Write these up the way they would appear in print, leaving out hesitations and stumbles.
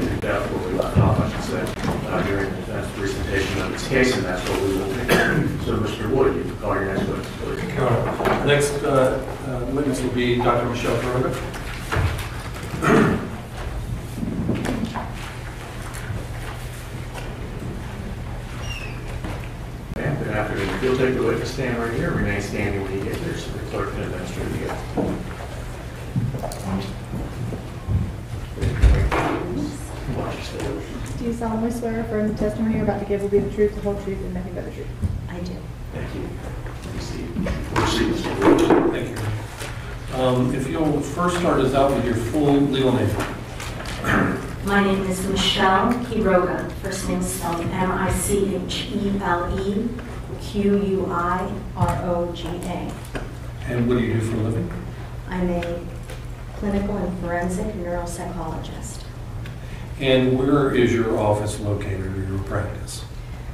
picked up where we left off, I should say, during the defense presentation of this case, and that's what we will pick up. So, Mr. Wood, you can call your next witness, please. The next witness will be Dr. Michelle Ferber. Good afternoon. If you'll take the witness stand right here, remain standing when you get there, so the clerk can administer the oath. Do you solemnly swear or affirm the testimony you're about to give will be the truth, the whole truth, and nothing but the truth? I do. Thank you. Proceed, Mr. Wood. Thank you. If you'll first start us out with your full legal name. My name is Michelle Quiroga. First name is spelled Michelequiroga. And what do you do for a living? I'm a clinical and forensic neuropsychologist. And where is your office located or your practice?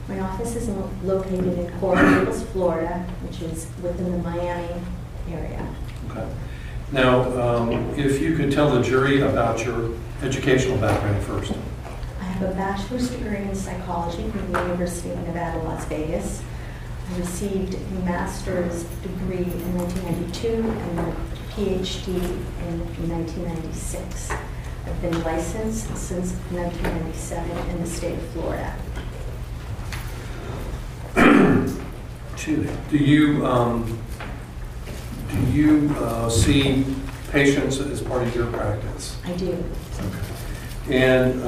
My office is located in Colley, Florida, which is within the Miami area. Okay. Now, if you could tell the jury about your educational background first. I have a bachelor's degree in psychology from the University of Nevada, Las Vegas. I received a master's degree in 1992 and a PhD in 1996. I've been licensed since 1997 in the state of Florida. Do you see patients as part of your practice? I do. Okay. And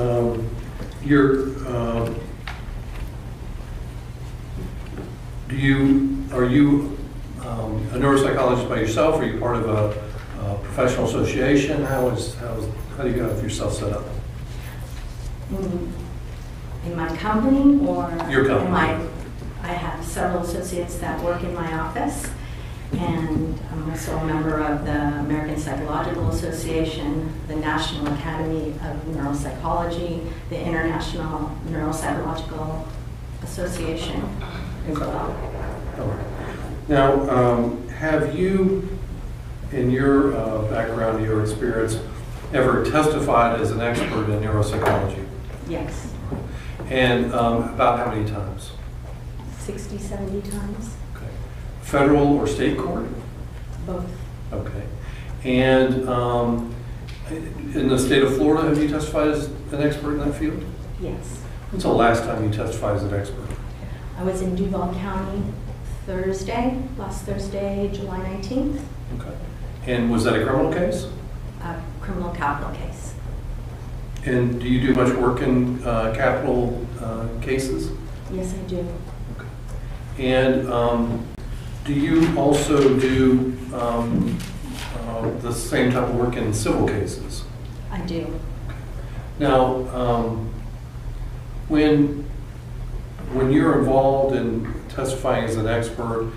are you a neuropsychologist by yourself? Are you part of a professional association? How do you have yourself set up? In my company or Your company. I have several associates that work in my office, and I'm also a member of the American Psychological Association, the National Academy of Neuropsychology, the International Neuropsychological Association as well. All right. Now, have you, in your background, your experience, ever testified as an expert in neuropsychology? Yes. And about how many times? 60, 70 times. Okay. Federal or state court? Both. Okay. And in the state of Florida, have you testified as an expert in that field? Yes. When's the last time you testified as an expert? I was in Duval County last Thursday, July 19th, Okay. And was that a criminal case? a criminal capital case. And do you do much work in capital cases? Yes, I do. Okay. And do you also do the same type of work in civil cases? I do. Now, when you're involved in testifying as an expert,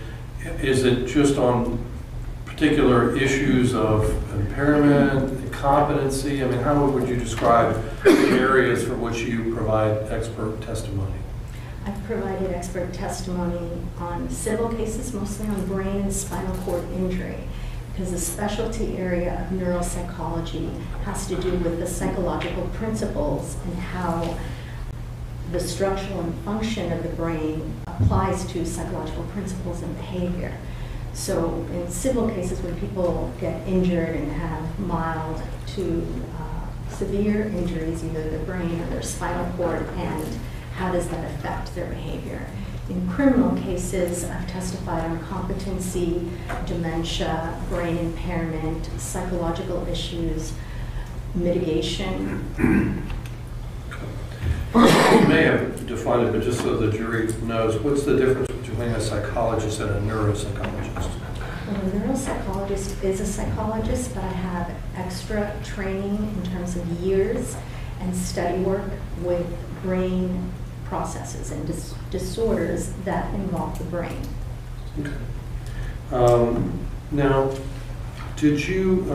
is it just on particular issues of impairment, competency? I mean, how would you describe the areas for which you provide expert testimony? I've provided expert testimony on civil cases, mostly on brain and spinal cord injury, because the specialty area of neuropsychology has to do with the psychological principles and how the structural and function of the brain applies to psychological principles and behavior. So in civil cases, when people get injured and have mild to severe injuries, either their brain or their spinal cord, and how does that affect their behavior? In criminal cases, I've testified on competency, dementia, brain impairment, psychological issues, mitigation. You may have defined it, but just so the jury knows, what's the difference between a psychologist and a neuropsychologist? Well, a neuropsychologist is a psychologist, but I have extra training in terms of years and study work with brain processes and disorders that involve the brain. Okay. Now, did you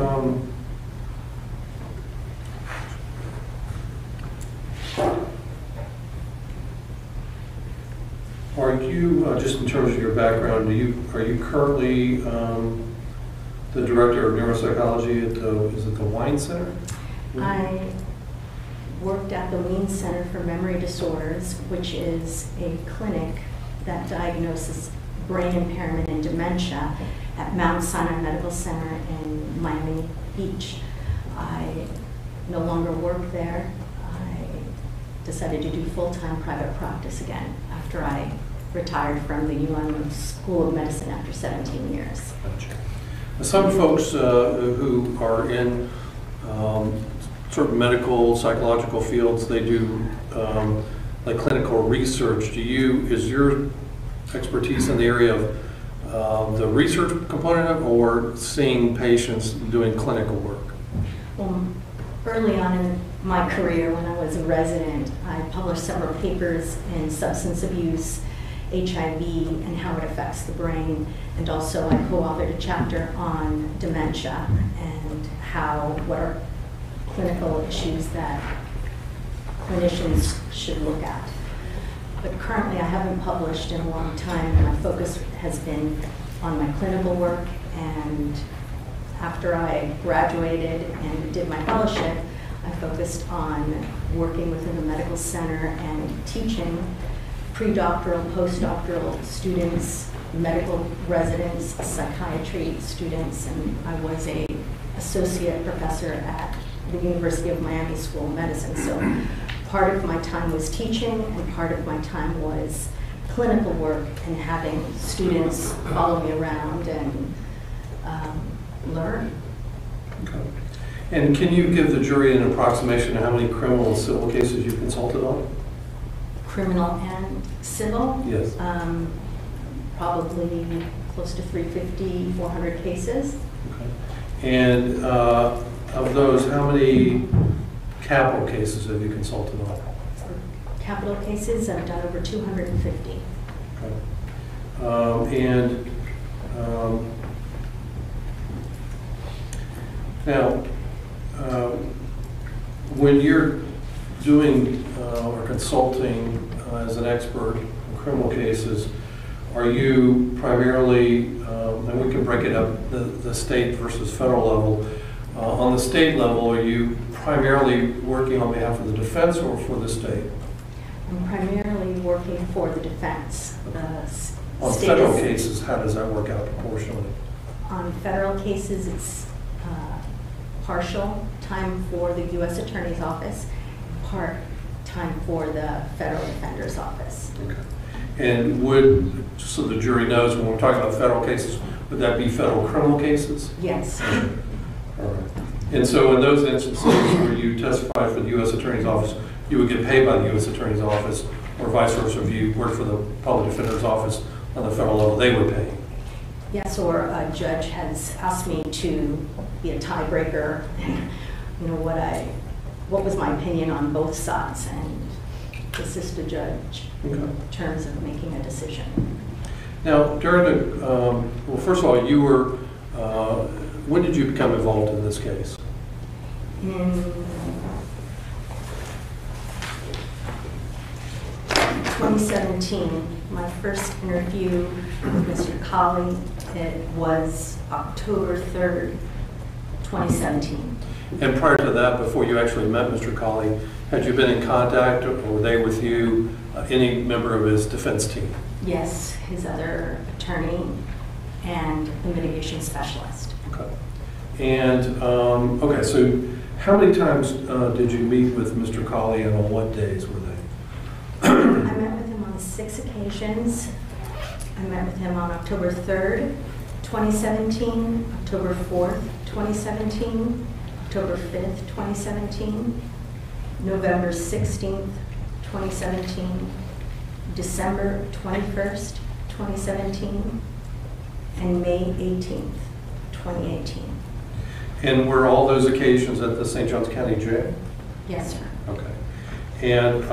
are you just in terms of your background? Are you currently the director of neuropsychology at the Wine Center? I worked at the Wien Center for Memory Disorders, which is a clinic that diagnoses brain impairment and dementia at Mount Sinai Medical Center in Miami Beach. I no longer work there. I decided to do full-time private practice again after I retired from the UM School of Medicine after 17 years. Gotcha. Some folks who are in certain medical, psychological fields, they do like clinical research. Is your expertise in the area of the research component of, or seeing patients doing clinical work? Well, early on in my career, when I was a resident, I published several papers in substance abuse, HIV, and how it affects the brain, and also I co-authored a chapter on dementia and what are clinical issues that clinicians should look at. But currently I haven't published in a long time, and my focus has been on my clinical work. And after I graduated and did my fellowship, I focused on working within the medical center and teaching pre-doctoral, postdoctoral students, medical residents, psychiatry students, and I was an associate professor at the University of Miami School of Medicine. So part of my time was teaching, and part of my time was clinical work and having students follow me around and learn. Okay. And can you give the jury an approximation of how many criminal and civil cases you've consulted on? Criminal and civil? Yes. Probably close to 350, 400 cases. Okay. And of those, how many capital cases have you consulted on? For capital cases, I've done over 250. Okay. Now, when you're doing or consulting as an expert in criminal cases, are you primarily, and we can break it up, the state versus federal level. On the state level, are you primarily working on behalf of the defense or for the state? I'm primarily working for the defense. On federal cases, how does that work out proportionally? On federal cases, it's partial time for the U.S. Attorney's Office, part time for the Federal Defender's Office. Okay. And just so the jury knows, when we're talking about federal cases, would that be federal criminal cases? Yes. All right. And so in those instances where you testify for the U.S. Attorney's Office, you would get paid by the U.S. Attorney's Office, or vice versa, if you work for the Public Defender's Office on the federal level, they would pay. Yes, or a judge has asked me to be a tiebreaker, you know, what was my opinion on both sides, and assist a judge in terms of making a decision. Now, during the, well, first of all, you were, when did you become involved in this case? In 2017, my first interview with Mr. Colley, it was October 3rd, 2017. And prior to that, before you actually met Mr. Colley, had you been in contact, or were they with you, any member of his defense team? Yes, his other attorney and the mitigation specialist. Okay. And, okay, so how many times did you meet with Mr. Colley, and on what days were they? I met with him on 6 occasions. I met with him on October 3rd, 2017, October 4th, 2017, October 5th, 2017, November 16th, 2017, December 21st, 2017, and May 18th, 2018. And were all those occasions at the St. Johns County Jail? Yes, sir. Okay. And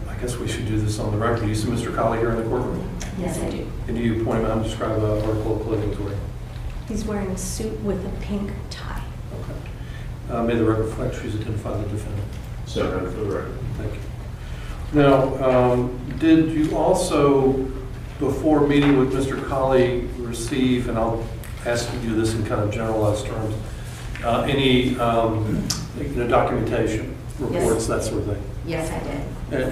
I guess we should do this on the record. Do you see Mr. Colley here in the courtroom? Yes, I do. And do you point him out and describe an article of clothing he's wearing? He's wearing a suit with a pink tie. Okay. May the record reflect she's identified the defendant. So noted for the record. Thank you. Now, did you also, before meeting with Mr. Colley, receive, and I'll ask you to do this in kind of generalized terms, any documentation, reports, that sort of thing. Yes, I did.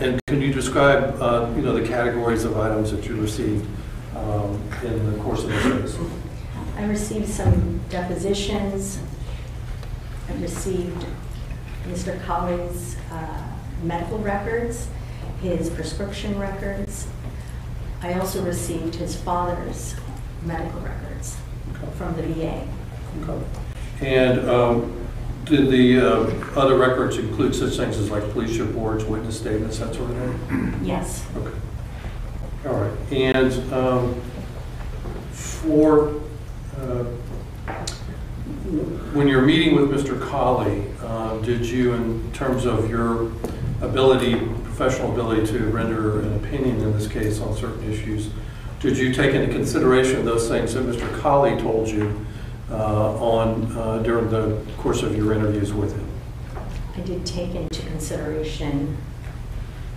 And can you describe, the categories of items that you received in the course of the case? I received some depositions. I received Mr. Colley's medical records, his prescription records. I also received his father's medical records from the VA. Okay. And did the other records include such things as like police reports, witness statements, that sort of thing? Yes. Okay. All right. And when you're meeting with Mr. Colley, did you, in terms of your ability, professional ability to render an opinion in this case on certain issues, did you take into consideration those things that Mr. Colley told you during the course of your interviews with him? I did take into consideration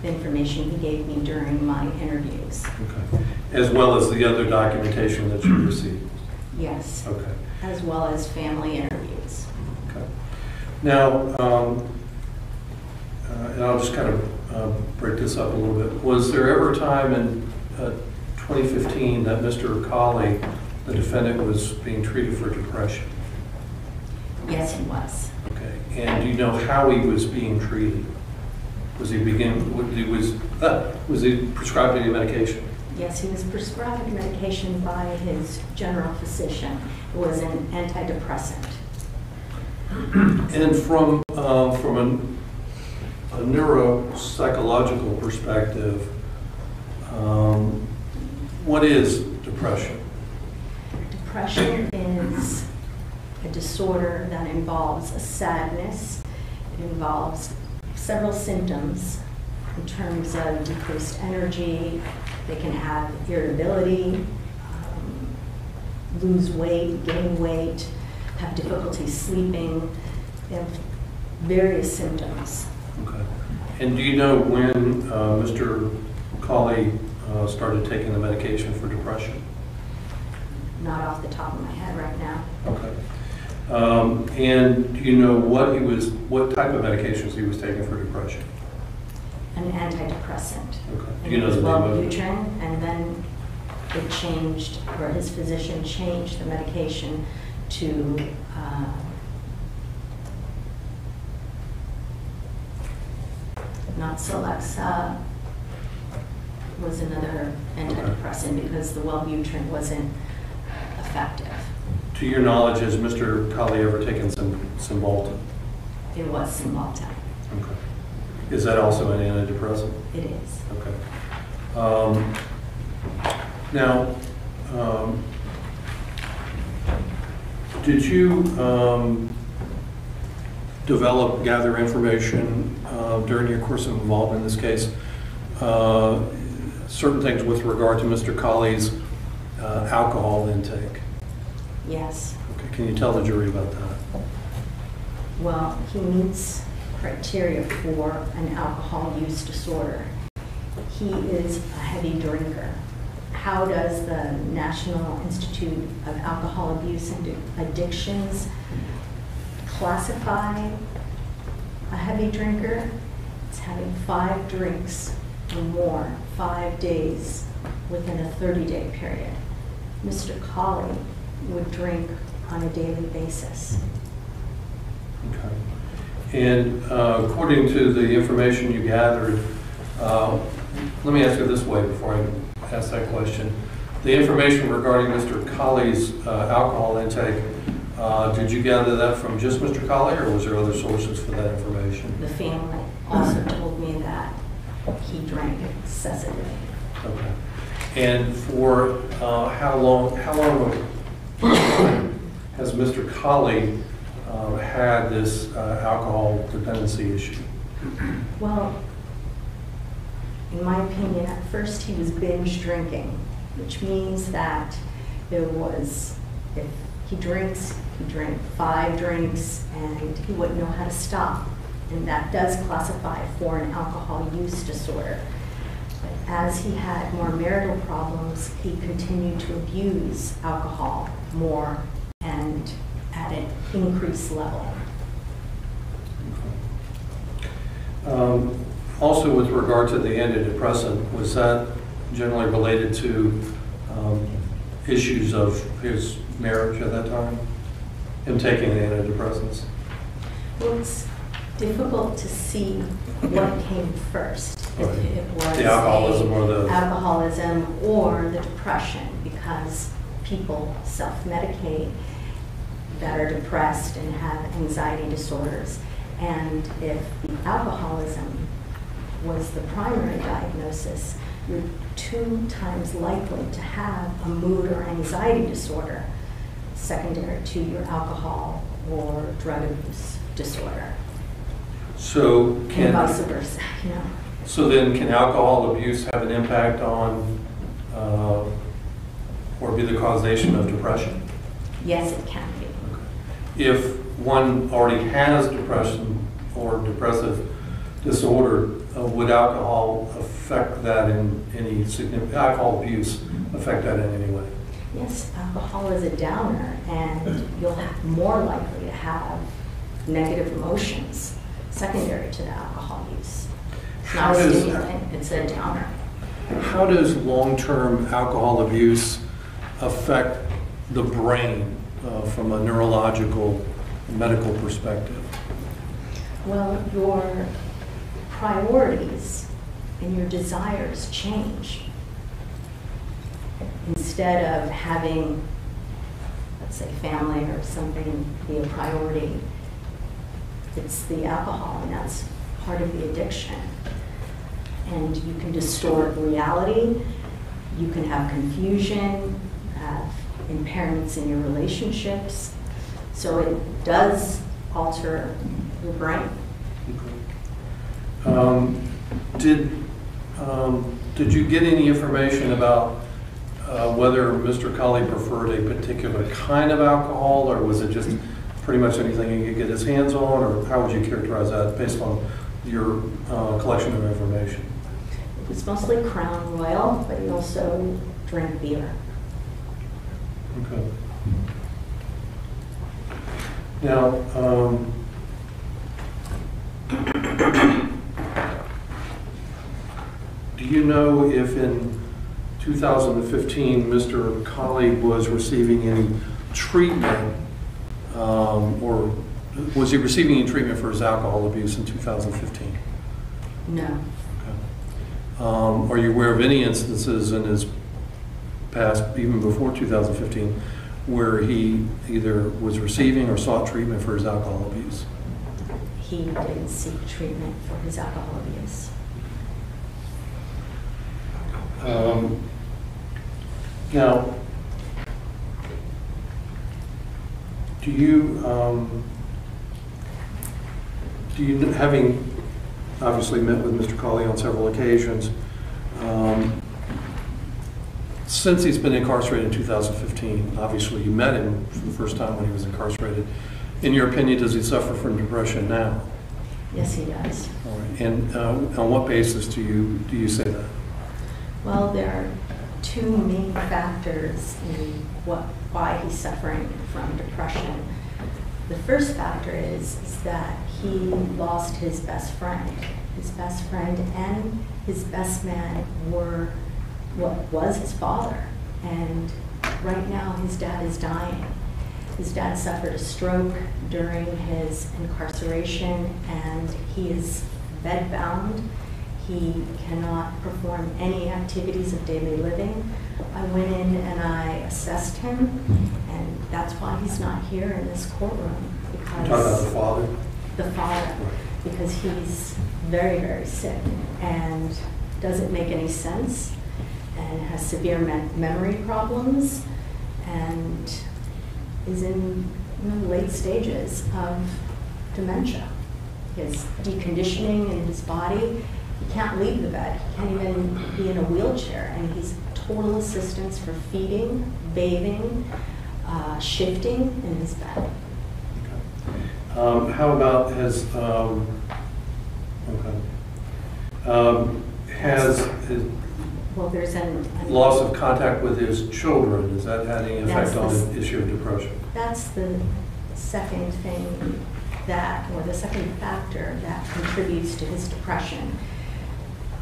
the information he gave me during my interviews. Okay. As well as the other documentation that you received? Yes. Okay. As well as family interviews. Okay. Now, and I'll just kind of break this up a little bit. Was there ever a time in 2015 that Mr. Colley, the defendant, was being treated for depression? Yes, he was. Okay. And do you know how he was being treated? Was he prescribed any medication? Yes, he was prescribed medication by his general physician. It was an antidepressant. And from a neuropsychological perspective, what is depression? Depression is a disorder that involves a sadness. It involves several symptoms in terms of decreased energy. They can have irritability, lose weight, gain weight, have difficulty sleeping. They have various symptoms. Okay. And do you know when Mr. Colley started taking the medication for depression? Not off the top of my head right now. Okay. And do you know what type of medications he was taking for depression? An antidepressant. Okay. Do And you it know was the name of it? Wellbutrin, and then it changed, or his physician changed the medication to not Celexa, was another antidepressant because the Wellbutrin wasn't effective. To your knowledge, has Mr. Colley ever taken Cymbalta? It was Cymbalta. Okay. Is that also an antidepressant? It is. Okay. Now, did you gather information during your course of involvement in this case, certain things with regard to Mr. Colley's alcohol intake? Yes. Okay. Can you tell the jury about that? Well, he meets criteria for an alcohol use disorder. He is a heavy drinker. How does the National Institute of Alcohol Abuse and Addictions classify a heavy drinker? It's having 5 drinks or more, 5 days within a 30-day period. Mr. Colley would drink on a daily basis. Okay. And according to the information you gathered, let me ask it this way before I ask that question. The information regarding Mr. Colley's alcohol intake, did you gather that from just Mr. Colley, or was there other sources for that information? The family also told me that he drank excessively. Okay. And for how long has Mr. Colley had this alcohol dependency issue? Well, in my opinion, at first he was binge drinking, which means that if he drinks, he drank 5 drinks and he wouldn't know how to stop. And that does classify for an alcohol use disorder. But as he had more marital problems, he continued to abuse alcohol more and at an increased level. Also, with regard to the antidepressant, was that generally related to issues of his marriage at that time? Him taking the antidepressants? Well, it's difficult to see what came first. If it was the alcoholism or the alcoholism or the depression, because people self-medicate that are depressed and have anxiety disorders. And if the alcoholism was the primary diagnosis, you're 2 times likely to have a mood or anxiety disorder secondary to your alcohol or drug abuse disorder. So And vice versa, you know. So then can alcohol abuse have an impact on or be the causation of depression? Yes, it can be. If one already has depression or depressive disorder, would alcohol affect that in any significant, alcohol abuse affect that in any way? Yes, alcohol is a downer, and you'll have more likely to have negative emotions secondary to the alcohol use. It's not a stimulant, it's a downer. How does long-term alcohol abuse affect the brain from a neurological, medical perspective? Well, your priorities and your desires change. Instead of having, let's say, family or something be a priority, it's the alcohol, and that's part of the addiction. And you can distort reality, you can have confusion, have impairments in your relationships. So it does alter your brain. Did you get any information about whether Mr. Colley preferred a particular kind of alcohol, or was it just pretty much anything he could get his hands on, or how would you characterize that based on your collection of information? It was mostly Crown Royal, but he also drank beer. Okay. Now, do you know if in 2015 Mr. Colley was receiving any treatment, or was he receiving any treatment for his alcohol abuse in 2015? No. Okay. Are you aware of any instances in his past, even before 2015, where he either was receiving or sought treatment for his alcohol abuse? He didn't seek treatment for his alcohol abuse. Now, do you, having obviously met with Mr. Colley on several occasions, since he's been incarcerated in 2015, obviously you met him for the first time when he was incarcerated. In your opinion, does he suffer from depression now? Yes, he does. All right. And on what basis do you say that? Well, there are 2 main factors in why he's suffering from depression. The first factor is that he lost his best friend. His best friend and his best man were what was his father. And right now his dad is dying. His dad suffered a stroke during his incarceration, and he is bedbound. He cannot perform any activities of daily living. I went in and I assessed him, and that's why he's not here in this courtroom. Because Talk about the father? The father, because he's very, very sick and doesn't make any sense and has severe memory problems and is in late stages of dementia. His deconditioning in his body, he can't leave the bed. He can't even be in a wheelchair, and he's total assistance for feeding, bathing, shifting in his bed. Okay. How about his, has his Well, there's loss of contact with his children, is that had any effect on the issue of depression? That's the second thing or the second factor that contributes contributes to his depression.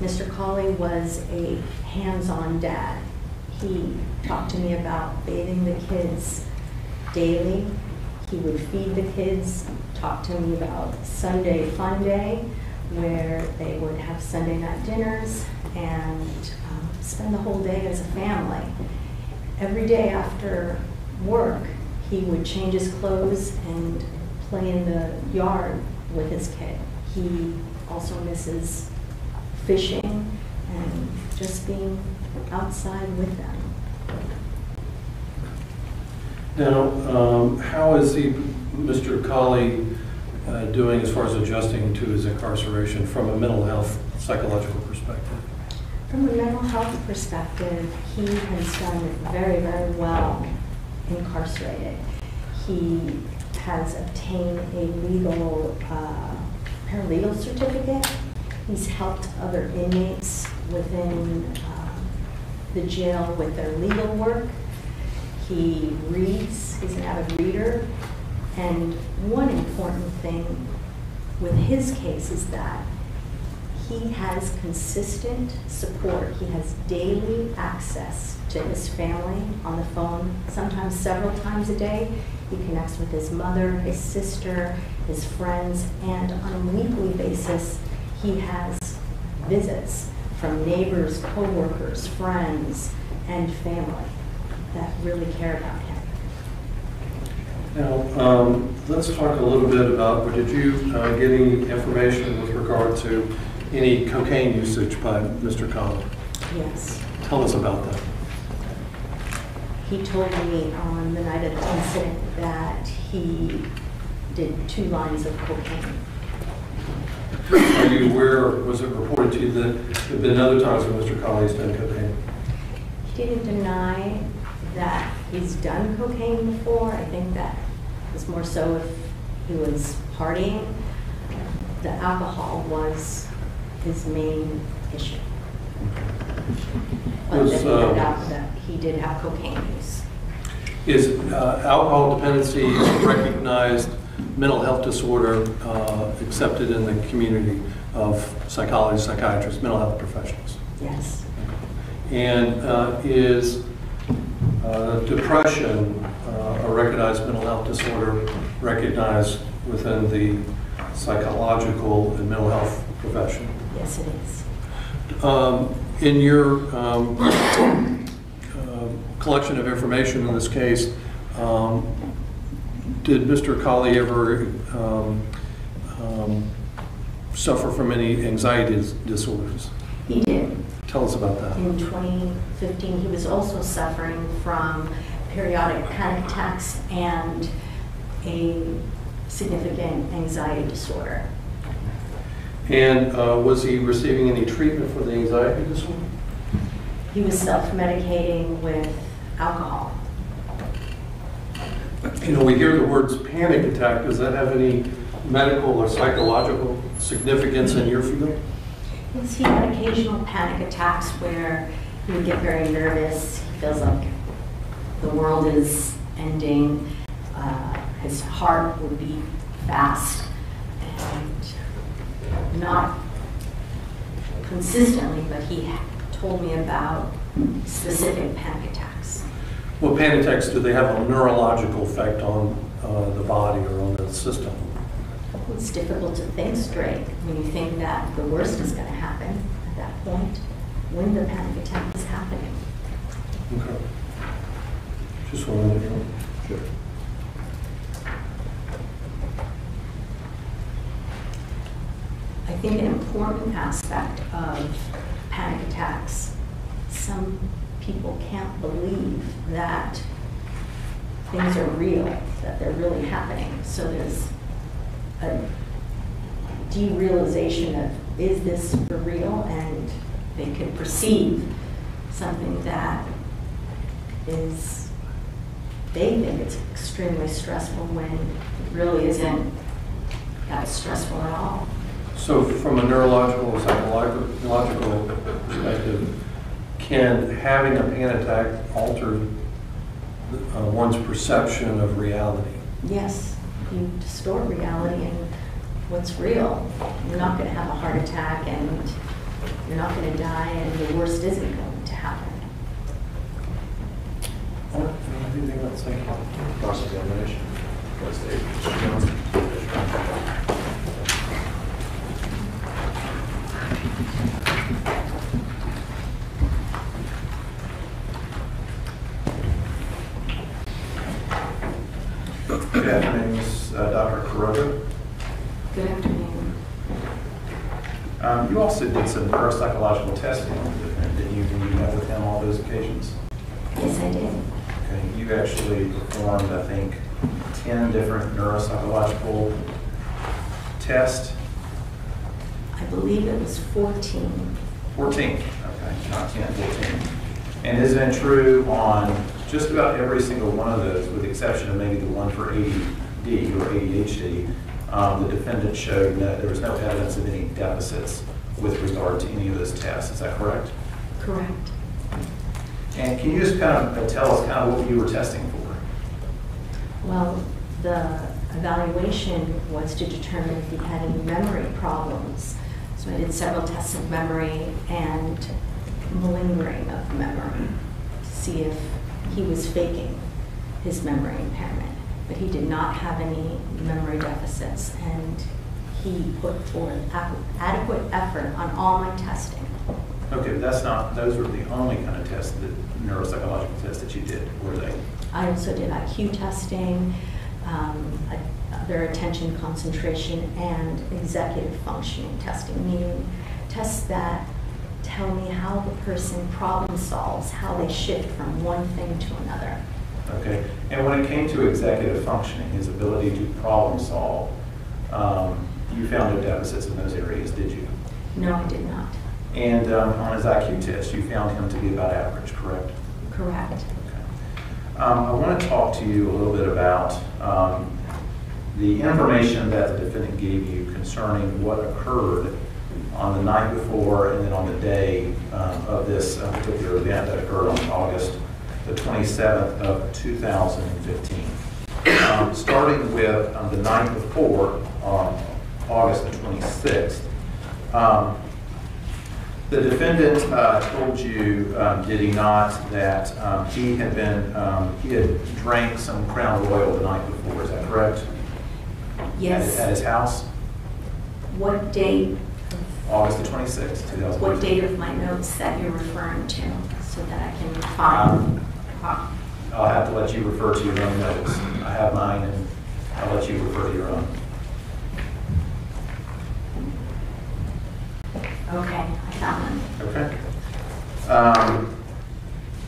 Mr. Colley was a hands-on dad. He talked to me about bathing the kids daily. He would feed the kids, talk to me about Sunday Fun Day, where they would have Sunday night dinners and spend the whole day as a family. Every day after work, he would change his clothes and play in the yard with his kid. He also misses fishing and just being outside with them. Now, how is Mr. Colley doing as far as adjusting to his incarceration from a mental health psychological perspective? From a mental health perspective, he has done very, very well incarcerated. He has obtained a legal paralegal certificate. He's helped other inmates within the jail with their legal work. He reads, he's an avid reader, and one important thing with his case is that he has consistent support. He has daily access to his family on the phone, sometimes several times a day. He connects with his mother, his sister, his friends, and on a weekly basis, he has visits from neighbors, co-workers, friends, and family that really care about him. Now, let's talk a little bit about, did you get any information with regard to any cocaine usage by Mr. Colley? Yes. Tell us about that. He told me on the night of the incident that he did 2 lines of cocaine. Are you aware, was it reported to you that there have been other times when Mr. Colley's done cocaine? He didn't deny that he's done cocaine before. I think that was more so if he was partying. The alcohol was his main issue. But there's no doubt that he did have cocaine use. Is alcohol dependency a recognized mental health disorder accepted in the community of psychologists, psychiatrists, mental health professionals? Yes. And is depression a recognized mental health disorder recognized within the psychological and mental health profession? Yes, it is. In your collection of information in this case, did Mr. Colley ever suffer from any anxiety disorders? He did. Tell us about that. In 2015, he was also suffering from periodic panic attacks and a significant anxiety disorder. And was he receiving any treatment for the anxiety disorder? He was self-medicating with alcohol. You know, we hear the words panic attack. Does that have any medical or psychological significance in your field? Yes, he had occasional panic attacks where he would get very nervous. He feels like the world is ending. His heart would beat fast and not consistently, but he told me about specific panic attacks. Well, panic attacks, do they have a neurological effect on the body or on the system? It's difficult to think straight when you think that the worst is going to happen at that point when the panic attack is happening. Okay. Just wanted to know. Sure. I think an important aspect of panic attacks, some people can't believe that things are real, that they're really happening. So there's a derealization of, is this for real? And they could perceive something that is, they think it's extremely stressful when it really isn't that stressful at all. So from a neurological or psychological perspective, can having a panic attack alter one's perception of reality? Yes, you distort reality, and what's real. You're not going to have a heart attack, and you're not going to die, and the worst isn't going to happen. Anything else? Thank you. Cross-examination. What's the Mr. Johnson? Good afternoon, Dr. Kuroda. Good afternoon. You also did some neuropsychological testing on the defendant, didn't you, when you met with him on those occasions? Yes, I did. Okay, you actually performed, I think, 10 different neuropsychological tests. I believe it was 14. 14, okay, not 10, 14. And isn't it true on just about every single one of those, with the exception of maybe the one for ADD or ADHD, the defendant showed there was no evidence of any deficits with regard to any of those tests. Is that correct? Correct. And can you just kind of tell us kind of what you were testing for? Well, the evaluation was to determine if he had any memory problems. So I did several tests of memory and malingering of memory to see if he was faking his memory impairment. But he did not have any memory deficits, and he put forth adequate effort on all my testing. Okay, but that's not, those were the only kind of tests, the neuropsychological tests that you did, were they? I also did IQ testing, other attention concentration, and executive functioning testing, meaning tests that tell me how the person problem solves, how they shift from one thing to another. Okay, and when it came to executive functioning, his ability to problem solve, you found no deficits in those areas, did you? No, I did not. And on his IQ test, you found him to be about average, correct? Correct. Okay. I want to talk to you a little bit about the information that the defendant gave you concerning what occurred on the night before and then on the day of this particular event that occurred on August the 27th of 2015. Starting with the night before, August the 26th, the defendant told you, did he not, that he had drank some Crown Royal the night before, is that correct? Yes. At his house? What date? August the 26th, 2015. What date of my notes that you're referring to, so that I can find? I'll have to let you refer to your own notes. I have mine, and I'll let you refer to your own. Okay, I found them. Okay.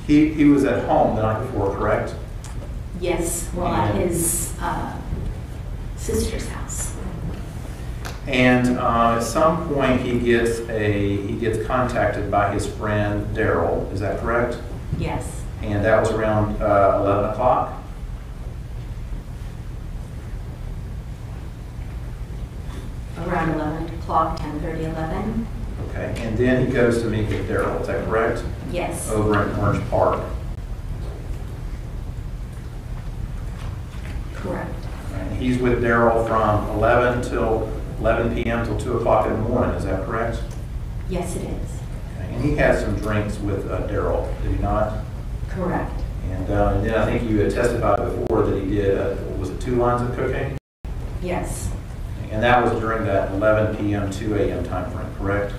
He was at home the night before, correct? Yes, well, at his sister's house. And at some point he gets contacted by his friend Daryl. Is that correct? Yes. And that was around 11 o'clock. Around 11 o'clock, 10:30, 11. Okay. And then he goes to meet with Daryl. Is that correct? Yes. Over in Orange Park. Correct. And he's with Daryl from 11 p.m. till 2 o'clock in the morning. Is that correct? Yes, it is. Okay. And he had some drinks with Daryl, did he not? Correct. And then I think you had testified before that he did, was it 2 lines of cocaine? Yes. And that was during that 11 p.m., 2 a.m. time frame, correct?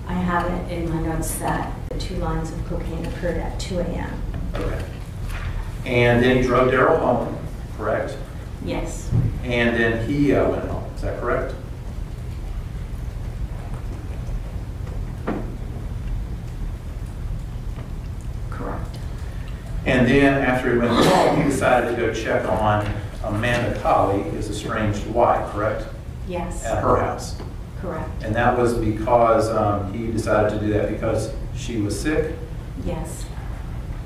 I have it in my notes that the 2 lines of cocaine occurred at 2 a.m. Okay. And then he drove Daryl home, correct? Yes. And then he went home, is that correct? Correct. And then after he went home, he decided to go check on Amanda Colley, his estranged wife, correct? Yes. At her house. Correct. And that was because he decided to do that because she was sick, Yes.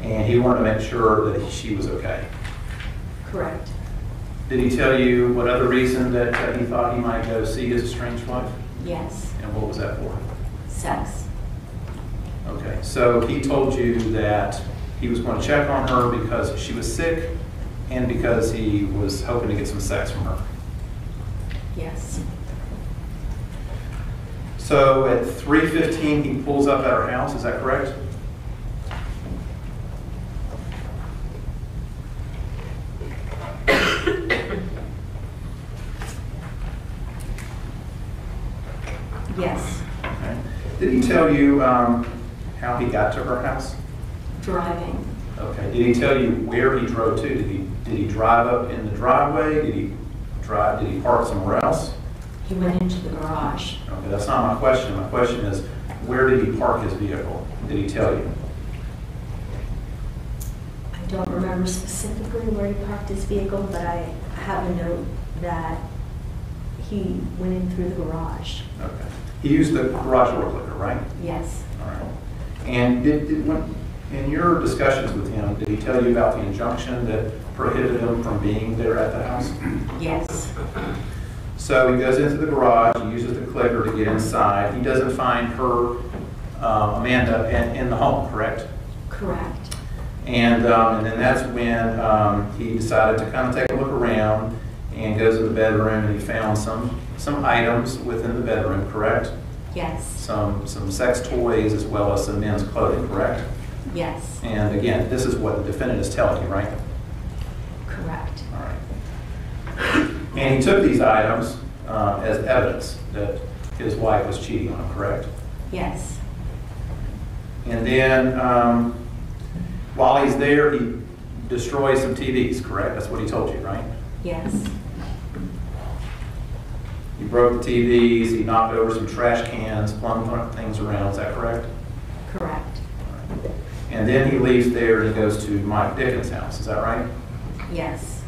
and he wanted to make sure that she was okay. Correct. Did he tell you what other reason that he thought he might go see his estranged wife? Yes. And what was that for? Sex. Okay, so he told you that he was going to check on her because she was sick and because he was hoping to get some sex from her. Yes. So at 3:15, he pulls up at our house, is that correct? Yes. Okay. Did he tell you how he got to her house? Driving. Okay. Did he tell you where he drove to? Did he drive up in the driveway? Did he park somewhere else? He went into the garage. Okay, that's not my question. My question is, where did he park his vehicle? Did he tell you? I don't remember specifically where he parked his vehicle, but I have a note that he went in through the garage. Okay. He used the garage door clicker, right? Yes. All right. And in your discussions with him, did he tell you about the injunction that prohibited him from being there at the house? Yes. So he goes into the garage, he uses the clicker to get inside. He doesn't find her, Amanda, in the home, correct? Correct. And then that's when he decided to kind of take a look around and goes to the bedroom, and he found some items within the bedroom, correct? Yes. Some sex toys as well as some men's clothing, correct? Yes. And again, this is what the defendant is telling you, right? Correct. All right. And he took these items as evidence that his wife was cheating on him, correct? Yes. And then while he's there, he destroys some TVs, correct? That's what he told you, right? Yes. He broke the TVs, he knocked over some trash cans, flung things around, is that correct? Correct. All right. And then he leaves there and he goes to Mike Dickens' house, is that right? Yes.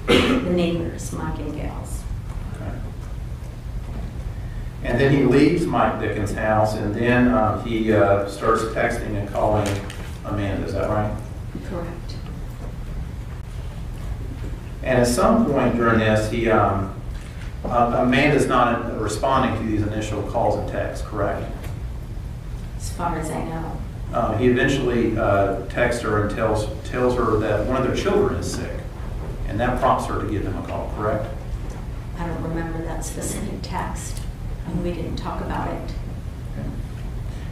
The neighbors, Mike and Gail's. Okay. And then he leaves Mike Dickens' house, and then he starts texting and calling Amanda, is that right? Correct. And at some point during this, Amanda's not responding to these initial calls and texts, correct? As far as I know. He eventually texts her and tells her that one of their children is sick, and that prompts her to give him a call, correct? I don't remember that specific text, and we didn't talk about it.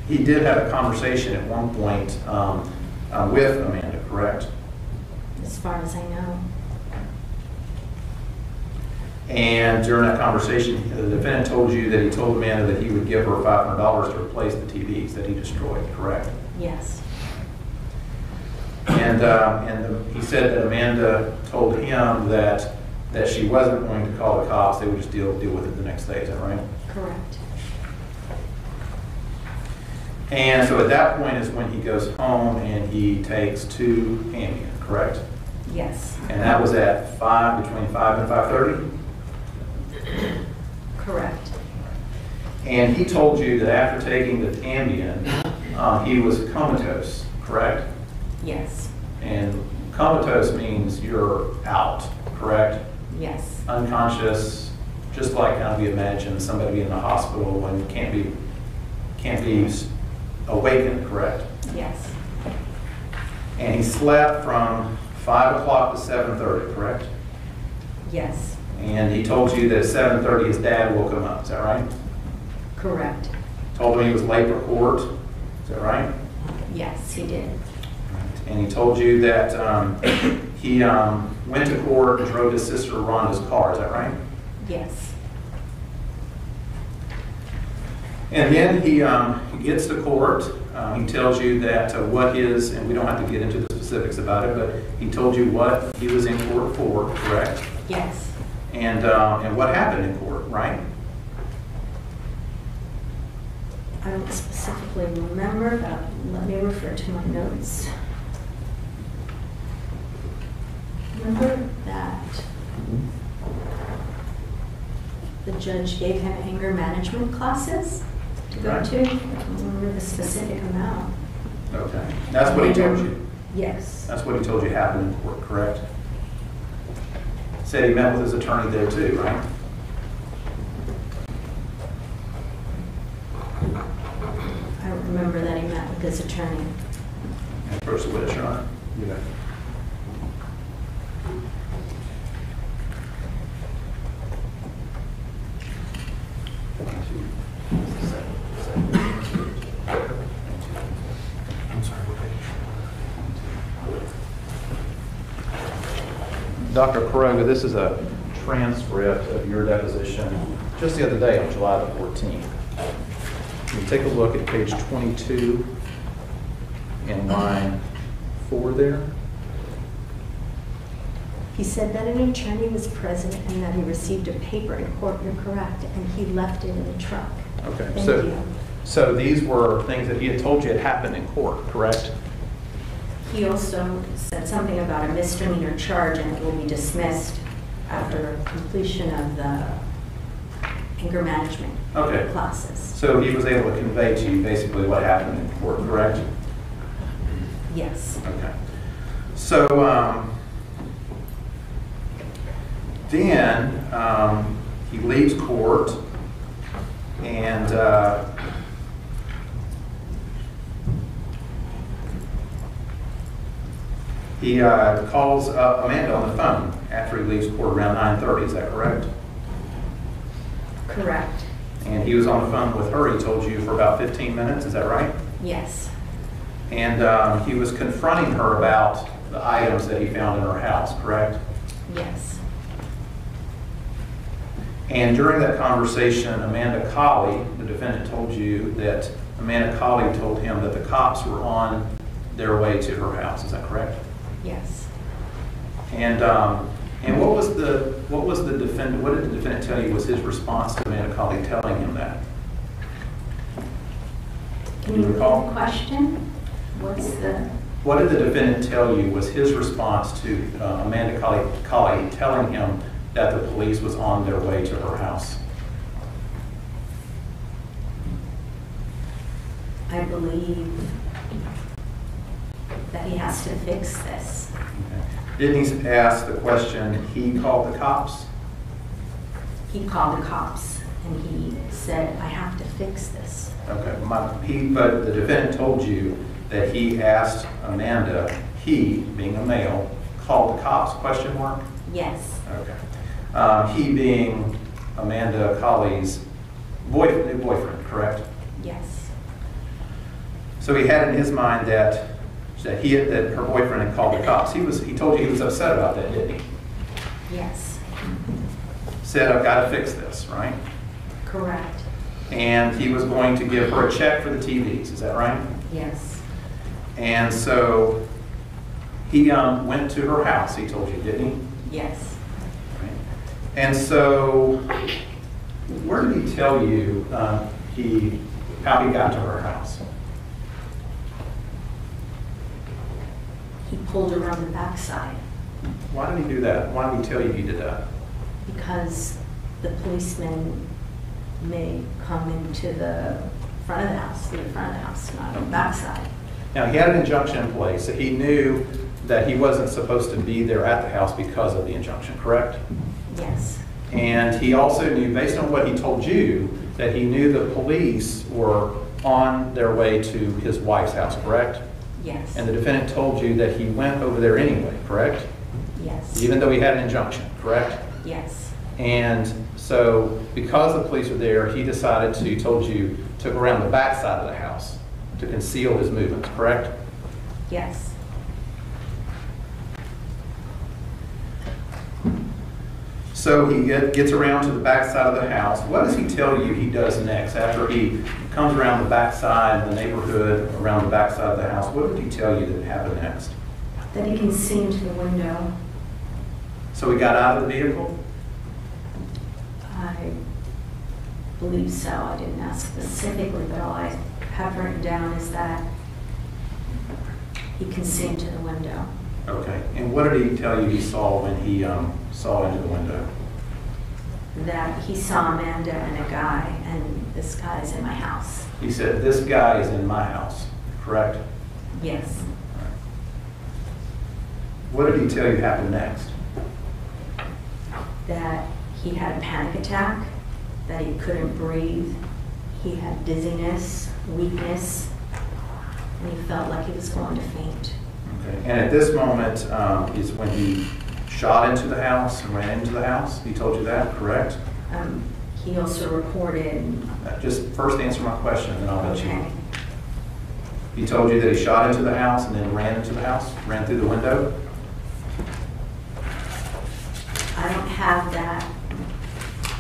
He did have a conversation at one point with Amanda, correct? As far as I know. And during that conversation, the defendant told you that he told Amanda that he would give her $500 to replace the TVs that he destroyed, correct? Yes. And he said that Amanda told him that she wasn't going to call the cops, they would just deal with it the next day, is that right? Correct. And so at that point is when he goes home and he takes 2 Ambien, correct? Yes. And that was at between 5 and 5:30? Correct. And he told you that after taking the Ambien, he was comatose, correct? Yes. And comatose means you're out, correct? Yes. Unconscious, just like how we imagine somebody in the hospital when can't be awakened, correct? Yes. And he slept from 5 o'clock to 7:30, correct? Yes. And he told you that at 7:30 his dad woke him up, is that right? Correct. Told him he was late for court, is that right? Yes, he did. And he told you that he went to court and drove his sister Rhonda's car, is that right? Yes. And then he gets to court. He tells you that and we don't have to get into the specifics about it, but he told you what he was in court for, correct? Yes. And what happened in court, right? I don't specifically remember, but let me refer to my notes. Remember that the judge gave him anger management classes to go Right. to? I don't remember the specific amount. Okay. That's what he told you. Yes. That's what he told you happened in court, correct? Said he met with his attorney there too, right? I don't remember that he met with his attorney. Approach the witness, Your Honor. You know, Dr. Karoga, this is a transcript of your deposition just the other day on July the 14th. Can you take a look at page 22 in line 4 there? He said that an attorney was present and that he received a paper in court, you're correct, and he left it in the truck. Okay, Thank so, you. so these were things that he had told you had happened in court, correct? He also said something about a misdemeanor charge and it will be dismissed after completion of the anger management Okay. classes. So he was able to convey to you basically what happened in court, correct? Yes. Okay. So then he leaves court and he calls up Amanda on the phone after he leaves court around 9:30. Is that correct? Correct. And he was on the phone with her, he told you, for about 15 minutes. Is that right? Yes. And he was confronting her about the items that he found in her house, correct? Yes. And during that conversation, Amanda Colley, the defendant, told you that Amanda Colley told him that the cops were on their way to her house. Is that correct? Yes. And what was the defendant? What did the defendant tell you was his response to Amanda Colley telling him that? Can you repeat the question? What did the defendant tell you was his response to Amanda Colley telling him that the police was on their way to her house? I believe that he has to fix this. Didn't he ask the question, he called the cops? He called the cops and he said, I have to fix this. Okay, but the defendant told you that he asked Amanda, he, being a male, called the cops, question mark? Yes. Okay. He being Amanda Colley's new boyfriend, correct? Yes. So he had in his mind that her boyfriend had called the cops. He told you he was upset about that, didn't he? Yes. Said, I've got to fix this, right? Correct. And he was going to give her a check for the TVs, is that right? Yes. And so he went to her house, he told you, didn't he? Yes. Right. And so where did he tell you how he got to her house? He pulled around the backside Why did he do that? Why did he tell you he did that? because the policeman may come into the front of the house, through the front of the house, not the backside. Now, he had an injunction in place, so he knew that he wasn't supposed to be there at the house because of the injunction, correct? Yes. And he also knew, based on what he told you, that he knew the police were on their way to his wife's house, correct? Yes. And the defendant told you that he went over there anyway, correct? Yes. Even though he had an injunction, correct? Yes. And so, because the police were there, he decided to, he told you, to go around the back side of the house to conceal his movements, correct? Yes. So he gets around to the back side of the house. What does he tell you he does next after he comes around the back side of the neighborhood, around the back side of the house? What did he tell you that happened next? That he can see into the window. So he got out of the vehicle? I believe so. I didn't ask specifically, but all I have written down is that he can see into the window. Okay. And what did he tell you he saw when he saw into the window? That he saw Amanda and a guy, and this guy's in my house. He said, this guy is in my house, correct? Yes. What did he tell you happened next? That he had a panic attack, that he couldn't breathe, he had dizziness, weakness, and he felt like he was going to faint. Okay. And at this moment is when he shot into the house and ran into the house? He told you that, correct? He also reported. Just first answer my question, and then I'll let you. Okay. He told you that he shot into the house and then ran into the house, ran through the window? I don't have that.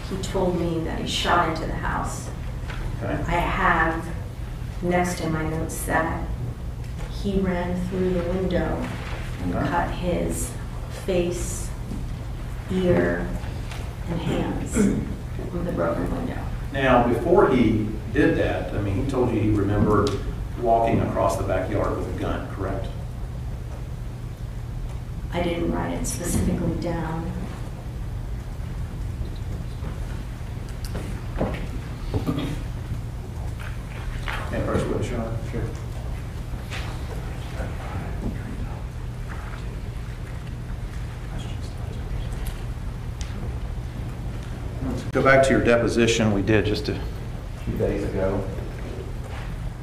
He told me that he shot into the house. Okay. I have next in my notes that he ran through the window and Okay. cut his face, ear, and hands on the broken window. Now, before he did that, I mean, he told you he remembered walking across the backyard with a gun, correct? I didn't write it specifically down. And first, what, Sean? Sure. Let's go back to your deposition we did just a few days ago.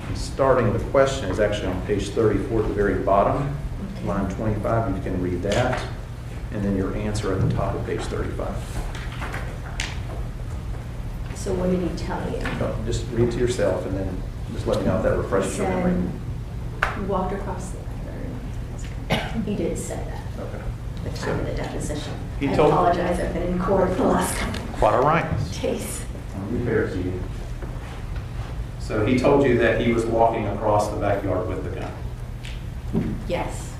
And starting the question is actually on page 34 at the very bottom, line 25. You can read that. And then your answer at the top of page 35. So what did he tell you? Just read to yourself and then just let me know if that He refreshes your memory. said, he walked across the backyard. He did say that Okay. at the time of the deposition. He I told- apologize, I've been in court for the last couple Quite all right. of days. I'll be fair to you. So he told you that he was walking across the backyard with the gun. Yes,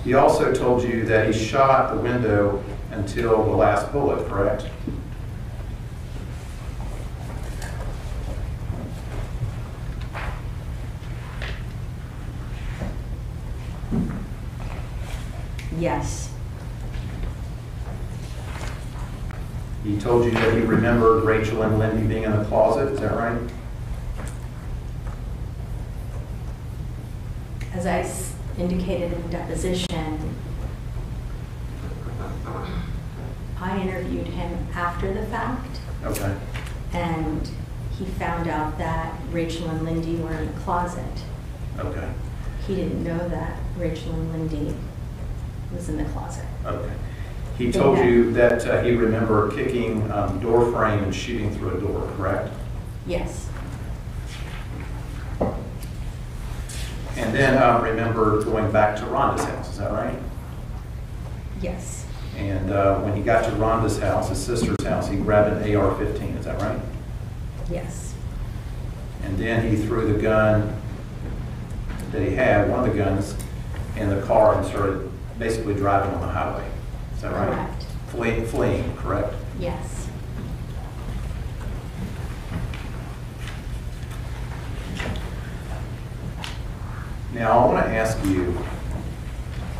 He also told you that he shot the window until the last bullet, correct? yes, He told you that he remembered Rachel and Lindy being in the closet, is that right? as I indicated in the deposition, I interviewed him after the fact, Okay. and he found out that Rachel and Lindy were in the closet. Okay. He didn't know that Rachel and Lindy was in the closet. Okay. He told you that he remembered kicking door frame and shooting through a door, correct? Yes, And then remember going back to Rhonda's house, is that right? yes, And when he got to Rhonda's house, his sister's house, he grabbed an AR-15, is that right? yes, And then he threw the gun that he had, one of the guns, in the car and started basically driving on the highway. Is that right? correct, Fleeing, correct? yes. Now, I want to ask you,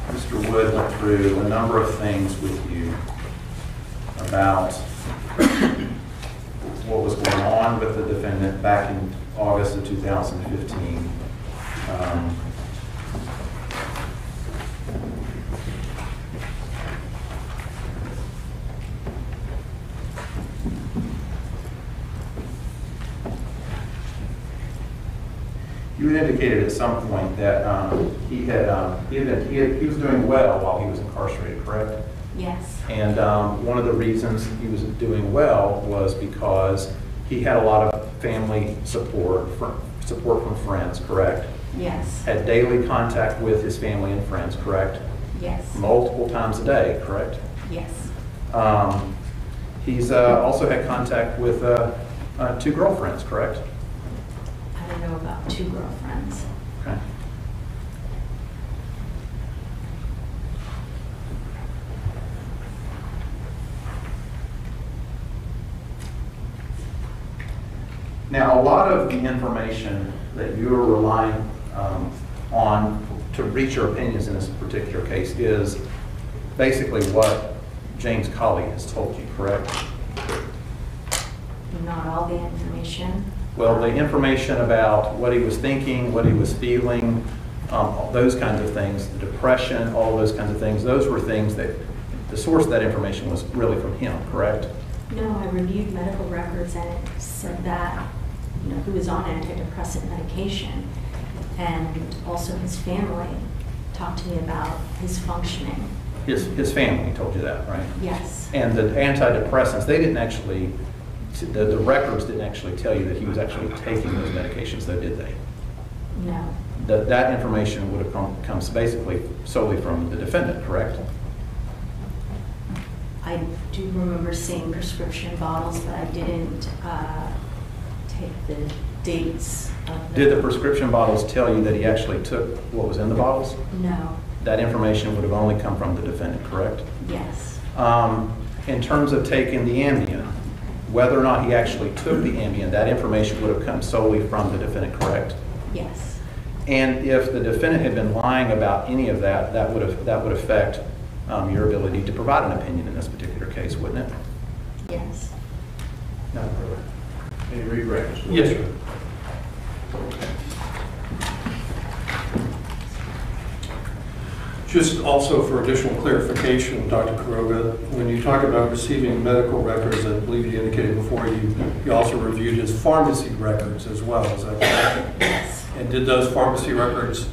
Mr. Wood went through a number of things with you about what was going on with the defendant back in August of 2015. You had indicated at some point that he was doing well while he was incarcerated, correct? Yes, And one of the reasons he was doing well was because he had a lot of family support from friends, correct? yes, Had daily contact with his family and friends, correct? yes, Multiple times a day, correct? yes, He's also had contact with 2 girlfriends, correct? I don't know about 2 girlfriends. Okay. Now, a lot of the information that you're relying on to reach your opinions in this particular case is basically what James Colley has told you, correct? Not all the information. Well, the information about what he was thinking, what he was feeling, those kinds of things, the depression, all those kinds of things, those were things that the source of that information was really from him, correct? No, I reviewed medical records and it said that, he was on antidepressant medication. And also his family talked to me about his functioning. His family told you that, right? Yes. And the antidepressants, they didn't actually, the records didn't actually tell you that he was actually taking those medications, though, did they? No. That information would have comes basically solely from the defendant, correct? I do remember seeing prescription bottles, but I didn't take the dates of Did the prescription bottles tell you that he actually took what was in the bottles? No. That information would have only come from the defendant, correct? Yes. In terms of taking the Ambien, whether or not he actually took the Ambien, that information would have come solely from the defendant, correct? Yes. And if the defendant had been lying about any of that, that would affect your ability to provide an opinion in this particular case, wouldn't it? Yes. No. Any regrets? Yes, sir. Just also for additional clarification, Dr. Quiroga, when you talk about receiving medical records, I believe you indicated before you also reviewed his pharmacy records as well, is that correct? Yes. And did those pharmacy records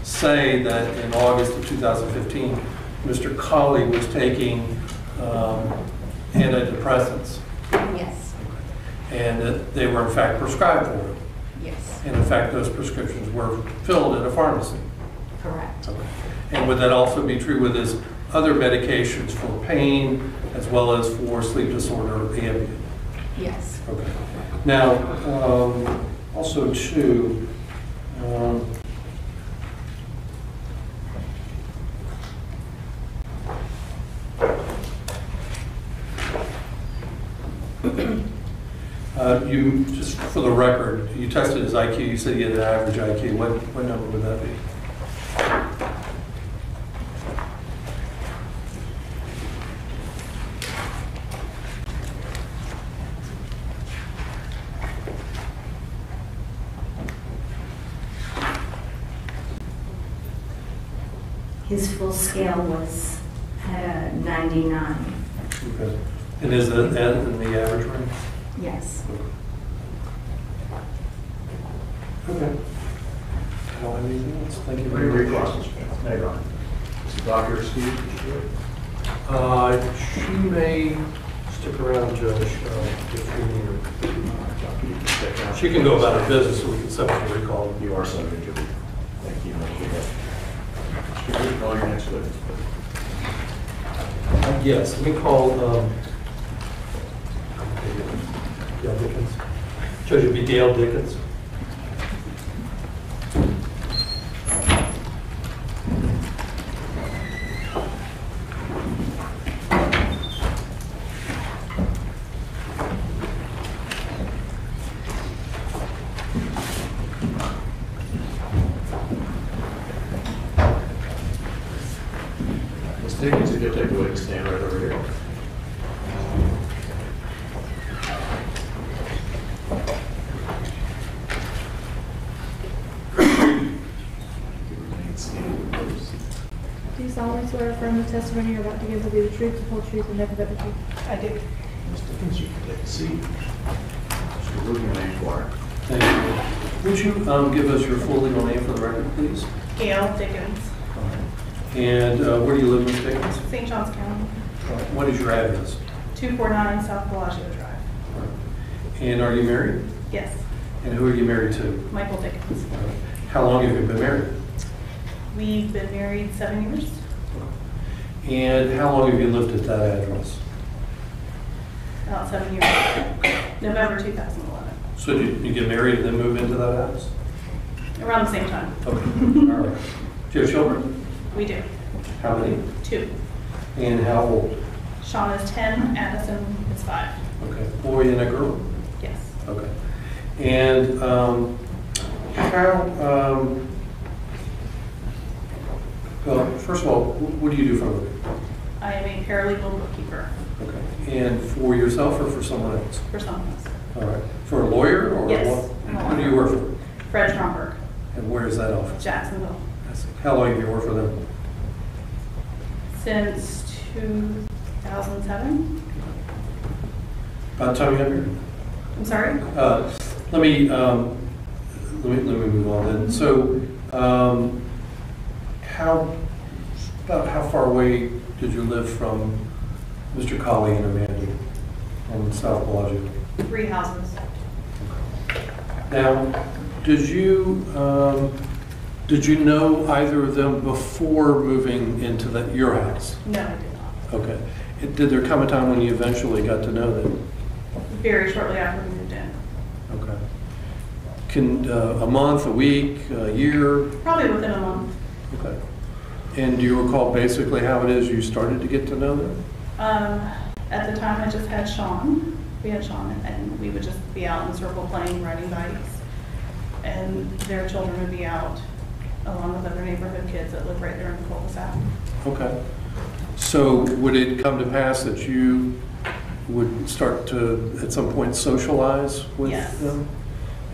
say that in August of 2015, Mr. Colley was taking antidepressants? Yes. And that they were in fact prescribed for him? Yes. And in fact, those prescriptions were filled at a pharmacy? Correct. And would that also be true with his other medications for pain as well as for sleep disorder Ambien? Yes. Okay. Now, also too, you, just for the record, you tested his IQ, you said he had an average IQ. What number would that be? His full scale was at a 99. Okay. And is that in the average range? Yes. Okay. I don't have anything else. Thank you Any very much. regrets? No, Your Honor. Is the doctor excused? She may stick around, Judge, if we need her. She can go about her business so we can separately recall. You are subject to it. Thank you. Mr. Wood, call your next witness. Yes, let me call Gail Dickens. Judge, it'd be Gail Dickens. Ms. Dickens, if you'll take the witness stand right over here. Do you solemnly swear or affirm the testimony you're about to give will be the truth, the whole truth, and nothing but the truth? I do. Ms. Dickens, you can take a seat. Mr. Wood, your name's Warren. Thank you. Would you give us your full legal name for the record, please? Gail Dickens, And where do you live, Ms. Dickens? St. Johns County, What is your address? 249 South Bellagio Drive. And are you married? Yes, And who are you married to? Michael Dickens. How long have you been married? We've been married 7 years, And how long have you lived at that address? about 7 years. November 2011, So did you get married and then move into that house? around the same time. Okay, all right. Do you have children? We do. How many? 2. And how old? Sean is 10, Addison is 5. Okay, boy and a girl? Yes. Okay. And well, first of all, what do you do for a living? I am a paralegal bookkeeper Okay. And for yourself or for someone else? for someone else. All right. For a lawyer or Yes. what? Who do you work for? Fred Stromberg, And where is that office? Jacksonville, How long have you worked for them? since 2007. About the time you got married? I'm sorry? Let me move on then. So, how About how far away did you live from Mr. Colley and Amanda on South Bellagio? 3 houses. Now, did you know either of them before moving into your house? No, I did not. Okay. Did there come a time when you eventually got to know them? Very shortly after we moved in. Okay. Can a month, a week, a year? Probably within a month. Okay. And do you recall basically how it is you started to get to know them? At the time, I just had Sean. We had Sean, and we would just be out in the circle playing, riding bikes. And their children would be out along with other neighborhood kids that live right there in the cul-de-sac. Okay. So would it come to pass that you would start to, at some point, socialize with Yes. them?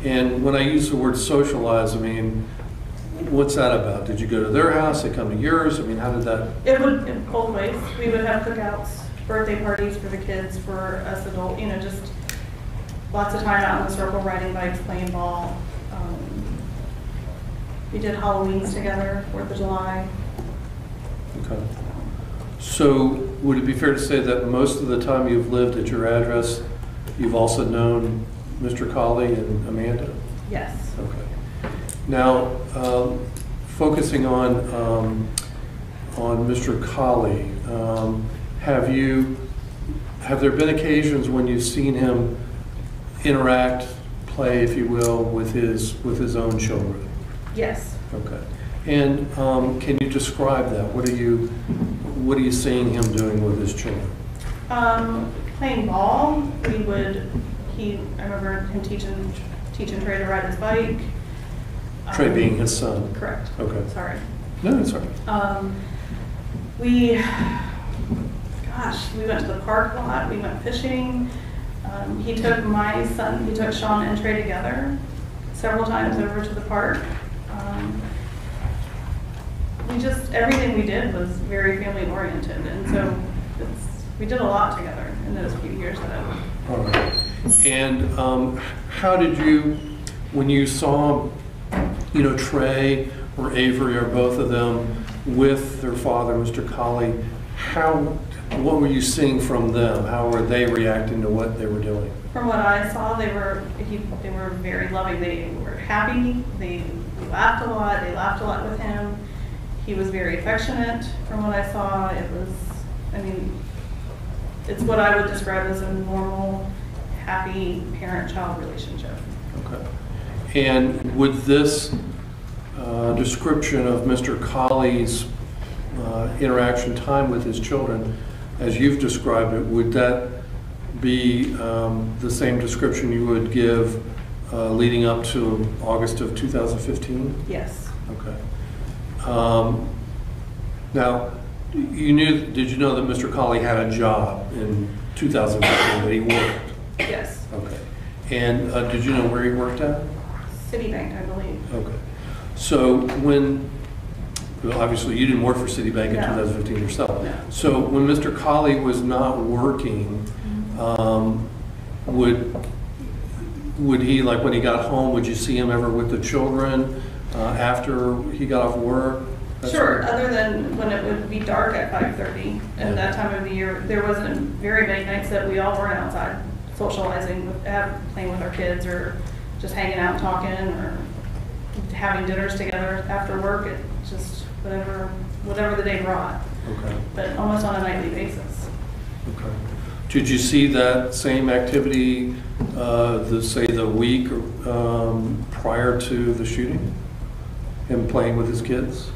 And when I use the word socialize, I mean, what's that about? Did you go to their house, they come to yours? I mean, how did that? It would, in both ways. We would have cookouts, birthday parties for the kids, for us adult, just lots of time out in the circle, riding bikes, playing ball. We did Halloweens together, 4th of July. Okay. So would it be fair to say that most of the time you've lived at your address, you've also known Mr. Colley and Amanda? Yes. Okay. Now, focusing on Mr. Colley, have there been occasions when you've seen him interact, play, if you will, with his own children? Yes. Okay. And can you describe that? What are you seeing him doing with his children? Playing ball, I remember him teaching Trey to ride his bike. Trey being his son? Correct. Okay. Sorry. No, that's all right. We went to the park a lot. We went fishing. He took Sean and Trey together several times over to the park. Everything we did was very family oriented, and so we did a lot together in those few years that I was. All right. And how did you, when you saw, Trey or Avery or both of them with their father, Mr. Colley, what were you seeing from them? How were they reacting to what they were doing? From what I saw, they were very loving. They were happy. They laughed a lot. They laughed a lot with him. He was very affectionate. From what I saw, it's what I would describe as a normal, happy parent-child relationship. Okay. And would this description of Mr. Colley's interaction time with his children, as you've described it, would that be the same description you would give leading up to August of 2015? Yes. Okay. Now, did you know that Mr. Colley had a job in 2015 that he worked? Yes. Okay. And did you know where he worked at? Citibank, I believe. Okay. So obviously you didn't work for Citibank in No. 2015 yourself. No. So when Mr. Colley was not working, would he, like when he got home, would you see him ever with the children after he got off work? Sure, other than when it would be dark at 5:30 and that time of the year, there wasn't very many nights that we all weren't outside socializing, playing with our kids, or just hanging out and talking, or having dinners together after work. It just whatever the day brought. Okay. But almost on a nightly basis. Okay. Did you see that same activity, the week prior to the shooting? Him playing with his kids?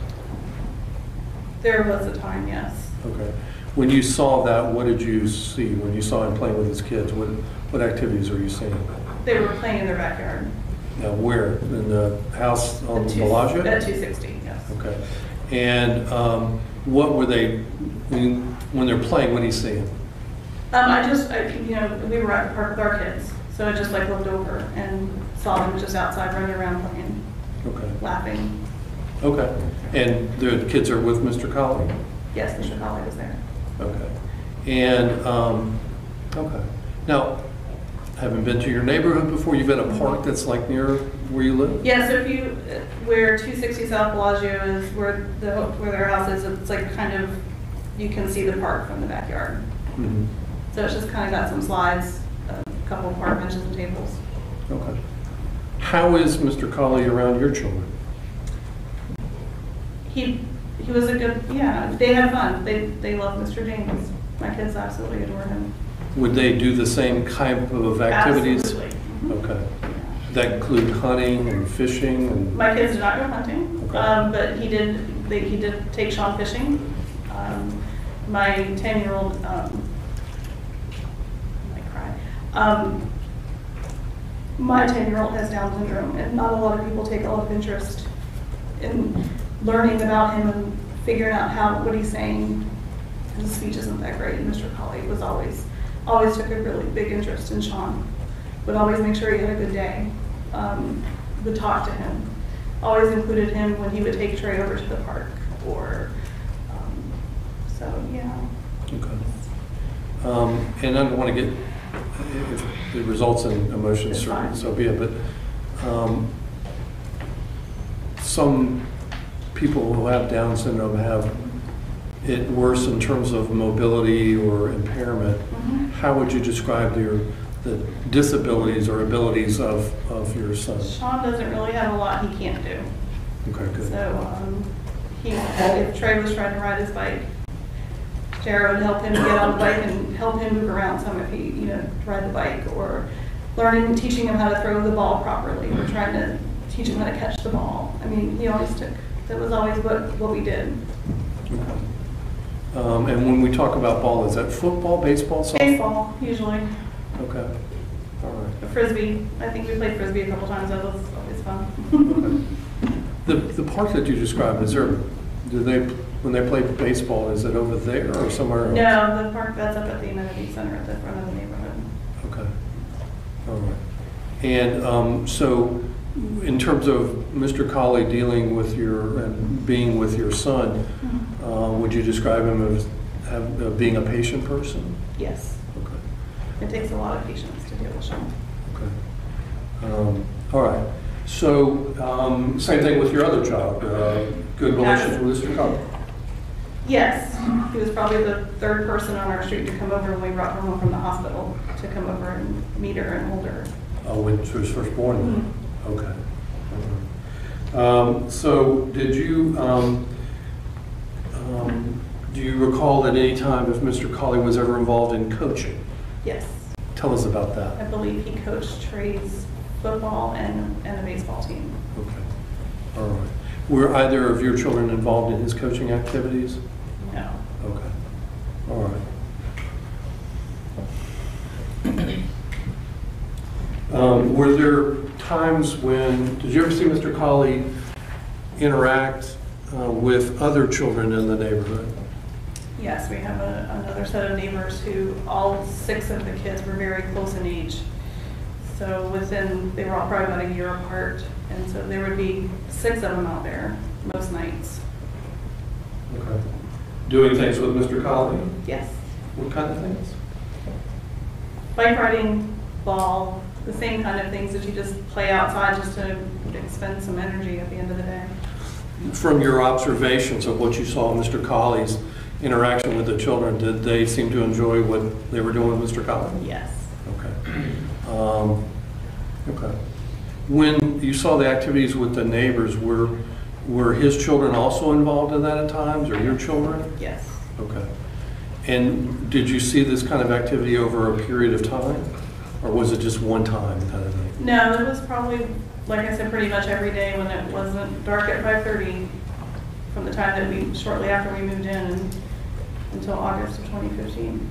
There was a time, yes. Okay. When you saw that, what did you see? When you saw him playing with his kids, what activities are you seeing? They were playing in their backyard. Now, where? In the house on Bellagio? At 260, yes. Okay. And what were they, when they're playing, what do you see? We were at the park with our kids, so I just looked over and saw them just outside running around playing, Okay. laughing. Okay. And the kids are with Mr. Colley? Yes, Mr. Colley was there. Okay. And, okay. Now, haven't been to your neighborhood before? You've been at a park that's like near where you live? Yeah, so if you, where 260 South Bellagio is, where their house is, it's like kind of, you can see the park from the backyard. Mhm. So it's just kind of got some slides, a couple of park benches and tables. Okay. How is Mr. Colley around your children? He was a good, yeah, they had fun. They love Mr. James. My kids absolutely adore him. Would they do the same kind of activities? Absolutely. Mhm. Okay. That include hunting and fishing and? My kids did not go hunting, Okay. but he did take Sean fishing. My 10-year-old, I might cry. My 10-year-old has Down syndrome, and not a lot of people take a lot of interest in learning about him and figuring out what he's saying. His speech isn't that great, and Mr. Colley was always took a really big interest in Sean. Would always make sure he had a good day. Would talk to him. Always included him when he would take Trey over to the park, or so yeah. Okay. And I don't want to get, if it results in emotions, It's fine. so be it, but some people who have Down syndrome have it worse in terms of mobility or impairment. Mhm. How would you describe the disabilities or abilities of your son? Sean doesn't really have a lot he can't do. Okay, good. So if Trey was trying to ride his bike, Jared would help him get on the bike and help him move around some if he, ride the bike, or teaching him how to throw the ball properly, or trying to teach him how to catch the ball. I mean, that was always what we did. Okay. And when we talk about ball, is that football, baseball, softball? Baseball, usually. Okay. All right. Frisbee. I think we played Frisbee a couple times. That was always fun. The park that you described, when they play baseball, is it over there or somewhere else? No, the park that's up at the amenity center at the front of the neighborhood. Okay. All right. And so in terms of Mr. Colley dealing with and being with your son, would you describe him as being a patient person? Yes. Okay. It takes a lot of patience to deal with Sean. Okay. All right. So same thing with your other child. Good relationship with Mr. Colley? Yes. He was probably the third person on our street to come over when we brought her home from the hospital, to come over and meet her and hold her. Oh, when she was first born? Okay. So did you, do you recall at any time if Mr. Colley was ever involved in coaching? Yes. Tell us about that. I believe he coached Trey's football and a baseball team. Okay. All right. Were either of your children involved in his coaching activities? No. Okay. All right. Were there times did you ever see Mr. Colley interact with other children in the neighborhood? Yes, we have another set of neighbors who, all 6 of the kids were very close in age. So they were all probably about a year apart. And so there would be 6 of them out there most nights. Okay. Doing things with Mr. Colley? Yes. What kind of things? Bike riding, ball, the same kind of things that you just play outside just to expend some energy at the end of the day. From your observations of what you saw in Mr. Colley's interaction with the children, did they seem to enjoy what they were doing with Mr. Colley? Yes. Okay. Okay. When you saw the activities with the neighbors, were his children also involved in that at times, or your children? Yes. Okay. And did you see this kind of activity over a period of time? Or was it just one time kind of thing? No, it was probably, like I said, pretty much every day when it wasn't dark at 5:30, from the time that shortly after we moved in until August of 2015.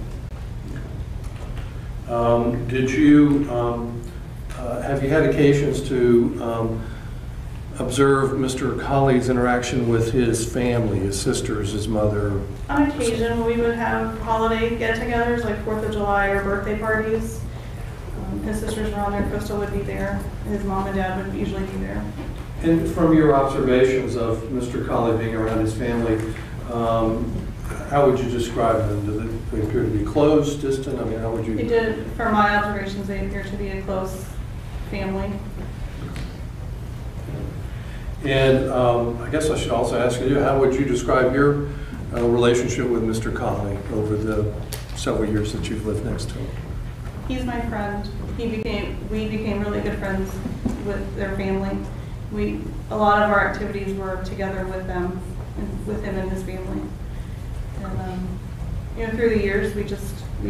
Have you had occasions to observe Mr. Colley's interaction with his family, his sisters, his mother? On occasion, we would have holiday get-togethers, like 4th of July or birthday parties. His sisters were on there, Crystal would be there, his mom and dad would usually be there. And from your observations of Mr. Colley being around his family, how would you describe them? Do they appear to be close, distant? I mean, how would you? They did, from my observations, they appear to be a close family. And I guess I should also ask you, how would you describe your relationship with Mr. Colley over the several years that you've lived next to him? He's my friend. We became really good friends with their family. A lot of our activities were together with them, and with him and his family. And through the years, we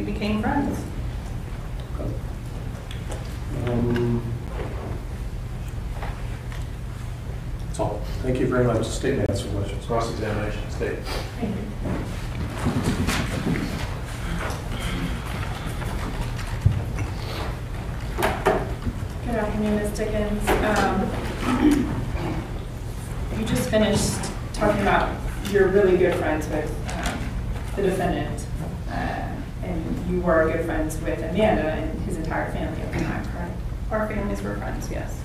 became friends. That's all. Thank you very much. State and answer questions. Cross-examination, state. Good afternoon, Ms. Dickens. You just finished talking about you're really good friends with the defendant, and you were good friends with Amanda and his entire family at the time, correct? Our families were friends, yes.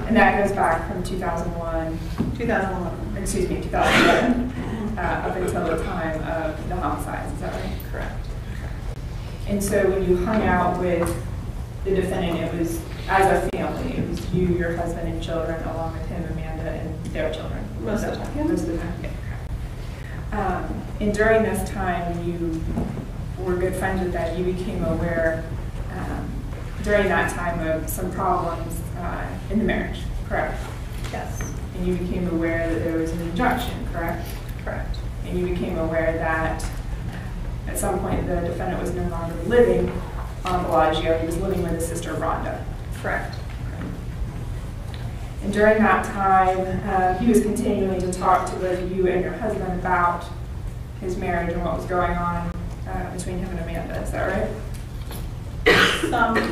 And that goes back from 2001, 2011, up until the time of the homicides, is that right? Correct. And so when you hung out with the defendant, it was as a family. It was you, your husband, and children, along with him, Amanda, and their children. Most of the time. Most of the time. And during this time, you were good friends with that. You became aware during that time of some problems in the marriage, correct? Yes. And you became aware that there was an injunction, correct? Correct. And you became aware that at some point the defendant was no longer living on Bellagio. He was living with his sister, Rhonda. Correct. And during that time, he was continuing to talk to both you and your husband about his marriage and what was going on between him and Amanda. Is that right?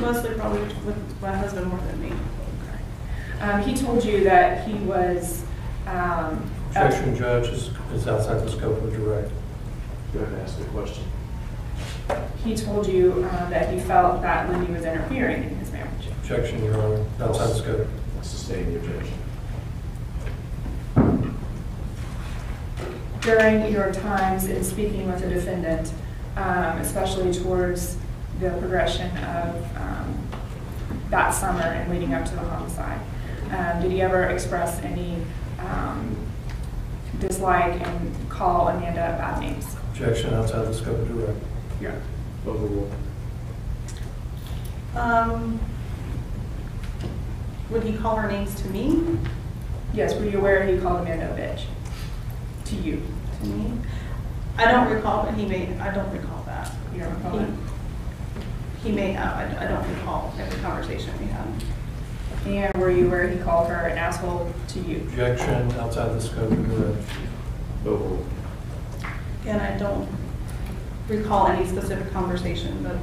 Mostly probably with my husband more than me. He told you that he was... Objection, Judge, is outside the scope of direct. Go ahead and ask the question. He told you that he felt that Lindy was interfering in his marriage. Objection, Your Honor, outside the scope. Sustain the objection. During your times in speaking with the defendant, especially towards the progression of that summer and leading up to the homicide, did he ever express any dislike and call Amanda bad names? Objection, outside the scope of direct. Yeah. Overruled. Would he call her names to me? Yes, were you aware he called Amanda a bitch? To you? To me? I don't recall, but he may. I don't recall that. You don't recall that? He may have. I don't recall every conversation we had. And were you aware he called her an asshole to you? Objection, outside the scope of direct. Overruled. Again, I don't recall any specific conversation, but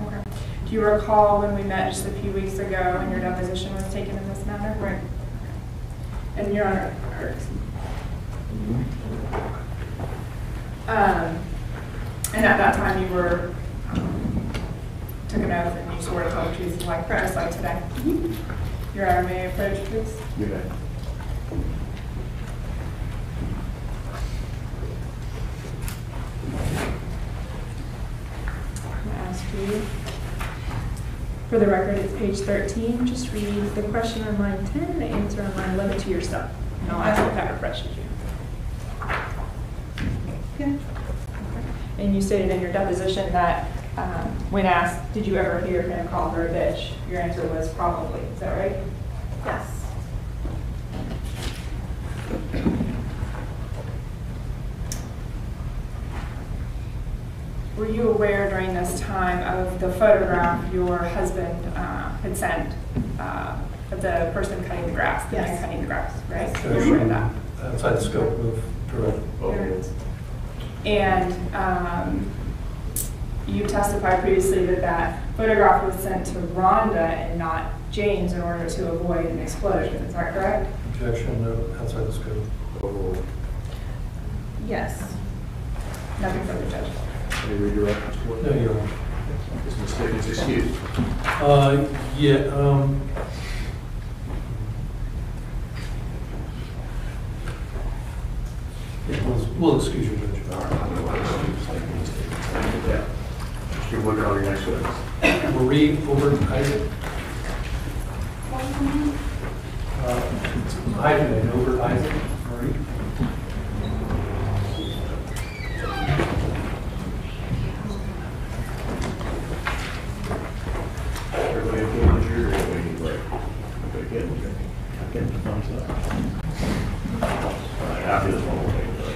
Okay. Do you recall when we met just a few weeks ago and your deposition was taken in this matter? right. And Your Honor, and at that time you were took an oath and you swore to tell the truth, like just like today. Your Honor, may I approach, please? You may. I'm going to ask you, for the record, it's page 13. Just read the question on line 10 and the answer on line 11 to yourself. And I'll ask if that refreshes you. Yeah. And you stated in your deposition that when asked, did you ever hear him call her a bitch? Your answer was probably. Is that right? Yes. Were you aware during this time of the photograph your husband had sent of the person cutting the grass, the man Yes. cutting the grass, right? Yes. You're aware of that? Outside the scope of direct. Overruled. And you testified previously that that photograph was sent to Rhonda and not James in order to avoid an explosion. Is that correct? Objection, no, outside the scope. Overruled. Yes. Nothing further, Judge. Any redirections for No, Your Honor. Is Ms. Dickens excused? Yeah, it was We'll excuse you, Judge. Yeah. Mr. Wood, call your next witness. Marie Obert-Isaac. Hyphen Obert-Isaac. Marie. Everybody okay with your, everybody need break? Everybody good? Okay, thumbs up. All right, after this one, we'll take a break.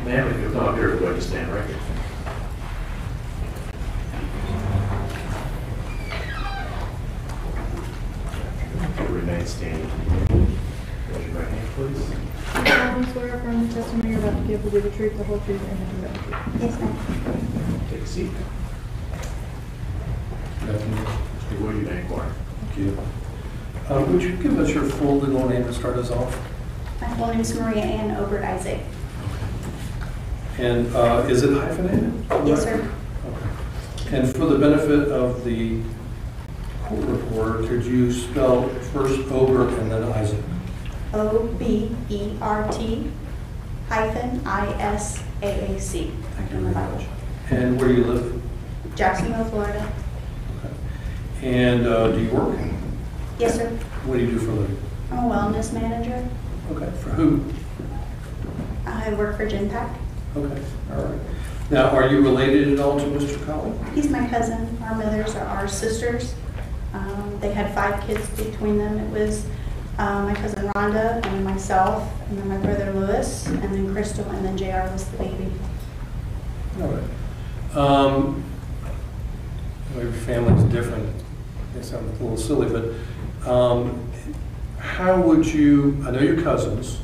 Ma'am, if you'll come up here, we're going to stand right here. Remain standing. Raise your right hand, please. Do you solemnly swear or affirm the testimony you're about to give will be the truth, the whole truth, and nothing but the truth? Yes, ma'am. Take a seat. Mr. Wood, you may inquire. Thank you. Would you give us your full legal name to start us off? My full name is Maria Ann Obert-Isaac. And is it hyphenated? Yes, sir. Okay. And for the benefit of the court reporter, could you spell first Obert and then Isaac? O-B-E-R-T -I-S-A-A-C. Thank you very much. And where do you live? Jacksonville, Florida. Okay. And do you work? Yes, sir. What do you do for a living? I'm a wellness manager. Okay. For who? I work for Genpack. Okay. All right. Now, are you related at all to Mr. Colley? He's my cousin. Our mothers are our sisters. They had 5 kids between them. It was my cousin Rhonda, and then myself, and then my brother Lewis, and then Crystal, and then JR was the baby. All right. Every family's different. It sounds a little silly, but how would you, I know you're cousins,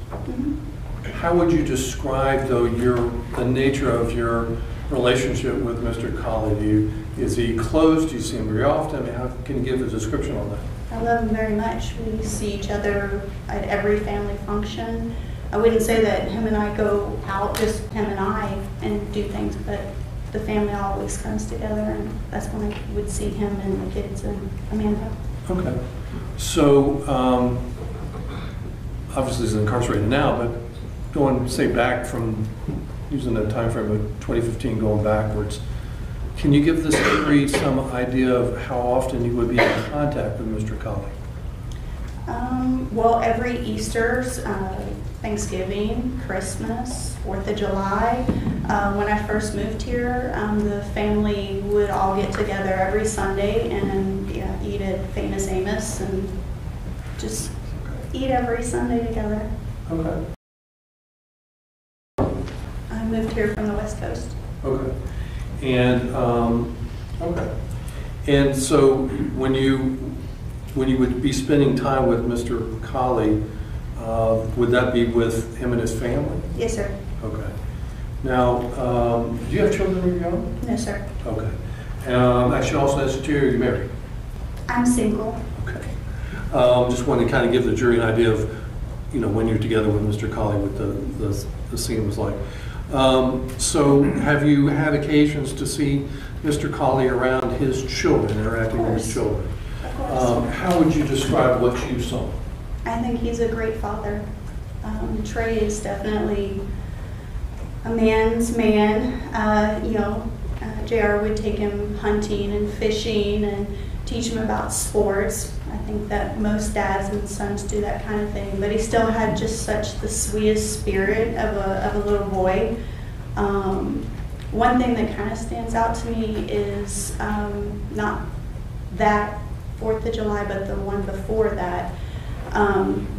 how would you describe, though, the nature of your relationship with Mr. Colley? Is he close? Do you see him very often? I mean, how can you give a description on that? I love him very much. We see each other at every family function. I wouldn't say that him and I go out, just him and I, and do things, but the family always comes together, and that's when I would see him and the kids and Amanda. Okay. So, obviously he's incarcerated now, but going, say, back from, using that time frame of 2015 going backwards, can you give this jury some idea of how often you would be in contact with Mr. Colley? Well, every Easter's, Thanksgiving, Christmas, 4th of July. When I first moved here, the family would all get together every Sunday and eat at Famous Amos and just eat every Sunday together. Okay. I moved here from the West Coast. Okay. And, okay. And so when you would be spending time with Mr. Colley, would that be with him and his family? Yes, sir. Okay. Now, do you have children of your own? No, sir. Okay. Actually, also ask you, are you married? I'm single. Okay. Just wanted to kind of give the jury an idea of, when you're together with Mr. Colley, what the scene was like. So have you had occasions to see Mr. Colley around his children, interacting with his children? Of course. How would you describe what you saw? I think he's a great father. Trey is definitely a man's man. JR would take him hunting and fishing and teach him about sports. I think that most dads and sons do that kind of thing, but he still had just such the sweetest spirit of a little boy. One thing that kind of stands out to me is not that 4th of July, but the one before that.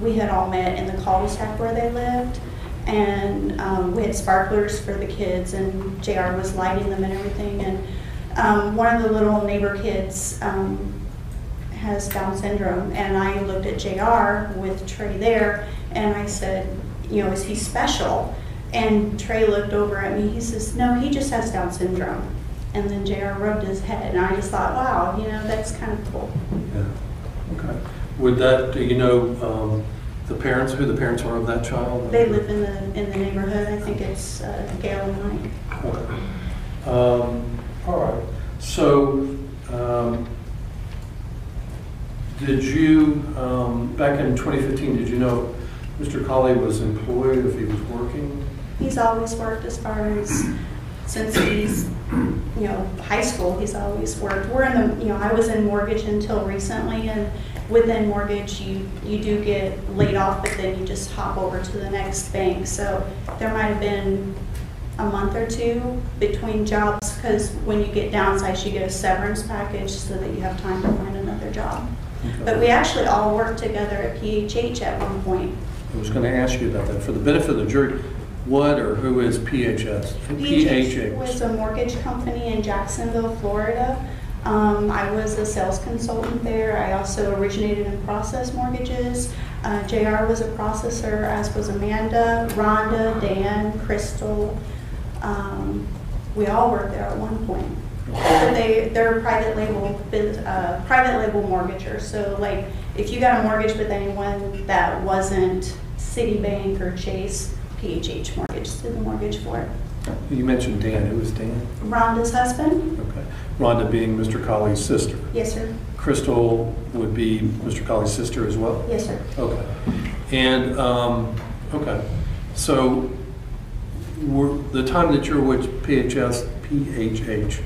We had all met in the cul-de-sac where they lived, and we had sparklers for the kids, and JR was lighting them and everything. And one of the little neighbor kids has Down syndrome, and I looked at JR with Trey there, and I said, is he special? And Trey looked over at me. He says, no, he just has Down syndrome. And then JR rubbed his head, and I just thought, wow, that's kind of cool. Yeah. Okay. Would that, The parents, who the parents are of that child? They live in the neighborhood. I think it's Gail and Mike. Okay. All right. So, did you, back in 2015, did you know Mr. Colley was employed, if he was working? He's always worked as far as, since he's, high school, he's always worked. We're in the, I was in mortgage until recently, and within mortgage, you do get laid off, but then you just hop over to the next bank. So there might have been a month or two between jobs, because when you get downsized, you get a severance package so that you have time to find another job. Okay. But we actually all worked together at PHH at one point. I was going to ask you about that. For the benefit of the jury, what or who is PHS? PHH was a mortgage company in Jacksonville, Florida. I was a sales consultant there. I also originated and processed mortgages. JR was a processor, as was Amanda, Rhonda, Dan, Crystal. We all worked there at one point. But they're private label mortgagers. So like if you got a mortgage with anyone that wasn't Citibank or Chase, PHH Mortgage did the mortgage for it. You mentioned Dan. Who is Dan? Rhonda's husband? Okay. Rhonda being Mr. Colley's sister. Yes, sir. Crystal would be Mr. Colley's sister as well? Yes, sir. Okay. And, okay. So, the time that you're with PHH,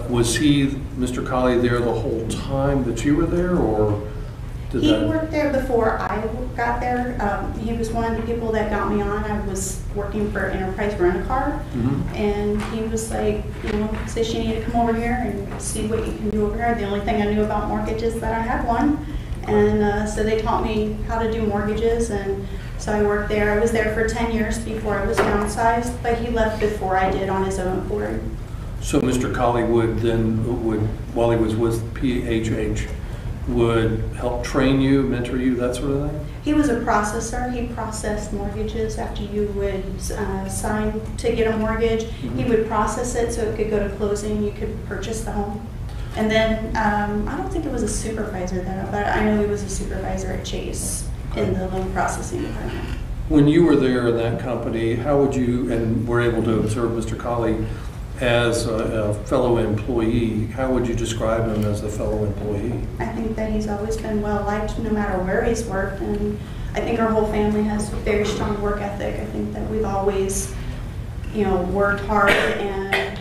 was he, Mr. Colley, there the whole time that you were there, or did He that? worked there before I got there. He was one of the people that got me on. I was working for Enterprise Rent-A-Car, and he was like, says you need to come over here and see what you can do over here. The only thing I knew about mortgages is that I had one, and so they taught me how to do mortgages, and so I worked there. I was there for 10 years before I was downsized, but he left before I did on his own accord. So Mr. Colley would, while he was with PHH, would help train you, mentor you, that sort of thing? He was a processor. He processed mortgages after you would sign to get a mortgage. He would process it so it could go to closing. You could purchase the home. And then I don't think it was a supervisor then, but I know he was a supervisor at Chase in the loan processing department. When you were there in that company, how would you, and were able to observe Mr. Colley as a fellow employee, how would you describe him as a fellow employee? I think that he's always been well liked no matter where he's worked, and I think our whole family has a very strong work ethic. I think that we've always, worked hard and,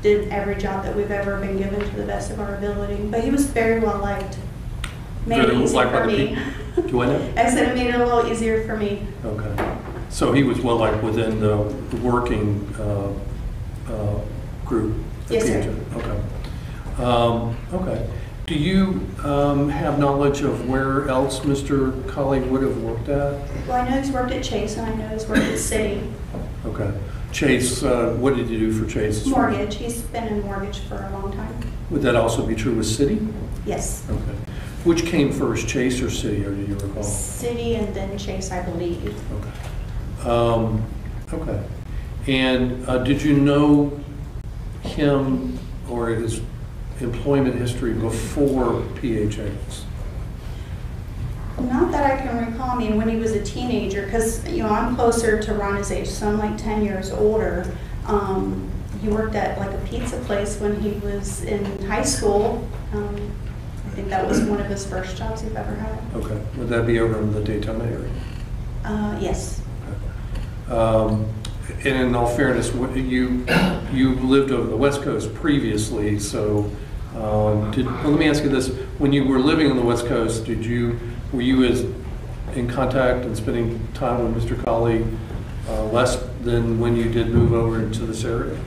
did every job that we've ever been given to the best of our ability. But he was very well liked. Made it easy for me. Do I know? I said it made it a little easier for me. Okay. So he was well liked within the working group? Yes, sir. Okay. Okay. Do you have knowledge of where else Mr. Colley would have worked at? Well, I know he's worked at Chase, and I know he's worked at Citi. Okay. Chase, what did you do for Chase? Mortgage. He's been in mortgage for a long time. Would that also be true with Citi? Yes. Okay. Which came first, Chase or Citi, or do you recall? Citi and then Chase, I believe. Okay. Okay. And did you know him or his employment history before PHX? Not that I can recall. I mean, when he was a teenager, because I'm closer to Ron's age, so I'm like 10 years older. He worked at like a pizza place when he was in high school. I think that was one of his first jobs he've ever had. Okay. Would that be over in the Daytona area? Yes. Okay. And in all fairness, you lived over the West Coast previously, so let me ask you this: when you were living on the West Coast, were you as in contact and spending time with Mr. Colley less than when you did move over into this area?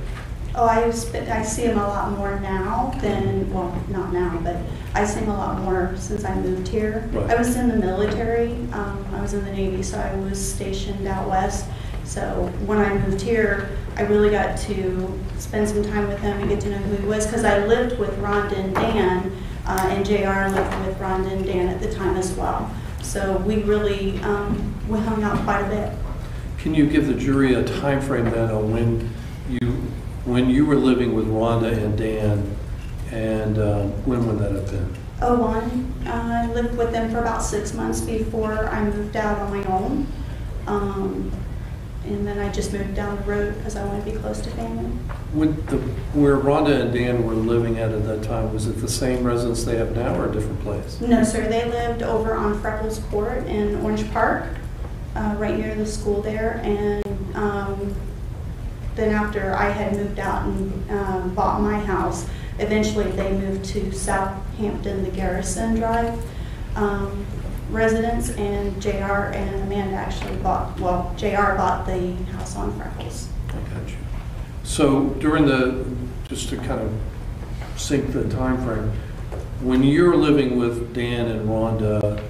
Oh, I see him a lot more now than, well, not now, but I see him a lot more since I moved here. Right. I was in the military. I was in the Navy, so I was stationed out west. So when I moved here, I really got to spend some time with him and get to know who he was, because I lived with Rhonda and Dan, and JR lived with Rhonda and Dan at the time as well. So we really, we hung out quite a bit. Can you give the jury a time frame then on when you were living with Rhonda and Dan And when would that have been? 01. I lived with them for about 6 months before I moved out on my own. And then I just moved down the road because I want to be close to family. Where Rhonda and Dan were living at that time, was it the same residence they have now or a different place? No, sir. They lived over on Freckles Court in Orange Park, right near the school there. And then after I had moved out and bought my house, eventually they moved to Southampton, the Garrison Drive residence, and JR and Amanda actually bought, well, JR bought the house on Freckles. I got you. So just to kind of sync the time frame, when you're living with Dan and Rhonda,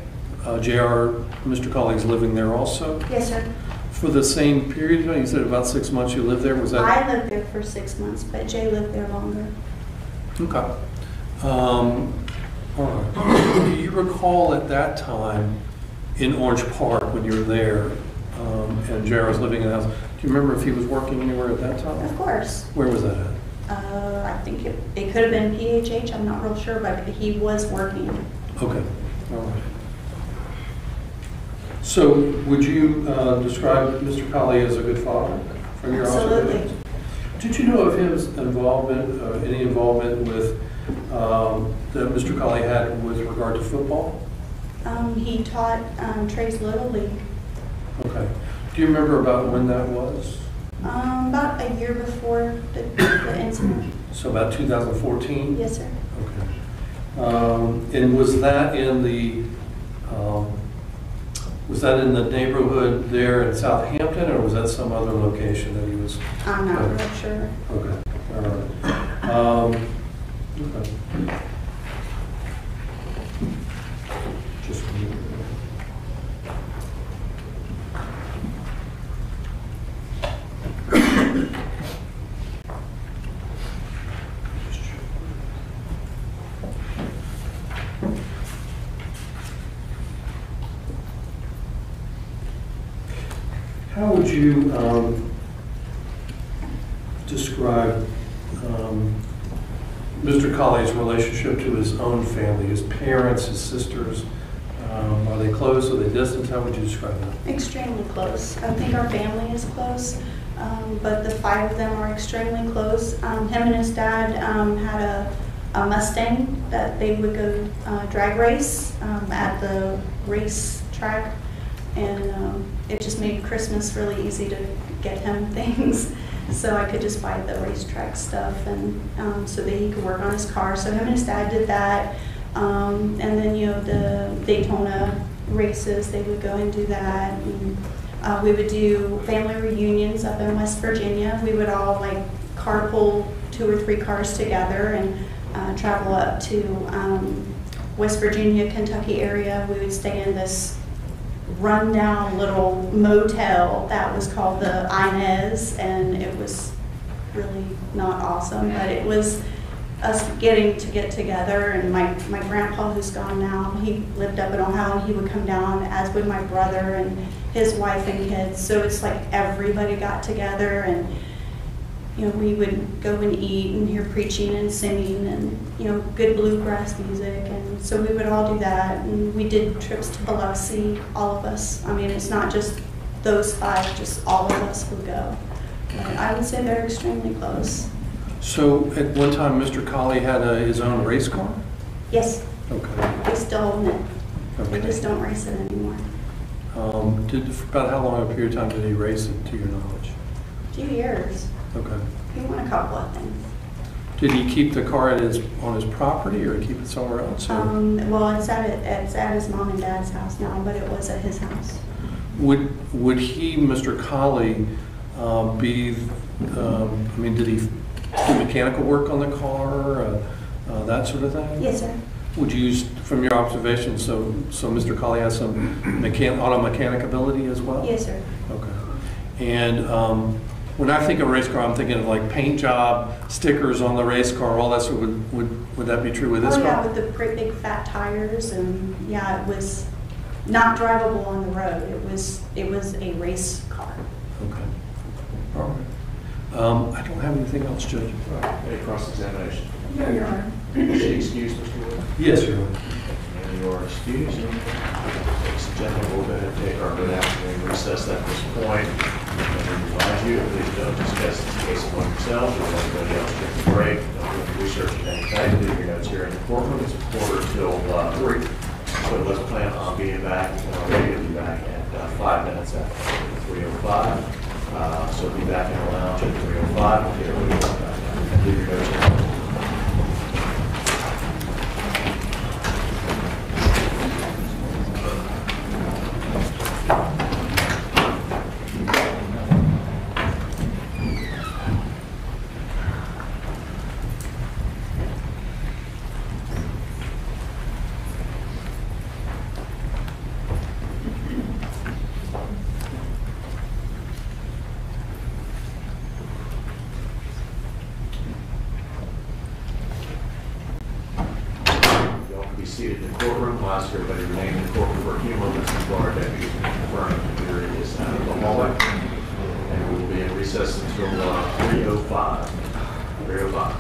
JR, Mr. Colley's living there also? Yes, sir. For the same period of time? You said about 6 months you lived there? Was that? I lived there for 6 months, but Jay lived there longer. Okay. All right. Do you recall at that time in Orange Park when you were there and JR was living in the house, do you remember if he was working anywhere at that time? Of course. Where was that at? I think it could have been PHH, I'm not real sure, but he was working. Okay. All right. So would you describe Mr. Colley as a good father from your Absolutely. observations? Did you know of his involvement, any involvement with that Mr. Colley had with regard to football? He taught Trey's Little League. Okay. Do you remember about when that was? About a year before the incident. So about 2014? Yes, sir. Okay. And was that in the neighborhood there in Southampton, or was that some other location that he was? I'm not real sure. Okay. All right. Okay. Just a minute. How would you describe Mr. Colley's relationship to his own family, his parents, his sisters? Are they close? Are they distant? How would you describe that? Extremely close. I think our family is close, but the 5 of them are extremely close. Him and his dad had a Mustang that they would go drag race at the race track, and it just made Christmas really easy to get him things. So I could just buy the racetrack stuff, and so that he could work on his car. So him and his dad did that. And then, the Daytona races, they would go and do that. And, we would do family reunions up in West Virginia. We would all carpool 2 or 3 cars together and travel up to West Virginia, Kentucky area. We would stay in this rundown little motel that was called the Inez, and it was really not awesome, but it was us getting to get together. And my grandpa, who's gone now, he lived up in Ohio, and he would come down, as would my brother and his wife and kids. So it's like everybody got together, and we would go and eat and hear preaching and singing and good bluegrass music. And so we would all do that, and we did trips to Biloxi, all of us. I mean, it's not just those 5, just all of us would go. But I would say they're extremely close. So at one time, Mr. Colley had his own race car? Yes. Okay. They still own it. Okay. They just don't race it anymore. About how long a period of time did he race it, to your knowledge? A few years. Okay. He won a couple of things. Did he keep the car on his property, or keep it somewhere else? Well, it's at his mom and dad's house now, but it was at his house. Would he, Mr. Colley, did he do mechanical work on the car, that sort of thing? Yes, sir. Would you use, from your observation, so Mr. Colley has some auto mechanic ability as well? Yes, sir. Okay. And when I think of a race car, I'm thinking of like paint job, stickers on the race car, all that sort of, would that be true with this car? Yeah, with the great big fat tires, and yeah, it was not drivable on the road. It was a race car. Okay. All right. I don't have anything else, Judge. Any cross-examination? No, Your Honor. Is she excused, Mr. Wood? Yes, Your Honor. And you are excused. Ladies and gentlemen, we'll go ahead and take our mid-afternoon recess at this point. And remind you, please don't discuss this case among yourselves or with anybody else during the break. Don't do any research of any type. Leave your notes here in the courtroom. It's 2:45 till 3. So let's plan on being back, ready to be back at 5 minutes after 3:05. So be back in the lounge at 3:05. And leave your notes here. Seated in the courtroom. We'll ask everybody to remain in the courtroom for a few moments before our deputies confirm the jury is out of the hallway. And we will be in recess until 3:05. 3:05.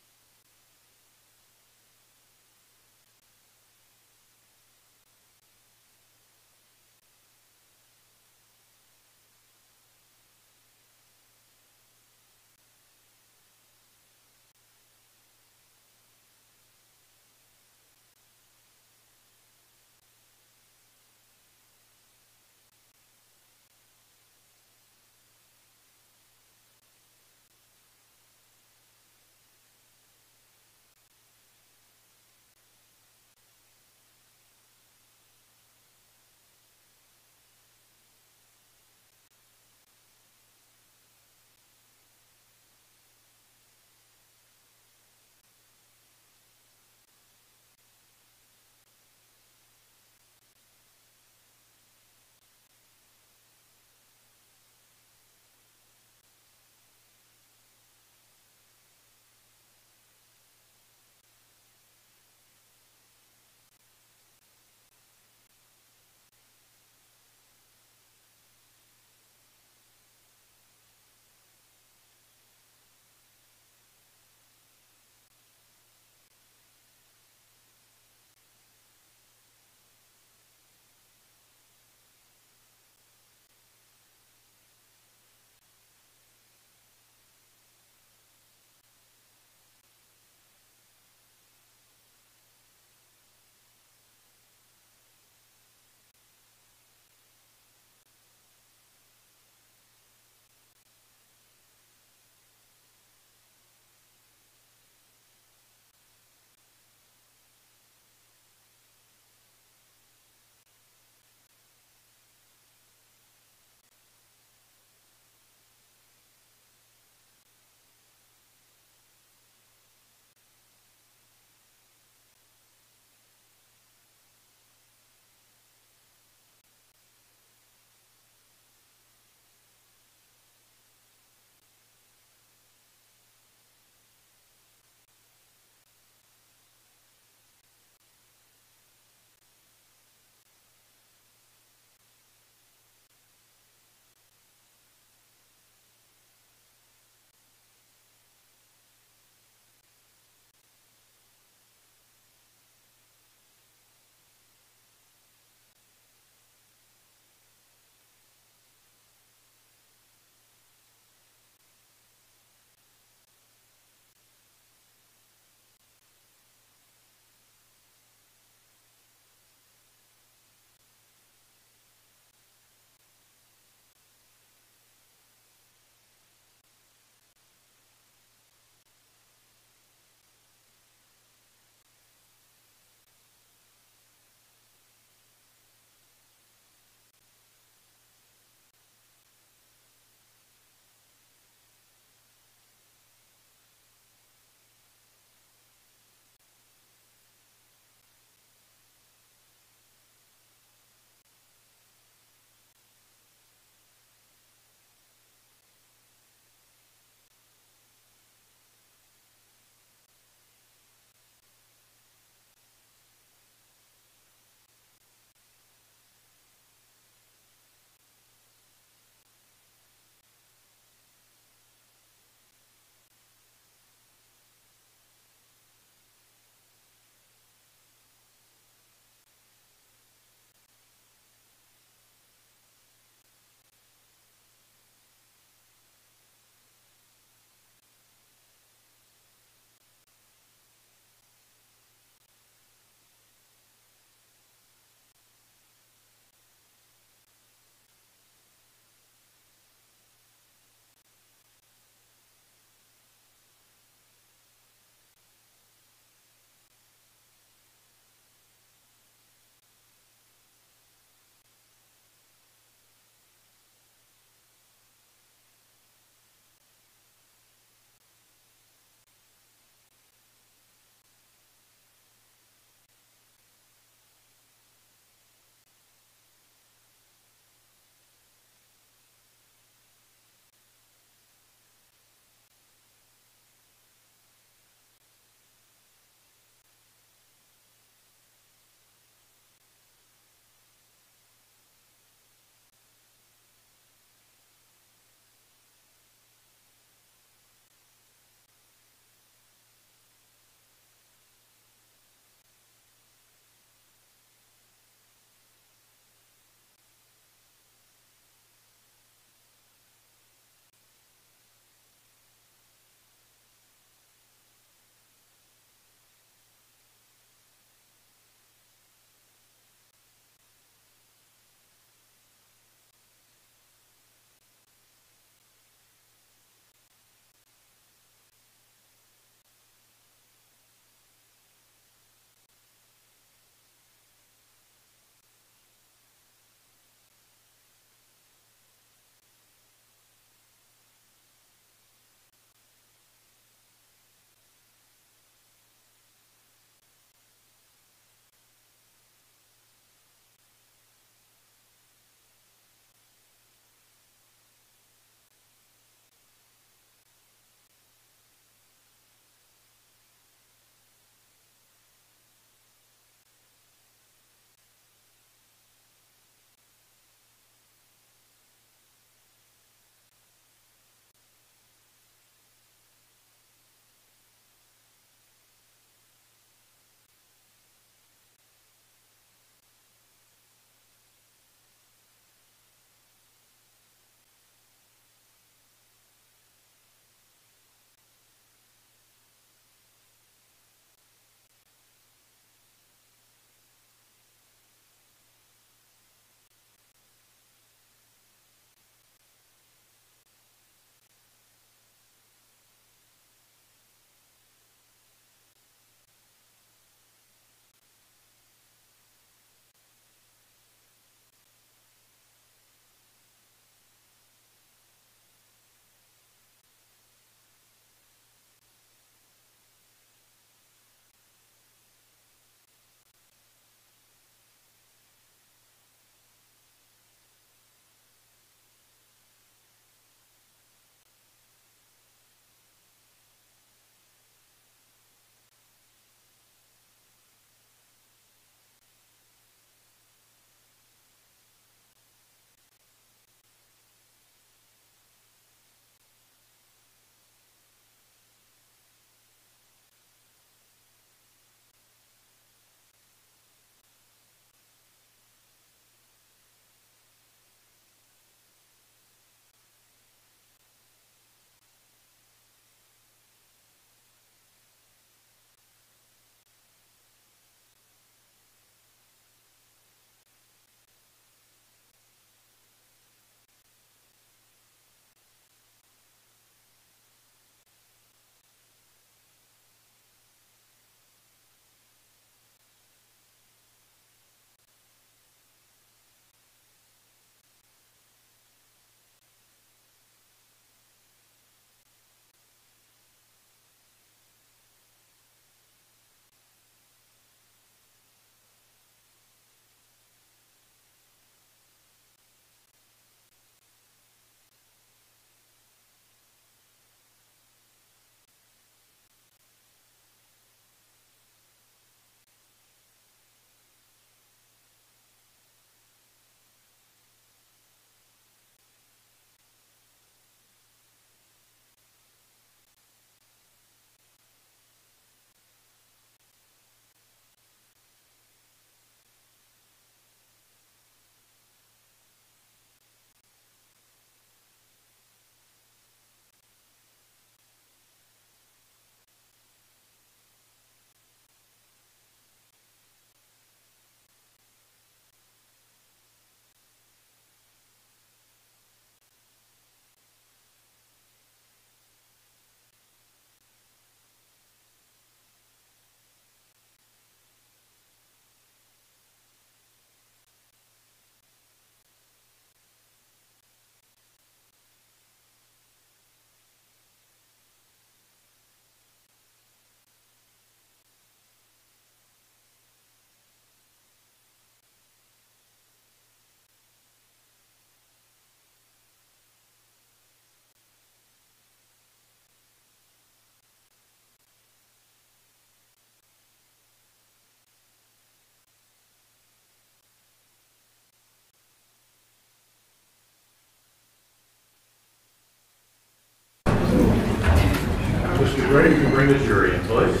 bring the jury in, please.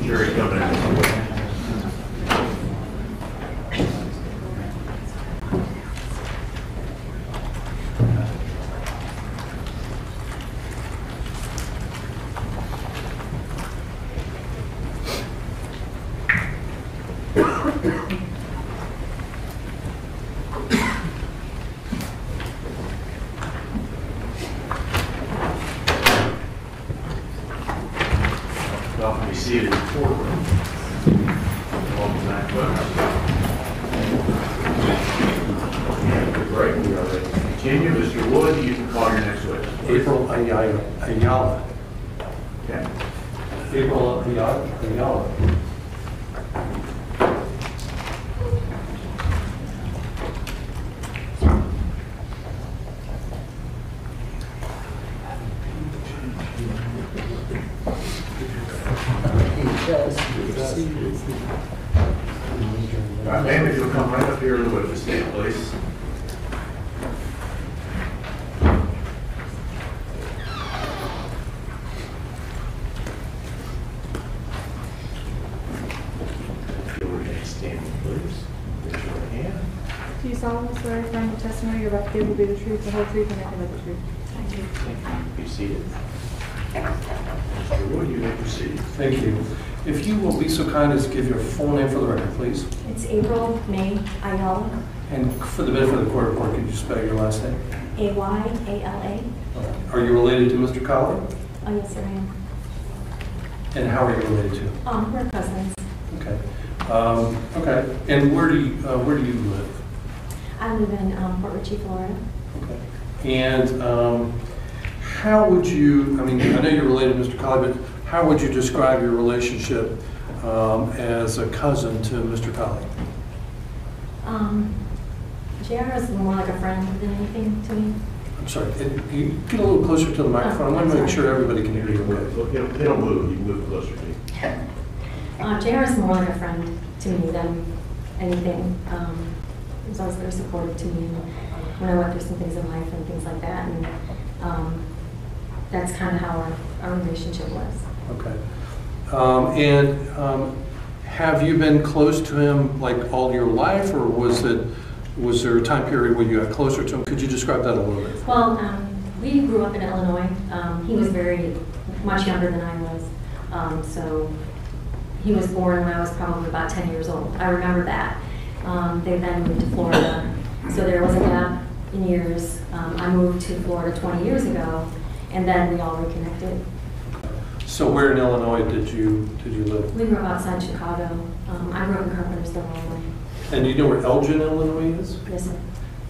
Jury coming in. Welcome to be seated in the courtroom. Welcome back. Great, we are ready to continue. Mr. Wood, you can call your next witness. April Ayala. Okay. April Ayala. All right, ma'am, if you'll come right up here to the witness stand, please. You'll remain standing, please. Raise your right hand. Do you solemnly swear affirm the testimony you're about to give will be the truth, the whole truth, and nothing but the truth? I do. Thank you. Be seated. Mr. Wood, you may proceed. Thank you. If you will be so kind as to give your full name for the record, please. It's April May Ayala, And for the benefit of the court report, could you spell your last name? Ayala. Are you related to Mr. Colley? Oh, yes, I am. And how are you related to? We're cousins. Okay. Okay. And where do you live? I live in Port Richey, Florida. Okay. And how would you, I mean, I know you're related to Mr. Colley, but how would you describe your relationship as a cousin to Mr. Colley? JR is more like a friend than anything to me. I'm sorry, can you get a little closer to the microphone? I want to make sure everybody can hear you okay. Look, it'll move. You can move closer to me. JR is more like a friend to me than anything. He was always very supportive to me when I went through some things in life and things like that. And that's kind of how our relationship was. Okay. Have you been close to him like all your life, or was there a time period when you got closer to him? Could you describe that a little bit? Well, we grew up in Illinois. He was very much younger than I was. So he was born when I was probably about 10 years old. I remember that. They then moved to Florida. So there was a gap in years. I moved to Florida 20 years ago, and then we all reconnected. So where in Illinois did you live? We grew up outside Chicago. I grew up in Carpentersville, Illinois. And do you know where Elgin, Illinois is? Yes, sir.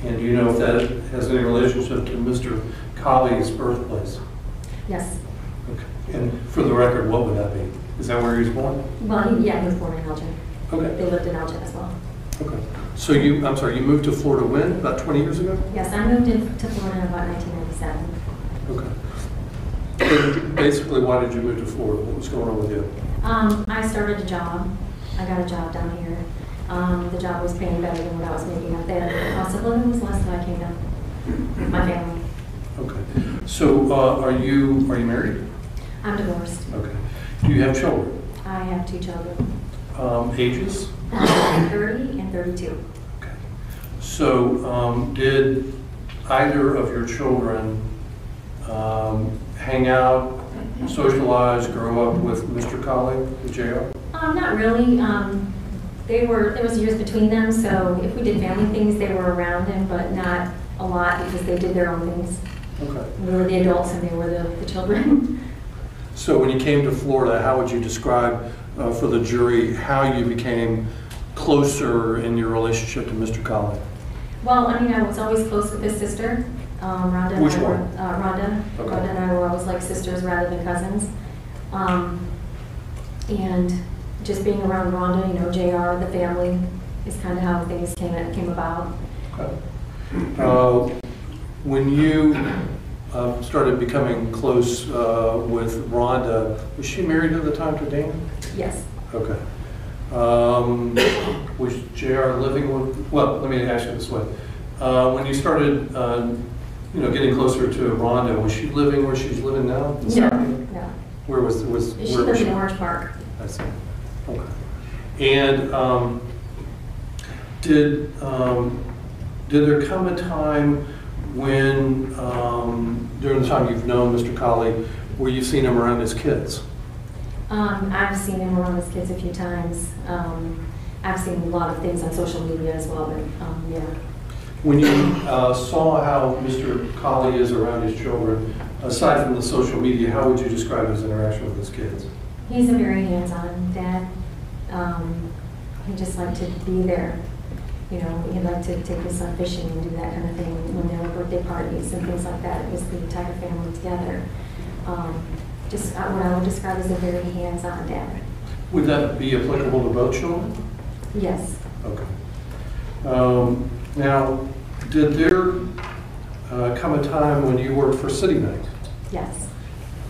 And do you know if that has any relationship to Mr. Colley's birthplace? Yes. Okay. And for the record, what would that be? Is that where he was born? Well, he was born in Elgin. Okay. They lived in Elgin as well. Okay. So I'm sorry, you moved to Florida when? About 20 years ago? Yes, I moved to Florida in about 1997. Okay. And basically, why did you move to Florida? What was going on with you? I started a job. I got a job down here. The job was paying better than what I was making up there. The cost of living was less, so I came down with my family. Okay. So are you married? I'm divorced. Okay. Do you have children? I have 2 children, Ages? 30 and 32. Okay. So did either of your children hang out, socialize, grow up with Mr. Colley, with JR? Not really. There was years between them, so if we did family things, they were around him, but not a lot because they did their own things. Okay. We were the adults and they were the children. So when you came to Florida, how would you describe for the jury how you became closer in your relationship to Mr. Colley? Well, I mean, I was always close with his sister, Rhonda. Which and I were- one? Rhonda. Okay. Rhonda and I were always like sisters rather than cousins. And just being around Rhonda, you know, JR, the family, is kind of how things came about. Okay. When you started becoming close with Rhonda, was she married at the time to Dan? Yes. Okay. Was JR living with, well, let me ask you this way. When you started, getting closer to Rhonda, was she living where she's living now? No, no. Where was She where was lives she? in Orange Park. I see. Okay. And did there come a time when, during the time you've known Mr. Colley, where you've seen him around his kids? I've seen him around his kids a few times. I've seen a lot of things on social media as well, but yeah. When you saw how Mr. Colley is around his children, aside from the social media, how would you describe his interaction with his kids? He's a very hands-on dad. He just liked to be there. He'd like to take his son fishing and do that kind of thing when there were birthday parties and things like that. It was the entire family together. Just what I would describe as a very hands-on dad. Would that be applicable to both children? Yes. Okay. Now, did there come a time when you worked for Citibank? Yes.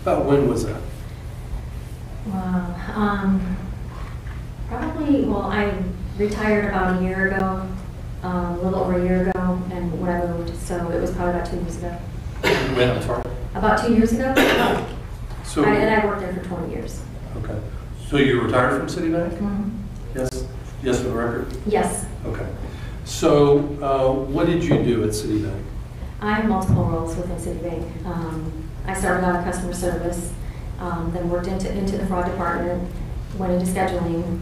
About when was that? Wow. Probably, I retired about a year ago, a little over a year ago, and when I moved, so it was probably about 2 years ago. When, I'm sorry? About 2 years ago? So, And I worked there for 20 years. okay. So you retired from Citibank? Mm-hmm. Yes? Yes, for the record? Yes. Okay. So what did you do at Citibank? I have multiple roles within Citibank. I started out in customer service, then worked into the fraud department, went into scheduling,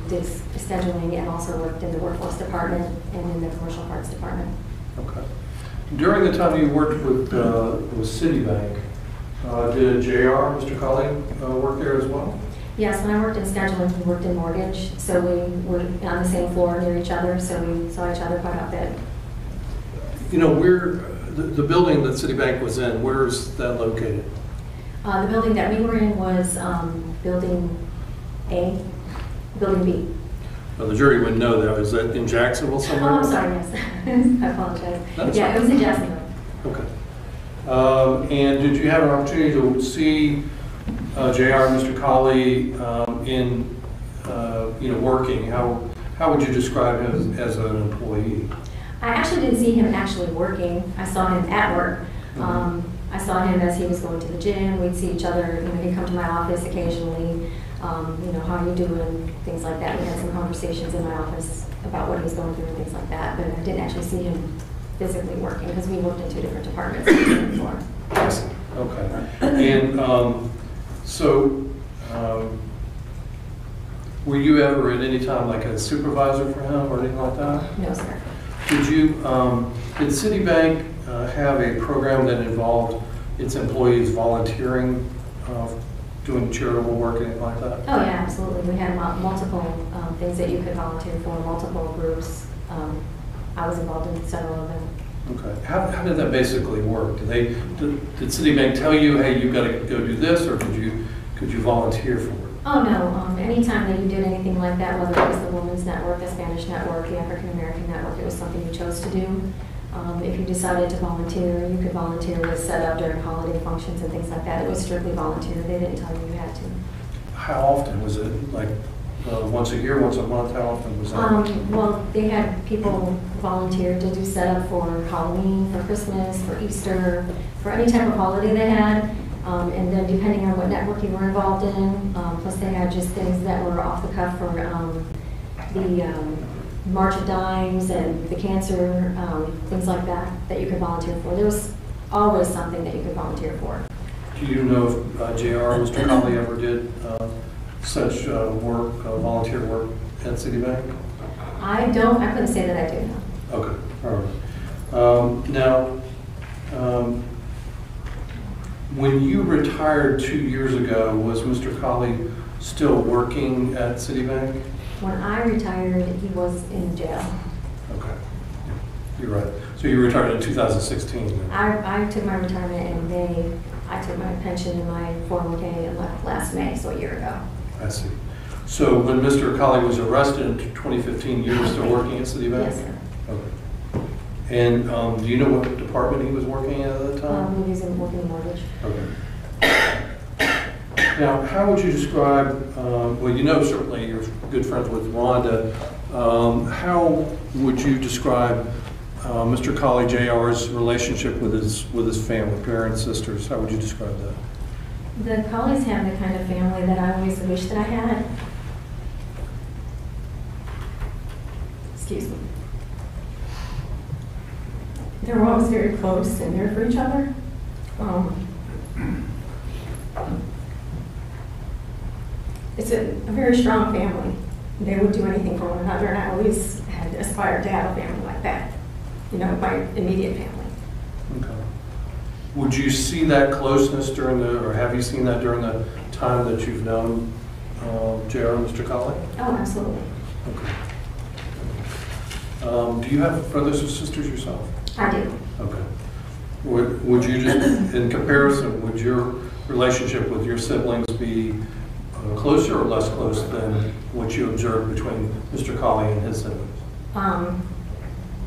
did scheduling, and also worked in the workforce department and in the commercial parts department. Okay. During the time you worked with Citibank, did JR, Mr. Colley, work there as well? Yes, when I worked in scheduling, he worked in mortgage, so we were on the same floor near each other, so we saw each other quite a bit. Where the building that Citibank was in, where's that located? The building that we were in was Building A, Building B. Well, the jury wouldn't know that. Is that in Jacksonville somewhere? Oh, I'm sorry, yes. I apologize. That's Yeah, fine. it was in Jacksonville. Okay. And did you have an opportunity to see JR and Mr. Colley in working? How would you describe him as an employee? I actually didn't see him actually working. I saw him at work. I saw him as he was going to the gym. We'd see each other. He'd come to my office occasionally. How you doing? Things like that. We had some conversations in my office about what he was going through and things like that. But I didn't actually see him physically working because we worked in 2 different departments before. Okay. And were you ever at any time like a supervisor for him or anything like that? No, sir. Did Citibank have a program that involved its employees volunteering, doing charitable work, anything like that? Oh, yeah, absolutely. We had multiple things that you could volunteer for, multiple groups. I was involved in several of them. Okay. How did that basically work? Did Citibank tell you, hey, you've got to go do this, or could you volunteer for it? Oh, no. Anytime that you did anything like that, whether it was the Women's Network, the Spanish Network, the African American Network, it was something you chose to do. If you decided to volunteer, you could volunteer with set up during holiday functions and things like that. It was strictly volunteer. They didn't tell you you had to. How often was it? Like once a year, once a month? How often was that? Well, they had people volunteer to do setup for Halloween, for Christmas, for Easter, for any type of holiday they had. And then depending on what network you were involved in, plus they had just things that were off the cuff for the March of Dimes and the cancer, things like that you could volunteer for. There was always something that you could volunteer for. Do you know if JR and Mr. Colley ever did such work, volunteer work at Citibank? I couldn't say that I do know. Okay, all right. Now, when you retired 2 years ago, was Mr. Colley still working at Citibank? When I retired, he was in jail. Okay, you're right. So you retired in 2016 then? I took my retirement in May. I took my pension and my 401k and left last May, so a year ago. I see. So when Mr. Colley was arrested in 2015, you were still working at Citibank? Yes, sir. Okay. And do you know what department he was working at that time? He was working in mortgage. Okay. Now, how would you describe, certainly you're good friends with Rhonda. How would you describe Mr. Colley, JR's relationship with his family, parents, sisters, how would you describe that? The Colleys have the kind of family that I always wish that I had. Excuse me. They're always very close and there for each other. It's a very strong family. They would do anything for one another, and I always had aspired to have a family like that. You know, my immediate family. Okay. Would you see that closeness or have you seen that during the time that you've known JR and Mr. Colley? Oh, absolutely. Okay. Do you have brothers or sisters yourself? I do. Okay. Would you just, in comparison, would your relationship with your siblings be closer or less close than what you observed between Mr. Colley and his siblings?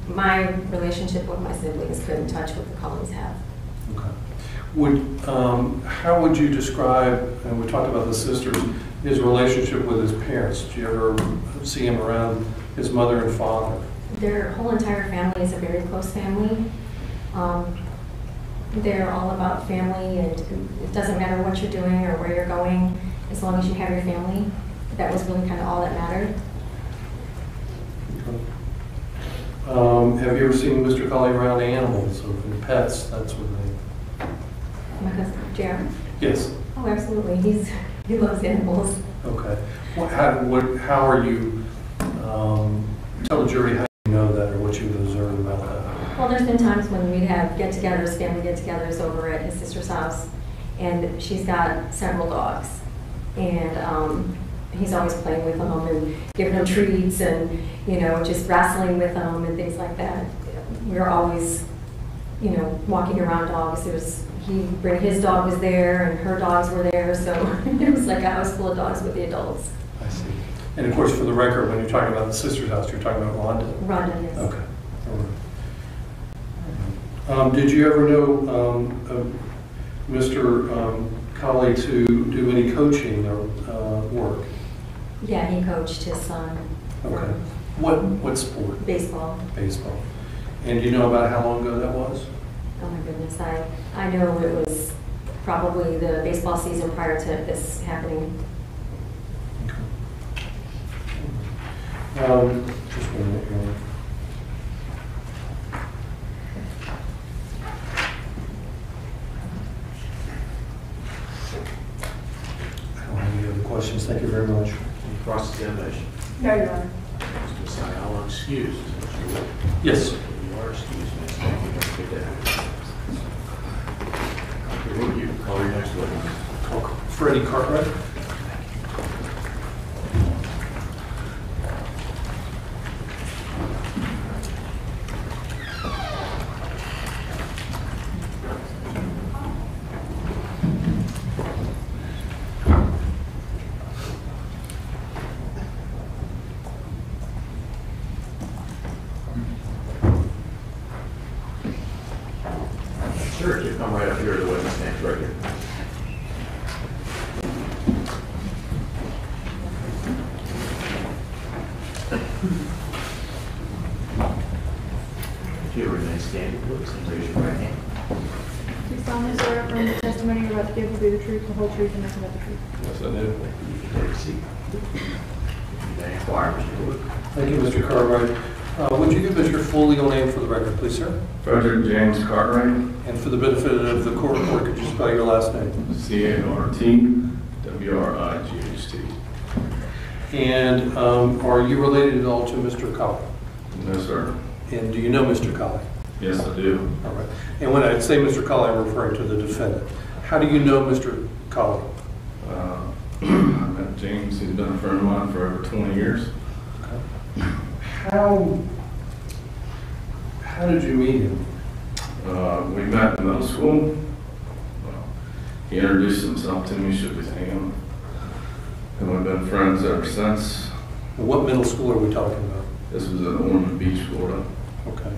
My relationship with my siblings couldn't touch what the Colleys have. Okay. How would you describe, and we talked about the sisters, his relationship with his parents? Did you ever see him around his mother and father? Their whole entire family is a very close family. They're all about family, and it doesn't matter what you're doing or where you're going, as long as you have your family. That was really kind of all that mattered. Okay. Have you ever seen Mr. Colley around animals or pets, that sort of thing? My cousin, Jared? Yes. Oh, absolutely. He loves animals. Okay. How are you, tell the jury how you know that or what you've observed about that? Well, there's been times when we'd have get-togethers, family get-togethers over at his sister's house, and she's got several dogs. And he's always playing with them and giving them treats and, you know, just wrestling with them and things like that. We were always, you know, walking around dogs. His dog was there and her dogs were there, so it was like a house full of dogs with the adults. I see. And of course, for the record, when you're talking about the sister's house, you're talking about Rhonda? Rhonda, yes. Okay. All right. Did you ever know Mr. Colley to do any coaching or work? Yeah, he coached his son. Okay. What sport? Baseball. Baseball. And do you know about how long ago that was? Oh my goodness, I know it was probably the baseball season prior to this happening. Okay. Just one minute here. I don't have any other questions. Thank you very much. Any cross-examination? No, Your Honor. Mr. Desai, I'll excuse. Yes. You are excused, miss. Thank you. Have a good day. Okay, will you call your next witness? Freddie Cartwright. Sure, you come right up here to the witness stand, right here. If you remain standing, please, and raise your right hand. Do you solemnly swear or affirm the testimony you're about to give will be the truth, the whole truth, and nothing but the truth? Yes, I do. You can take a seat. You may inquire, Mr. Wood. Thank you, Mr. Cartwright. Would you give us your full legal name for the record, please, sir? Frederick James Cartwright, And for the benefit of the court reporter, could you spell your last name? C-A-R-T-W-R-I-G-H-T. And are you related at all to Mr. Colley? No, sir. And do you know Mr. Colley? Yes, I do. All right. And when I say Mr. Colley, I'm referring to the defendant. How do you know Mr. Colley? I met James. He's been a friend of mine for over 20 years. Okay. How did you meet him? We met in middle school. He introduced himself to me, shook his hand, and we've been friends ever since. What middle school are we talking about? This was in Ormond Beach, Florida. Okay.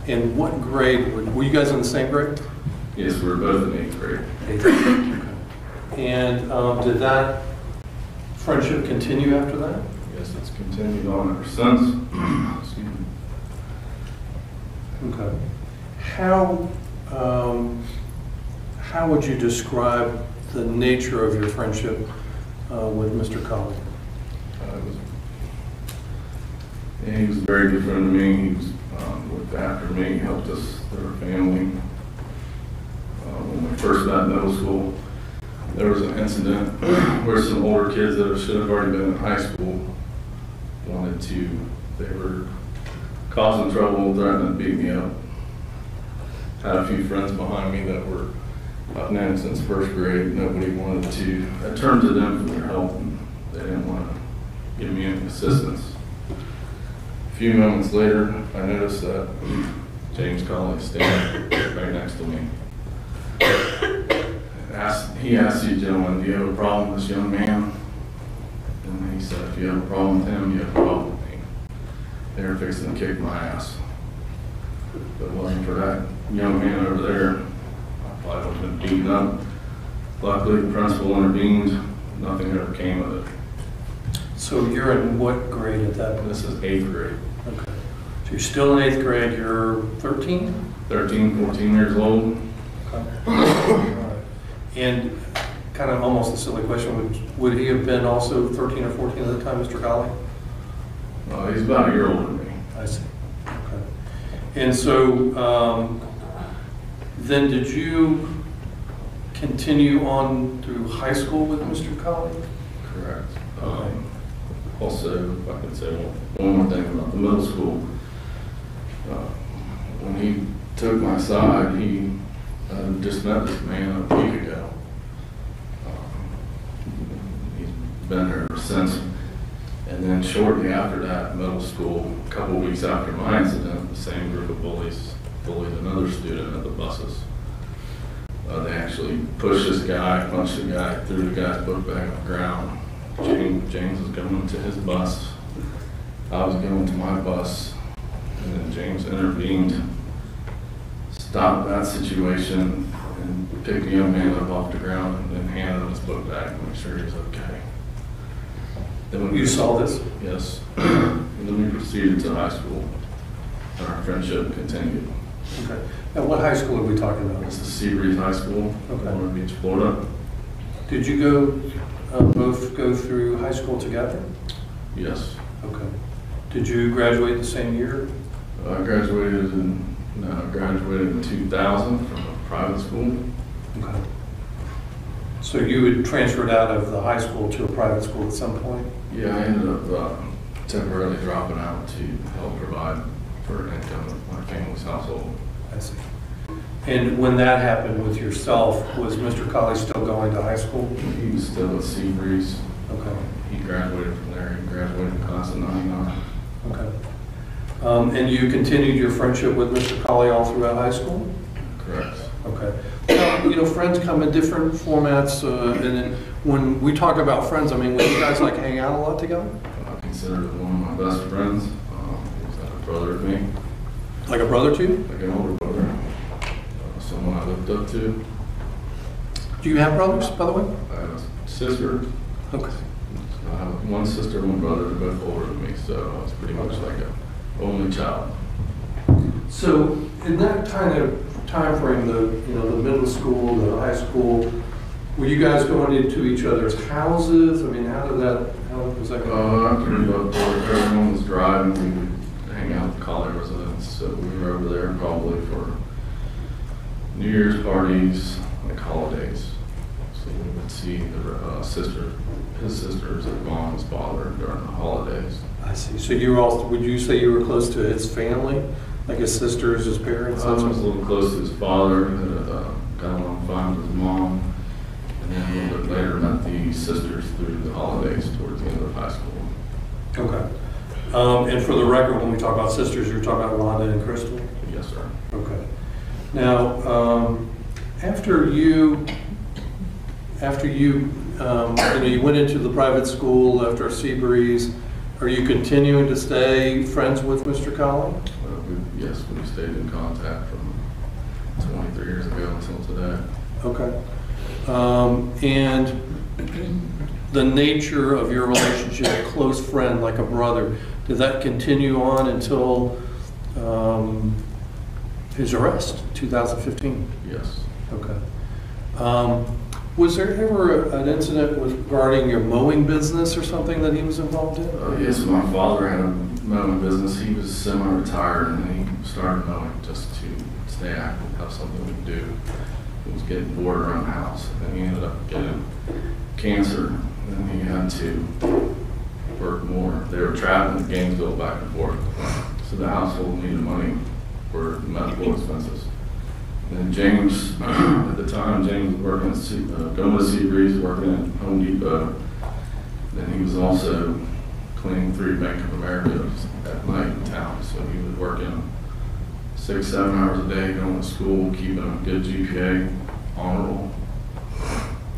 And what grade, were you guys in the same grade? Yes, we were both in 8th grade. Eighth grade. Okay. And did that friendship continue after that? Yes, it's continued on ever since. Excuse me. Okay. How would you describe the nature of your friendship with Mr. Colley? He was a very good friend to me. He was, looked after me, helped us through our family. When we first met in middle school, there was an incident where some older kids that should have already been in high school they were causing trouble, threatening to beat me up. Had a few friends behind me that were I've known since first grade. Nobody wanted to. I turned to them for their help, and they didn't want to give me any assistance. A few moments later, I noticed that James Colley standing right next to me. He asked the gentleman, "Do you have a problem with this young man?" And he said, "If you have a problem with him, you have a problem with me." They were fixing to kick my ass. If it wasn't for that young man over there, I probably would have been beaten up. Luckily, the principal intervened. Nothing ever came of it. So you're in what grade at that point? This is 8th grade. Okay. So you're still in 8th grade. You're 13? 13, 14 years old. Okay. All right. And kind of almost a silly question, would he have been also 13 or 14 at the time, Mr. Colley? He's about a year older than me. I see. Okay. And so then did you continue on through high school with Mr. Colley? Correct. Also, if I could say one more thing about the middle school. When he took my side, he just met this man a week ago. He's been there ever since. And then shortly after that, middle school, a couple of weeks after my incident, the same group of bullies bullied another student at the buses. They actually pushed this guy, punched the guy, threw the guy's book bag on the ground. James was going to his bus. I was going to my bus. And then James intervened, stopped that situation, and picked the young man up off the ground and then handed him his book bag to make sure he was okay. Then when You saw this? Yes. And then we proceeded to high school, and our friendship continued. Okay. Now, what high school are we talking about? This is Seabreeze High School, Okay. Long Beach, Florida. Did you both go through high school together? Yes. Okay. Did you graduate the same year? I graduated in 2000 from a private school. Okay. So you had transferred out of the high school to a private school at some point? Yeah, I ended up temporarily dropping out to help provide for an income of my family's household. I see. And when that happened with yourself, was Mr. Colley still going to high school? He was still at Seabreeze. Okay. He graduated from there. He graduated in class of 99. Okay. And you continued your friendship with Mr. Colley all throughout high school? Correct. Okay. Now, friends come in different formats, and then when we talk about friends, I mean, when you guys like hang out a lot together? I consider him one of my best friends. He's like a brother to me, Like a brother to you? like an older brother, someone I looked up to. Do you have brothers, by the way? I have a sister. Okay. I have one sister, one brother. They're both older than me, so I was pretty much like an only child. So in that kind of time frame, the middle school, the high school, were you guys going into each other's houses? I mean, how was that going? After everyone was driving, we would hang out at Colley residence. So we were over there probably for New Year's parties, like holidays. So we would see his sisters and mom's father during the holidays. I see. So you were also, would you say you were close to his family? Like his sisters, his parents? I was a little close to his father, got along fine with his mom, and then a little bit later met the sisters through the holidays towards the end of high school. Okay. And for the record, when we talk about sisters, you're talking about Rhonda and Crystal? Yes, sir. Okay. Now, after you you went into the private school after Seabreeze, are you continuing to stay friends with Mr. Colley? Yes, we stayed in contact from 23 years ago until today. Okay. And the nature of your relationship, a close friend, like a brother, did that continue on until his arrest, 2015? Yes. Okay. Was there ever an incident regarding your mowing business or something that he was involved in? Yes, my father had a mowing business. He was semi-retired and then he started mowing just to stay active, have something to do. He was getting bored around the house and he ended up getting cancer and he had to work more. They were traveling to Gainesville back and forth. So the household needed money for medical expenses. And James, at the time, James was working at going to Seabreeze, working at Home Depot. Then he was also cleaning 3 Bank of Americas at night in town. So he was working 6-7 hours a day, going to school, keeping a good GPA, honor roll.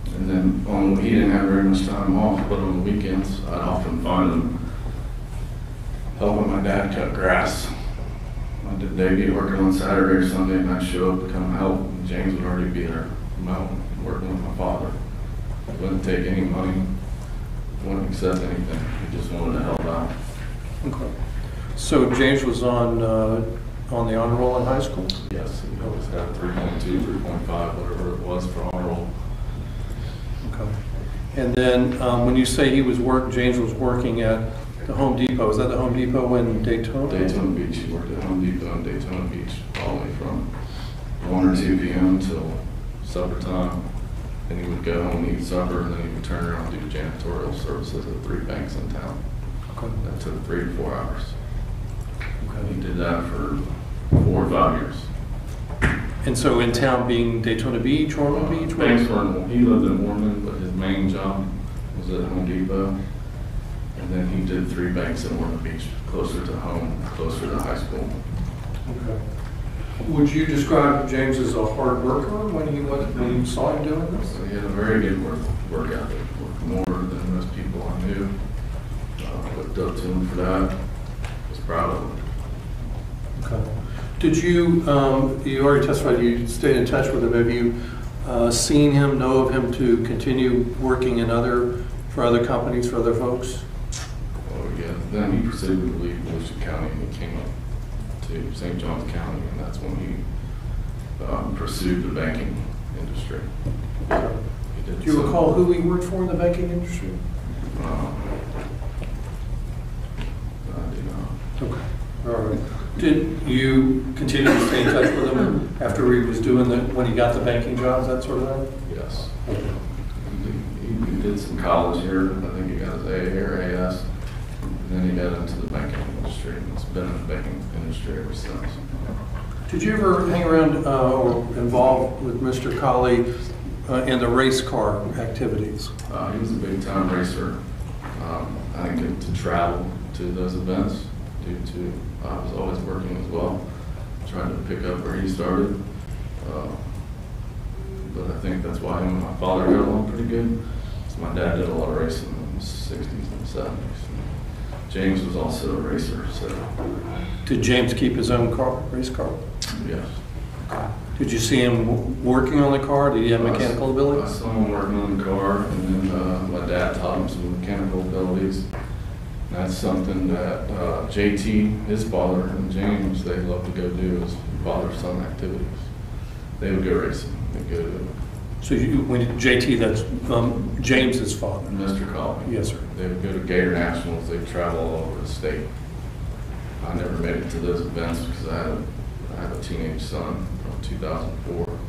And then he didn't have very much time off, but on the weekends, I'd often find him helping my dad cut grass. They'd be working on Saturday or Sunday, and I'd show up to come help, and James would already be there mowing, working with my father. He wouldn't take any money, wouldn't accept anything. He just wanted to help out. Okay. So James was on the honor roll in high school? Yes, he always had 3.2, 3.5, whatever it was for honor roll. Okay. And then when you say James was working at the Home Depot, is that the Home Depot in Daytona? Daytona Beach. He worked at Home Depot in Daytona Beach all the way from 1 or 2 p.m. until supper time. Then he would go home and eat supper, and then he would turn around and do janitorial services at 3 banks in town. Okay. That took 3 to 4 hours. Okay. He did that for 4 or 5 years. And so in town being Daytona Beach, Ormond Beach? Banks were he lived in Ormond, but his main job was at Home Depot. And then he did 3 banks in Ormond Beach, closer to home, closer to high school. Okay. Would you describe James as a hard worker when you saw him doing this? So he had a very good work ethic, worked more than most people I knew. Looked up to him for that. Was proud of him. Okay. Did you already testified you stayed in touch with him. Have you seen him, know of him to continue working for other companies, for other folks? Oh yeah, then he proceeded to leave Volusia County and he came up to St. Johns County, and that's when he pursued the banking industry. He did Do you recall who he worked for in the banking industry? I do not. Okay. All right. Did you continue to stay in touch with him after he was doing when he got the banking jobs, that sort of thing? Yes. He did some college here. I think he got his AA or AS. And then he got into the banking industry, and he's been in the banking industry ever since. Did you ever hang around or involved with Mr. Colley in the race car activities? He was a big-time racer. I didn't get to travel to those events due to I was always working as well, trying to pick up where he started. But I think that's why him and my father got along pretty good. So my dad did a lot of racing in the 60s and 70s. James was also a racer, so. Did James keep his own race car? Yes. Did you see him working on the car? Did he have mechanical I abilities? saw him working on the car, and then my dad taught him some mechanical abilities. And that's something that JT, his father, and James, they love to go do as father-son activities. They would go racing. They'd go to So when JT, that's James's father? Mr. Colley. Yes, sir. They would go to Gator Nationals. They'd travel all over the state. I never made it to those events because I have a teenage son from 2004.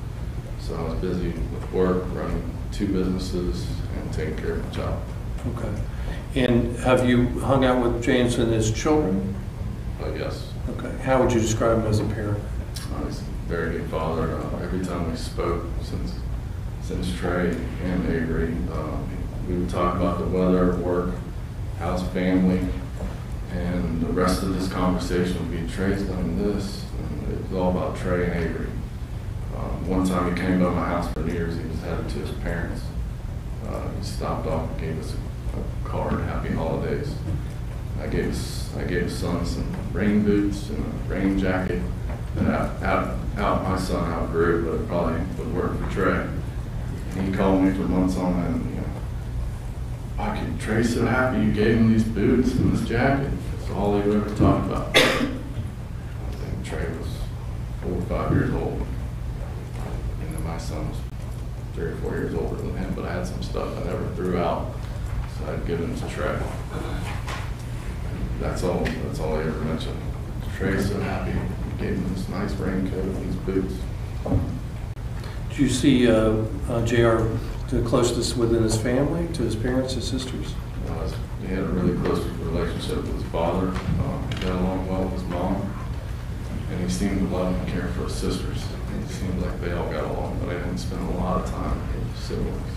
So I was busy with work, running 2 businesses, and taking care of the job. Okay. And have you hung out with James and his children? Yes. Okay. How would you describe him as a parent? He's a very good father. Every time we spoke, since Trey and Avery, we would talk about the weather, work, how's family, and the rest of this conversation would be Trey's done this, and it was all about Trey and Avery. One time he came by my house for New Year's, he was headed to his parents. He stopped off and gave us a card, Happy Holidays. I gave his son some rain boots and a rain jacket that my son outgrew, but it probably would work for Trey. And he called me for months on end, Trey's so happy you gave him these boots and this jacket. That's all he would ever talk about. I think Trey was 5 years old. And then my son was 3 or 4 years older than him, but I had some stuff I never threw out, so I'd given him to Trey. That's all I ever mentioned. Trey's so happy. He gave him this nice raincoat and these boots. Do you see JR the closest within his family, to his parents, his sisters? He had a really close relationship with his father. He got along well with his mom. And he seemed to love and care for his sisters. It seemed like they all got along, but I didn't spend a lot of time with his siblings.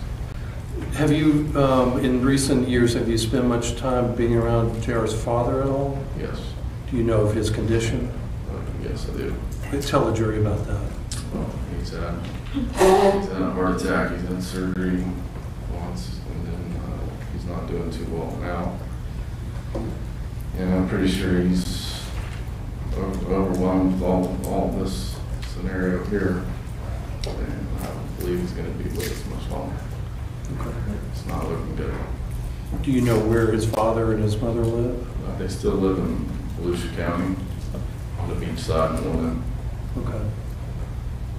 Have you, in recent years, have you spent much time being around JR's father at all? Yes. Do you know of his condition? Yes, I do. Tell the jury about that. Well, he's had a heart attack. He's had surgery once, and then he's not doing too well now. And I'm pretty sure he's overwhelmed with all of this scenario here, and I don't believe he's going to be with us much longer. Okay. It's not looking good. Do you know where his father and his mother live? They still live in Volusia County on the beach side in Northern. Okay.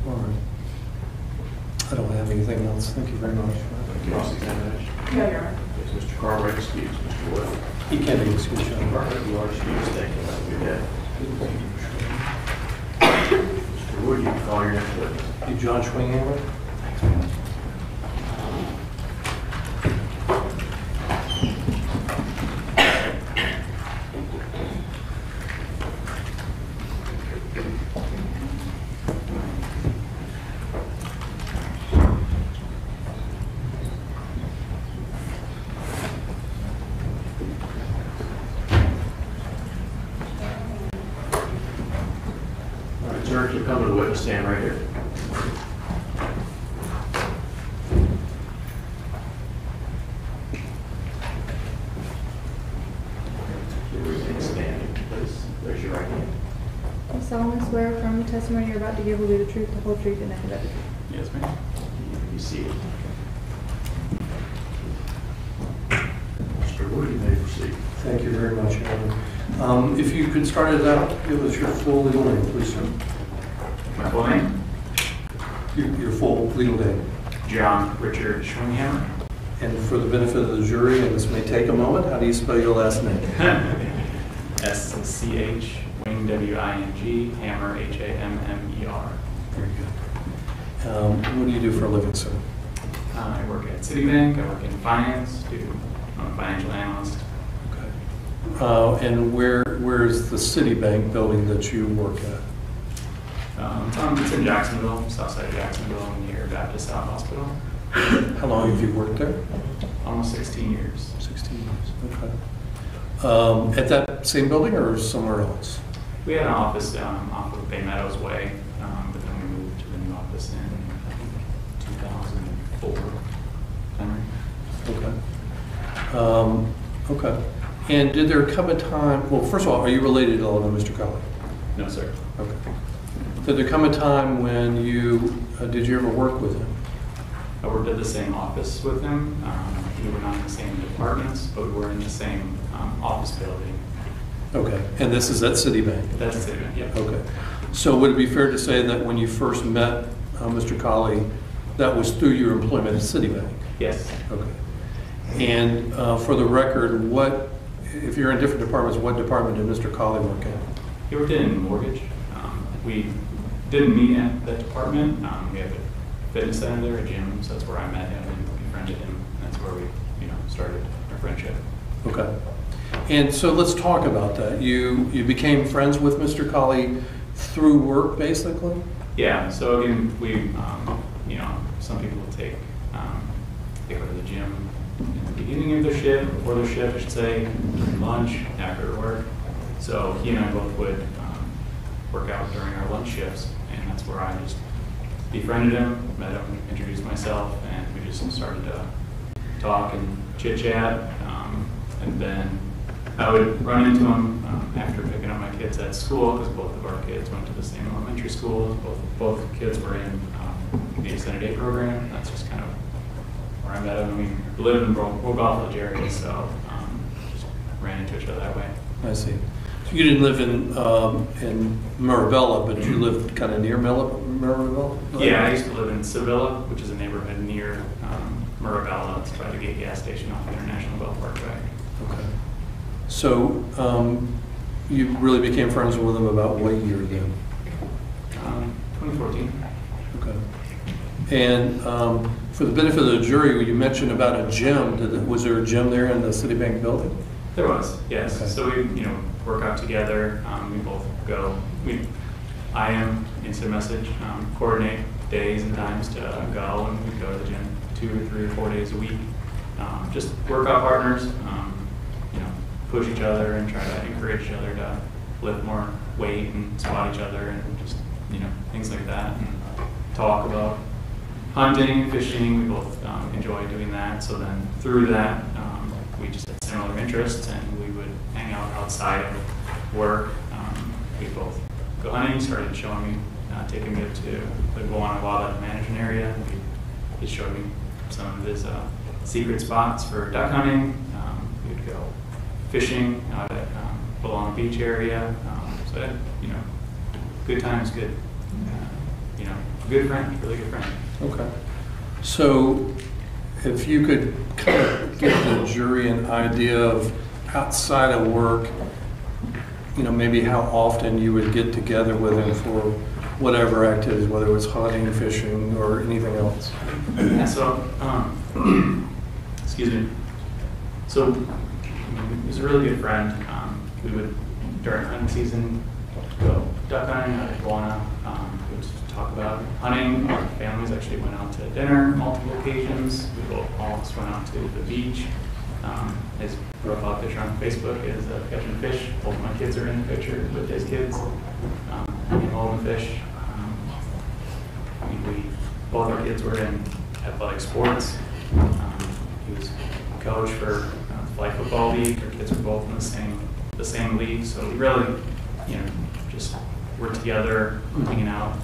All right. I don't have anything else. Thank you very much. Cross-examination. Yeah, you're right. Is Mr. Carver excused? Mr. Wood? He can be excused, Your Honor. Carver, you are excused. Thank you. Have a good day. Mr. Wood, you can call your next witness. You John Schwinghammer? All right, sir, you come to the witness stand right here. You remain standing, please. Raise your right hand. You solemnly swear affirm the testimony you're about to give will be the truth, the whole truth, and nothing but the truth. Yes, ma'am. You can be seated. Mr. Wood, you may proceed. Thank you very much, Your Honor. If you could start it out, give us your full legal name, please, sir. My full name? Your full legal name. John Richard Schwinghammer. And for the benefit of the jury, and this may take a moment, how do you spell your last name? S-C-H, Wing, W-I-N-G, Hammer, H-A-M-M-E-R. Very good. What do you do for a living, sir? I work at Citibank. I work in finance. I'm a financial analyst. Okay. And where is the Citibank building that you work at? It's in Jacksonville, south side of Jacksonville, near Baptist South Hospital. How long have you worked there? Almost 16 years. 16 years, okay. At that same building or somewhere else? We had an office off of Bay Meadows Way, but then we moved to the new office in, I think, 2004. Okay. Okay. And did there come a time, well, first of all, are you related at all to Mr. Colley? No, sir. Okay. Did there come a time when did you ever work with him? I worked at the same office with him. We were not in the same departments, but we were in the same office building. Okay. And this is at Citibank? That's it, yeah. Okay. So would it be fair to say that when you first met Mr. Colley, that was through your employment at Citibank? Yes. Okay. And for the record, if you're in different departments, what department did Mr. Colley work at? He worked in mortgage. We didn't meet at that department. We have a fitness center there, a gym, so that's where I met him and befriended him. That's where we, started our friendship. Okay. And so let's talk about that. You became friends with Mr. Colley through work, basically? Yeah, so again, we, some people take, they go to the gym in the beginning of their shift, before their shift, I should say, during lunch, after work. So he and I both would work out during our lunch shifts, and that's where I just befriended him, met him, introduced myself, and we just started to talk and chit-chat. And then I would run into him after picking up my kids at school, because both of our kids went to the same elementary school. Both kids were in the extended day program. That's just kind of where I met him. We live in the Rogoff area, so just ran into each other that way. I see. You didn't live in Marabella, but you lived kind of near Marabella? Yeah, I used to live in Sevilla, which is a neighborhood near Marabella. It's by the Gate gas station off the International Bell Parkway. Okay. So you really became friends with him about what year then? 2014. Okay. And for the benefit of the jury, you mentioned about a gym. Was there a gym there in the Citibank building? There was, yes. Okay. So we, work out together. We both go. I am instant message, coordinate days and times to go, and we go to the gym 2 or 3 or 4 days a week. Just workout partners. Push each other and try to encourage each other to lift more weight and squat each other and just things like that. And talk about hunting, fishing. We both enjoy doing that. So then through that, we just had similar interests, and we would hang out outside of work. We both go hunting. Started showing me, taking me up to the Guana Wildlife Management Area. He showed me some of his secret spots for duck hunting. We would go fishing out at Belong Beach area. So good times, good. Good friend, really good friend. Okay. So if you could kind of give the jury an idea of outside of work, maybe how often you would get together with him for whatever activities, whether it was hunting, fishing, or anything else. Yeah, so, excuse me. So, he was a really good friend. We would, during hunting season, go duck hunting out at Guana. We would talk about hunting. Our families actually went out to dinner multiple occasions. We both all just went out to the beach. His profile picture on Facebook is catching fish. Both my kids are in the picture with his kids. Holding fish. Both our kids were in athletic sports. He was a coach for flag football league. Our kids were both in the same league. So we really, just were together, hanging out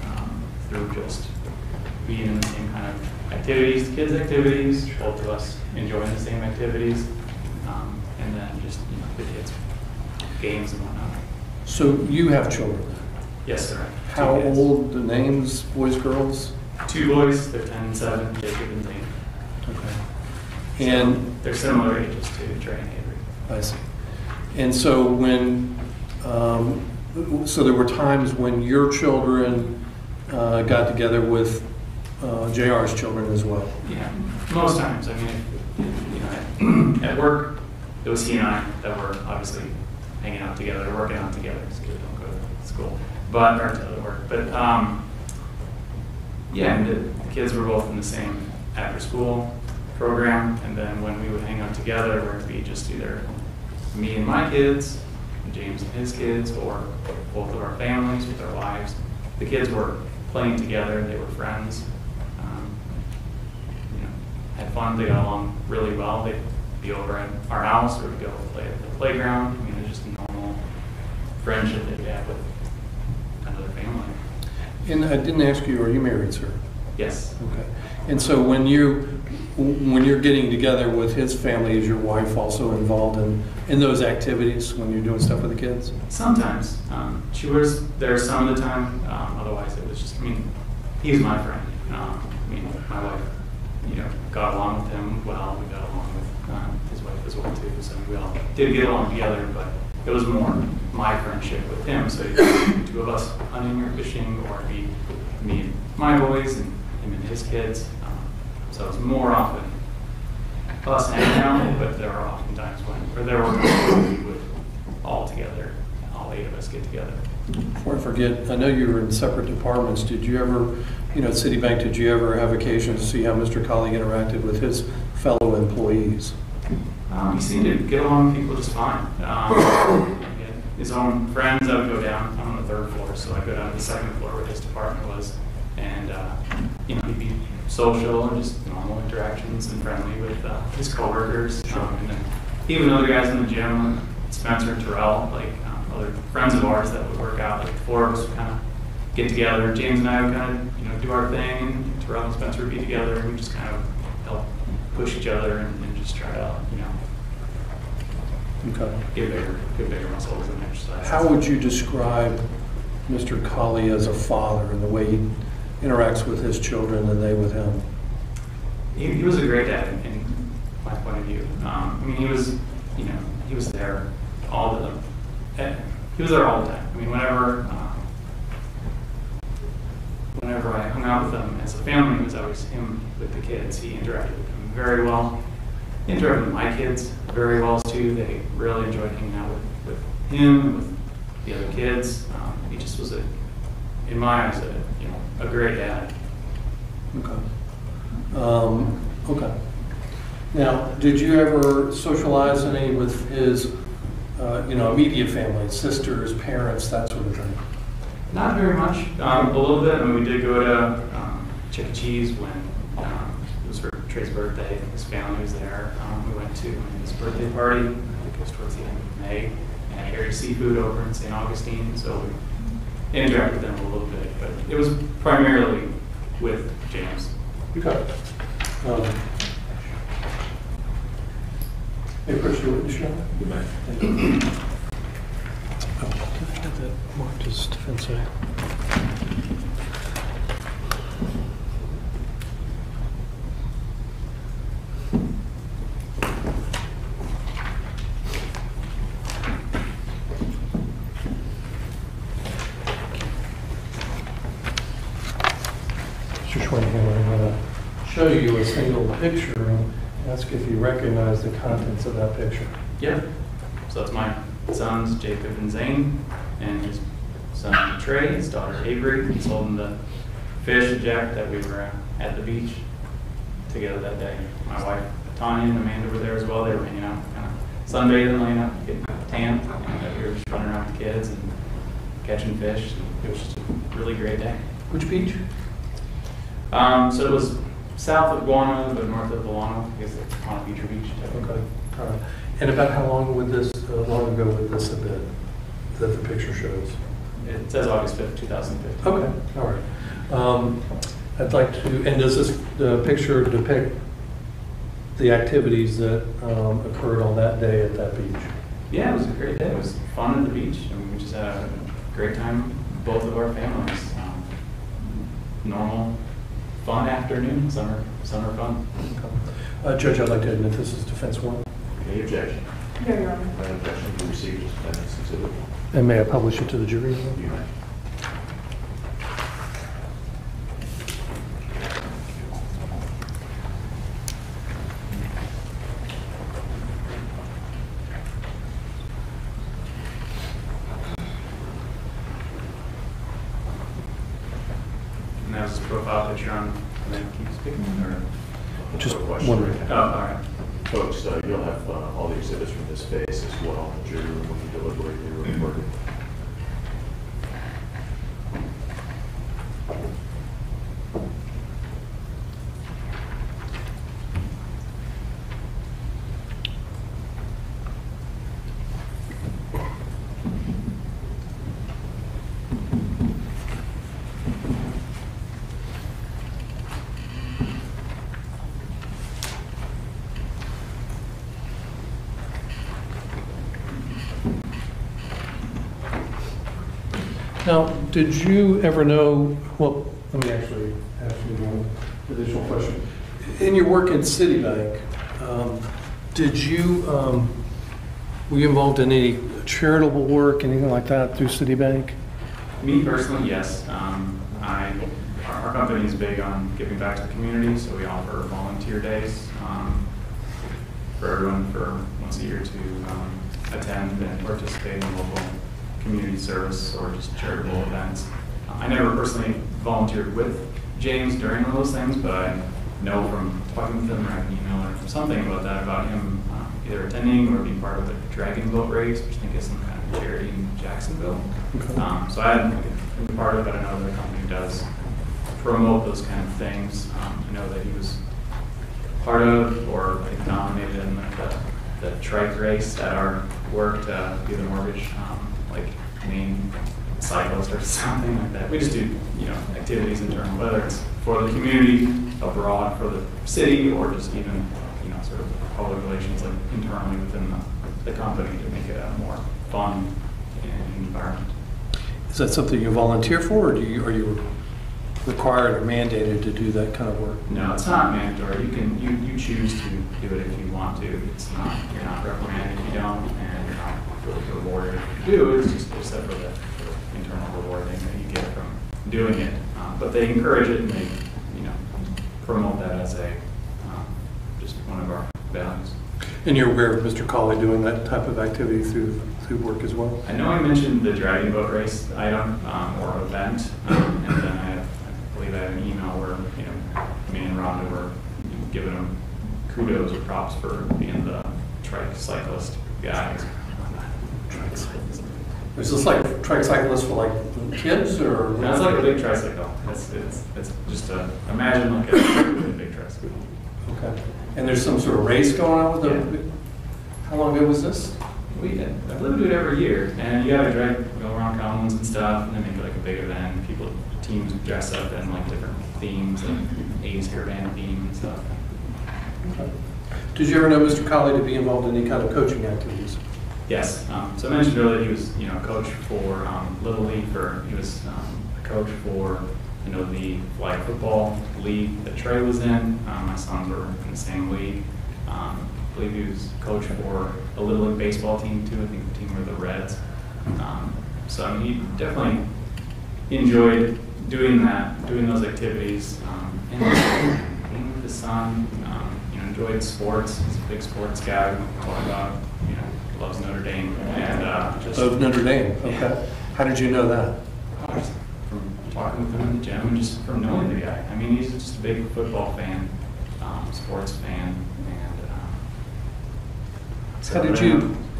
through just being in the same kind of activities, kids' activities. Both of us enjoying the same activities, and then just the kids' games and whatnot. So you have children? Yes, sir. How old? The names, boys, girls? 2 boys. They're 10 and 7. Jacob and Zane. Okay. And they're similar ages to Trey and Avery. I see. And so when, so there were times when your children got together with JR's children as well? Yeah, most times. I mean, at work, it was he and I that were obviously hanging out together, working out together, because kids don't go to school, or to work. But yeah, the kids were both in the same after-school program, and then when we would hang out together, it would be just either me and my kids, James and his kids, or both of our families with our wives. The kids were playing together, they were friends, had fun, they got along really well. They'd be over at our house, or we'd go play at the playground. I mean, it was just a normal friendship that you have with another family. And I didn't ask you, are you married, sir? Yes. Okay. And so when you're getting together with his family, is your wife also involved in those activities when you're doing stuff with the kids? Sometimes. She was there some of the time. Otherwise, it was just, he's my friend. My wife, got along with him well. We got along with his wife as well, too. So we all did get along together, but it was more my friendship with him. So it'd be 2 of us hunting or fishing, or it'd be me and my boys and him and his kids. So it was more often us hanging out, but there were often times when we would all together, all 8 of us get together. Before I forget, I know you were in separate departments. Did you ever, at Citibank, did you ever have occasion to see how Mr. Colley interacted with his fellow employees? He seemed to get along with people just fine. He had his own friends. I would go down. I'm on the 3rd floor, so I'd go down to the 2nd floor where his department was, and he'd be social and just normal interactions and friendly with his coworkers. And then even other guys in the gym, like Spencer and Terrell, other friends of ours that would work out. Like the 4 of us would kind of get together. James and I would kind of, do our thing, and Terrell and Spencer would be together, and we just kind of help push each other and just try to, Okay. get bigger muscles and exercise. How would you describe Mr. Colley as a father and the way he interacts with his children and they with him? He was a great dad in my point of view. I mean, he was there all the time. I mean, whenever I hung out with him as a family, it was always him with the kids. He interacted with them very well. He interacted with my kids very well too. They really enjoyed hanging out with him, with the other kids. He just was in my eyes, a great dad. Okay. Okay. Now, did you ever socialize any with his, immediate family, sisters, parents, that sort of thing? Not very much. A little bit. I mean, we did go to Chuck E. Cheese when it was for Trey's birthday. His family was there. We went to his birthday party. I think it was towards the end of May. And Harry Seafood over in St. Augustine. So we interacted with them a little bit, but it was primarily with James. Okay. Hey, Chris, you want to show? You may. Thank you. Oh, did I have that marked as defense A? Mr. Schweinhammer, I'm going to show you a single picture and ask if you recognize the contents of that picture. Yeah. So that's my sons, Jacob and Zane, and his son Trey, his daughter Avery. He's holding the fish jack that we were at the beach together that day. My wife Tanya and Amanda were there as well. They were hanging out, kind of sunbathing, laying out, getting tan, and we were just running around with the kids and catching fish. It was just a really great day. Which beach? So it was south of Guano, but north of Volano, I guess it's Guano Beach. Okay, all right. And about how long ago would this have been that the picture shows? It says August 5th, 2015. Okay, all right. I'd like to, and does the picture depict the activities that occurred on that day at that beach? Yeah, it was a great day. It was fun at the beach. I mean, we just had a great time, both of our families. Normal, fun afternoon, summer fun. Okay. Judge, I'd like to admit this is defense one. Any objection? No, Your Honor. No objection to receive this defendant's exhibit. And may I publish it to the jury? You may. And that was his profile picture on, and then keep speaking, or? Just Question. one minute. Oh, all right. Folks, you'll have all the exhibits from this phase as well in the jury room when you deliberate your verdict. Now, did you ever know, well, let me actually ask you one additional question. In your work at Citibank, were you involved in any charitable work, anything like that through Citibank? Me personally, yes. Our company is big on giving back to the community, so we offer volunteer days for everyone for once a year to attend and participate in local community service or just charitable events. I never personally volunteered with James during one of those things, but I know from talking with him or an email or something about him either attending or being part of the Dragon Boat Race, which I think is some kind of charity in Jacksonville. Okay. So I hadn't been part of it, but I know the company does promote those kind of things. I know that he was part of or nominated in the trike race at our work to do the mortgage main cyclist or something like that. We just do activities in terms, whether it's for the community abroad, for the city, or just even sort of public relations, like internally within the company to make it a more fun environment. Is that something you volunteer for, or are you required or mandated to do that kind of work? No, it's not mandatory. You choose to do it if you want to. You're not reprimanded if you don't, and you're not really rewarded if you do. It's just except for the internal reward thing that you get from doing it. But they encourage it, and they promote that as a just one of our values. And you're aware of Mr. Colley doing that type of activity through work as well? I know I mentioned the dragging boat race item or event, and then I believe I had an email where me and Rhonda were giving him kudos or props for being the tricyclist guy. Is this like tricyclists for like kids, or? No, it's like a big tricycle. It's just imagine like a really big tricycle. Okay. And there's some sort of race going on with it? How long ago was this? I believe we do it every year, and you gotta go around commons and stuff, and then make it like a big event. Teams dress up in like different themes, like 80s hair band theme and stuff. Okay. Did you ever know Mr. Colley to be involved in any kind of coaching activities? Yes. So I mentioned earlier he was, a coach for Little League. He was a coach for, the flag football league that Trey was in. My sons were in the same league. I believe he was coach for a Little League baseball team too. I think the team were the Reds. So he definitely enjoyed doing those activities. And being with his son, enjoyed sports. He's a big sports guy. Talking about, loves Notre Dame, and just Notre Dame. Okay. Yeah. How did you know that? Just from talking with him in the gym, and just from knowing the guy. I mean, he's just a big football fan, sports fan, and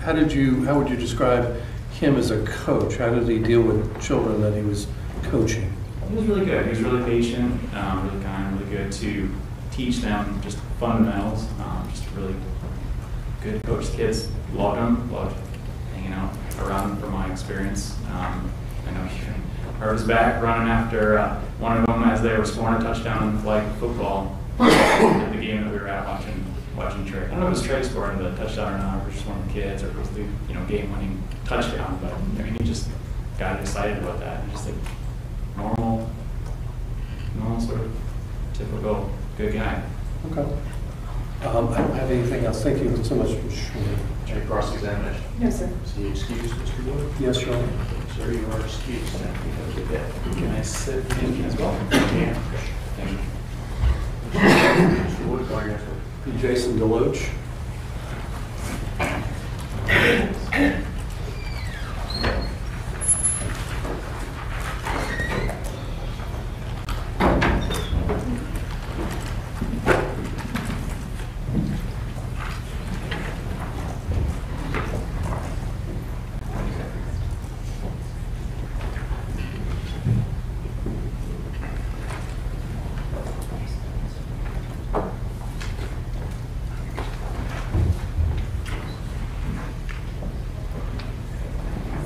how would you describe him as a coach? How did he deal with children that he was coaching? He was really good. He was really patient, really kind, really good to teach them just fundamentals. Just really good coach. The kids loved him, loved hanging out around him from my experience. I know he hurt his back running after one of them as they were scoring a touchdown in flag football at the game that we were at watching Trey. I don't know if it was Trey scoring the touchdown or not, or just one of the kids, or if it was the game-winning touchdown. But I mean, he just got excited about that. Just like normal sort of typical good guy. Okay. I don't have anything else. Thank you so much, Mr. Schmidt. Any cross-examination? No, sir. Is he excused, Mr. Wood? Yes, Your Honor. Sir, you are excused. Thank you. Have a good day. Can I sit in as well? Yeah. Thank you. Mr. Wood, call your next one. Jason Deloach.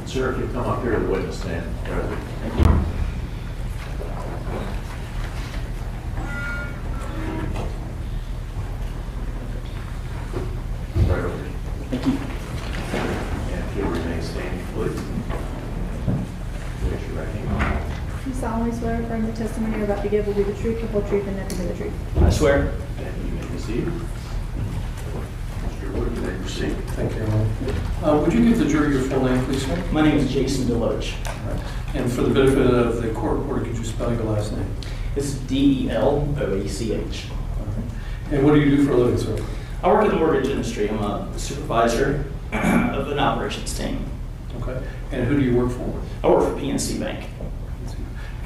Sir, if you come up here to the witness stand. Thank you. Right over here. Thank you. And if you'll remain standing, please. Raise your right hand. You solemnly swear affirm the testimony you're about to give will be the truth, the whole truth, and nothing but the truth. I swear. And you may proceed. Mr. Wood, you may proceed. Thank you, Your Honor. Would you give the jury your full name, please, sir? My name is Jason Deloach. And for the benefit of the court reporter, could you spell your last name? It's D-E-L-O-A-C-H. And what do you do for a living, sir? I work in the mortgage industry. I'm a supervisor of an operations team. Okay. And who do you work for? I work for PNC Bank.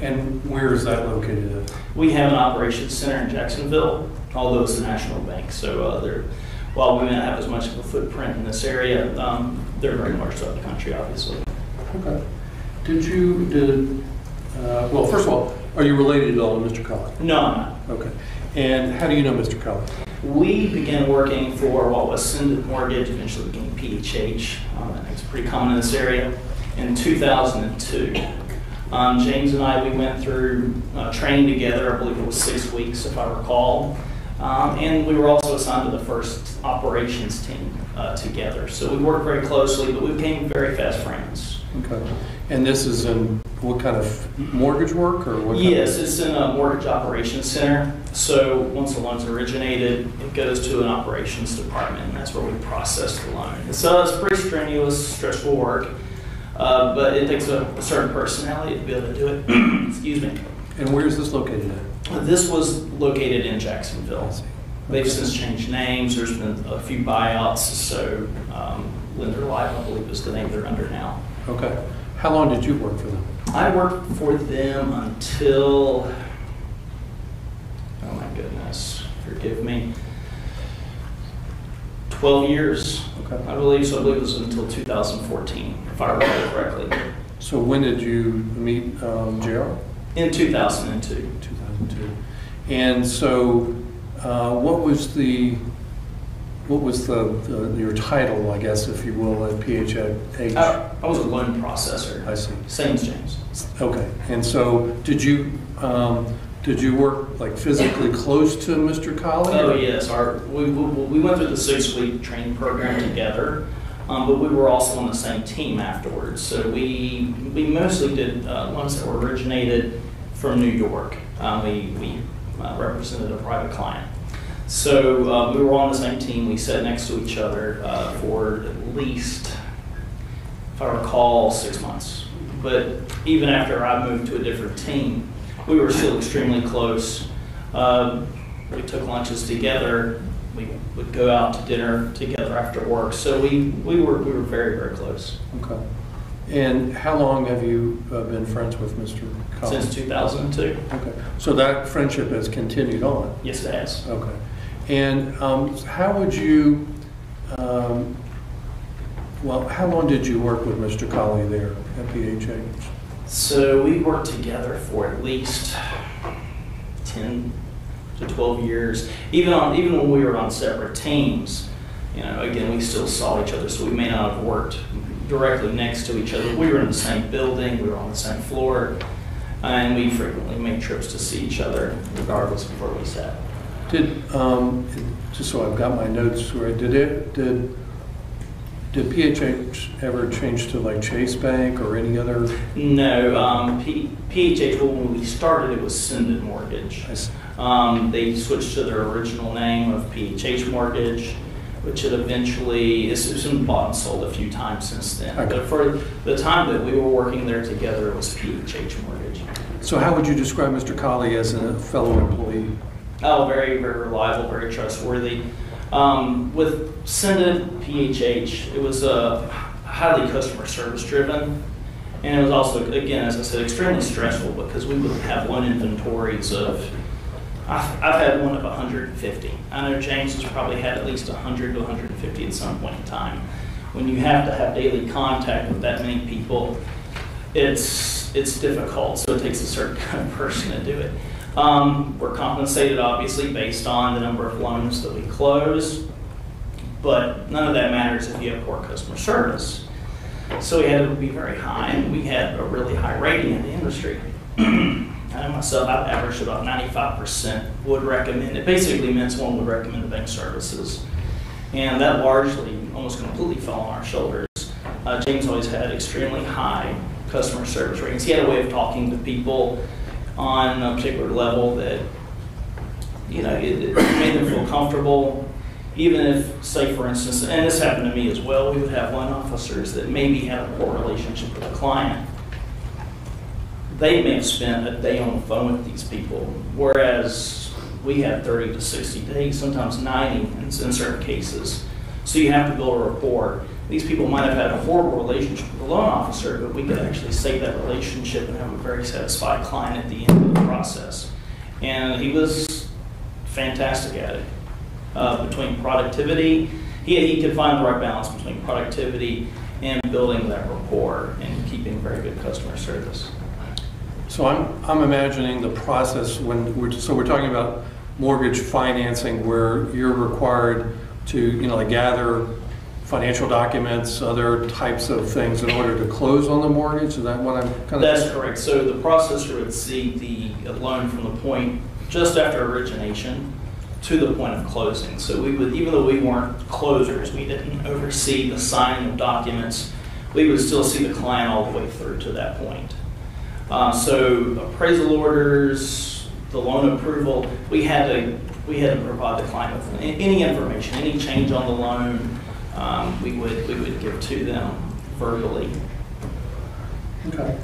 And where is that located at? We have an operations center in Jacksonville, although it's a national bank. So while we may not have as much of a footprint in this area, they're very large throughout the country, obviously. Okay. Well, first of all, are you related at all to Mr. Colley? No, I'm not. Okay. And how do you know Mr. Colley? We began working for what was Syndicate Mortgage, eventually became PHH. It's pretty common in this area, in 2002. James and I, we went through training together. I believe it was 6 weeks, if I recall. And we were also assigned to the first operations team together. So we worked very closely, but we became very fast friends. Okay. And this is in what kind of mortgage work or what? Yes, it's in a mortgage operations center. So once the loan's originated, it goes to an operations department, and that's where we process the loan. So it's pretty strenuous, stressful work, but it takes a certain personality to be able to do it. Excuse me. And where is this located at? This was located in Jacksonville. They've since changed names. There's been a few buyouts, so Lender Life, I believe, is the name they're under now. Okay. How long did you work for them? I worked for them until, oh my goodness, forgive me, 12 years, Okay. I believe. So I believe it was until 2014, if I remember correctly. So when did you meet JR? In 2002. 2002. And so what was your title, I guess, if you will, at PHH? I was a loan processor. I see. Same as James. Okay. And so did you work like physically close to Mr. Colley? Oh yes, we went through the 6-week training program together, but we were also on the same team afterwards. So we mostly did loans that were originated from New York. We represented a private client. So we were on the same team. We sat next to each other for at least, if I recall, 6 months. But even after I moved to a different team, we were still extremely close. We took lunches together. We would go out to dinner together after work. So we were very, very close. Okay. And how long have you been friends with Mr. Colley? Since 2002. Okay. So that friendship has continued on? Yes, it has. Okay. And how would you, how long did you work with Mr. Colley there at PHH? So we worked together for at least 10 to 12 years. Even when we were on separate teams, again, we still saw each other, so we may not have worked directly next to each other. We were in the same building, we were on the same floor, and we frequently made trips to see each other, regardless of where we sat. Did, just so I've got my notes right, did PHH ever change to like Chase Bank or any other? No, PHH, when we started, it was Defendant Mortgage. They switched to their original name of PHH Mortgage, which it eventually, it's been bought and sold a few times since then. Okay. But for the time that we were working there together, it was PHH Mortgage. So how would you describe Mr. Colley as a fellow employee? Oh, very, very reliable, very trustworthy. With Defendant PHH, it was highly customer service driven. And it was also, again, as I said, extremely stressful because we would have loan inventories of, I've had one of 150. I know James has probably had at least 100 to 150 at some point in time. When you have to have daily contact with that many people, it's difficult, so it takes a certain kind of person to do it. We're compensated, obviously, based on the number of loans that we close, but none of that matters if you have poor customer service. So we had to be very high, and we had a really high rating in the industry. I myself, I've averaged about 95% would recommend. It basically meant someone would recommend the bank services. And that largely, almost completely fell on our shoulders. James always had extremely high customer service ratings. He had a way of talking to people on a particular level that, it made them feel comfortable. Even if, say for instance, and this happened to me as well, we would have loan officers that maybe had a poor relationship with a client. They may have spent a day on the phone with these people, whereas we had 30 to 60 days, sometimes 90 in certain cases. So you have to build a rapport. These people might have had a horrible relationship with the loan officer, but we could actually save that relationship and have a very satisfied client at the end of the process. And he was fantastic at it. Between productivity, he could find the right balance between productivity and building that rapport and keeping very good customer service. So I'm imagining the process when we're talking about mortgage financing where you're required to gather financial documents, other types of things in order to close on the mortgage. Is that what I'm kind of? That's correct. So the processor would see the loan from the point just after origination to the point of closing. So we would, even though we weren't closers, we didn't oversee the signing of documents, we would still see the client all the way through to that point. So appraisal orders, the loan approval, we had to provide the client with any information, any change on the loan, we would give to them verbally. Okay.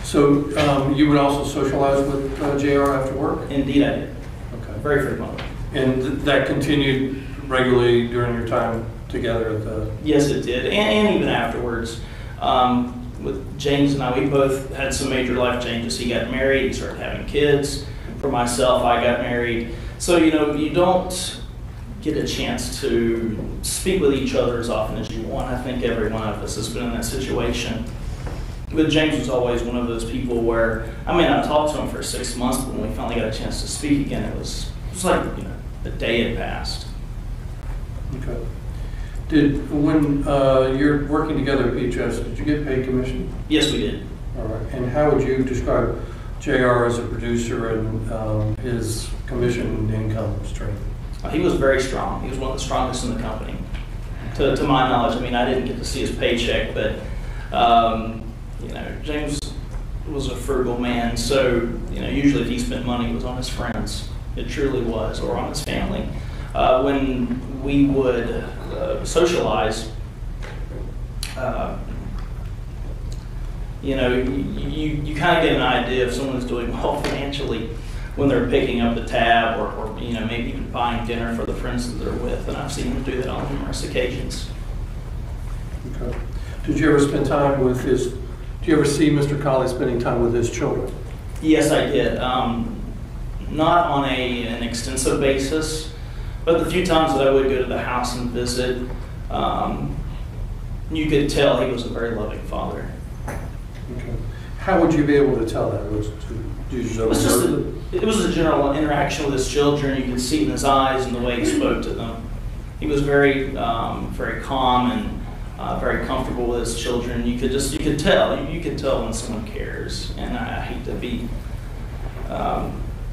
So you would also socialize with JR after work? Indeed, I did. Okay. Very frequently. And that continued regularly during your time together at the... Yes, it did, and even afterwards. With James and I, we both had some major life changes. He got married, he started having kids. For myself, I got married. So, you know, you don't get a chance to speak with each other as often as you want. I think every one of us has been in that situation. But James was always one of those people where, I mean, I talked to him for 6 months, but when we finally got a chance to speak again, it was like, you know, a day had passed. Okay. When you're working together at PHS, did you get paid commission? Yes, we did. All right. And how would you describe JR as a producer and his commission income stream? He was very strong. He was one of the strongest in the company. To my knowledge, I mean, I didn't get to see his paycheck, but, you know, James was a frugal man. So, you know, usually if he spent money, it was on his friends. It truly was, or on his family. When we would socialize, you know, you kind of get an idea if someone's doing well financially when they're picking up the tab or you know, maybe even buying dinner for the friends that they're with. And I've seen him do that on numerous occasions. Okay. Did you ever spend time with his, do you ever see Mr. Colley spending time with his children? Yes, I did. Not on an extensive basis, but the few times that I would go to the house and visit, you could tell he was a very loving father. Okay. How would you be able to tell that? It was a general interaction with his children. You could see it in his eyes and the way he spoke to them. He was very, very calm and very comfortable with his children. You could tell when someone cares. And I hate to be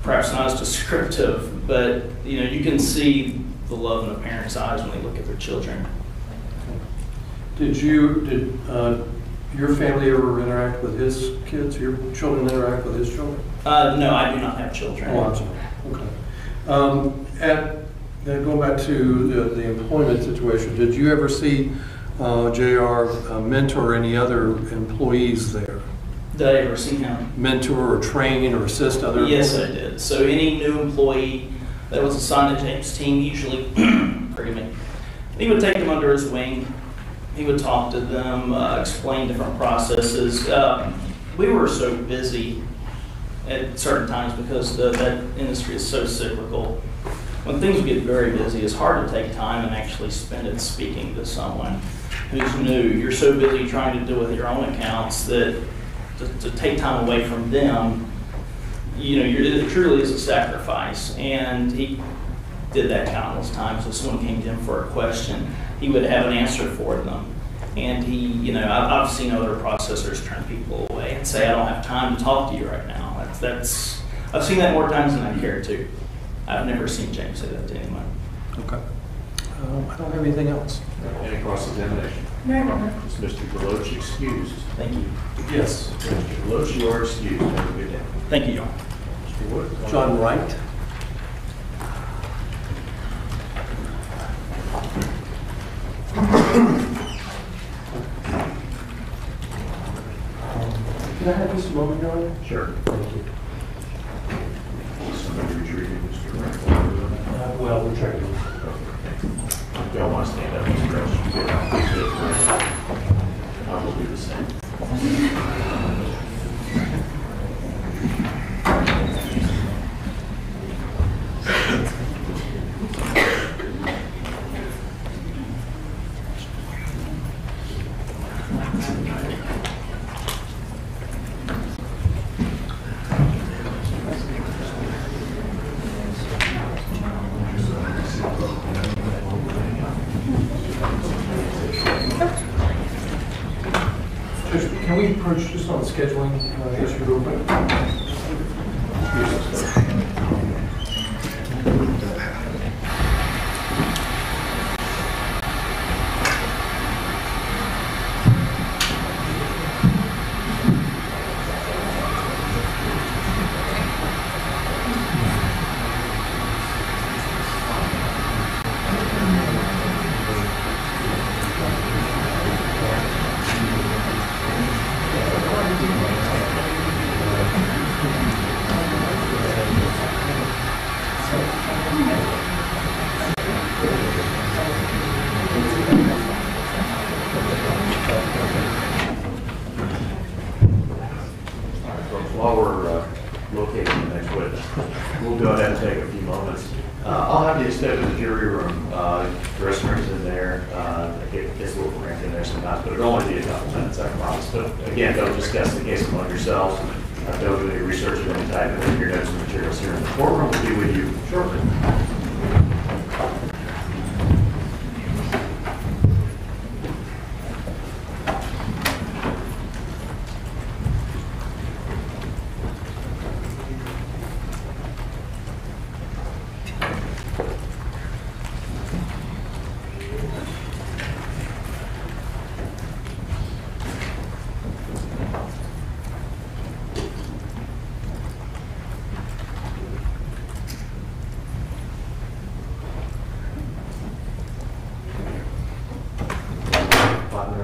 perhaps not as descriptive, but you know, you can see the love in a parent's eyes when they look at their children. Did your family ever interact with his kids? Your children interact with his children? No, I do not have children. Oh, I'm sorry. Okay. Going back to the employment situation, did you ever see JR mentor any other employees there? Did I ever see him? Mentor or train or assist other Yes, employees? I did. So any new employee that was assigned to James' team, usually, pardon me, he would take them under his wing. He would talk to them, explain different processes. We were so busy at certain times because that industry is so cyclical. When things get very busy, it's hard to take time and actually spend it speaking to someone who's new. You're so busy trying to deal with your own accounts that to take time away from them, you know, it truly is a sacrifice. And he did that countless times. If someone came to him for a question, he would have an answer for them. And he, you know, I've seen other processors turn people away and say, I don't have time to talk to you right now. I've seen that more times than I care to. I've never seen James say that to anyone. Okay. I don't have anything else. Any cross-examination? No. Is Mr. Deloach excused? Thank you. Yes. Mr. Deloach, you are excused. Have a good day. Thank you, John. Mr. Wood? John Wright. Can I have just a moment, Your Honor? Sure. Thank you. Somebody retreated, Mr. Wright. Well, we're checking. If y'all want to stand up, Mr. Rush, I will do the same. Can we approach just on the scheduling issue real quick? It'll only be a couple minutes, I promise. But again, don't discuss the case among yourselves. Don't do any research of any type. And your notes and materials here in the courtroom will be with you shortly.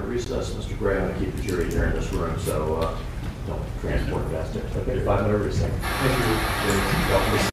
Recess, Mr. Gray, I'm going to keep the jury here in this room, so don't transport past it. Okay, 5-minute recess. Thank you.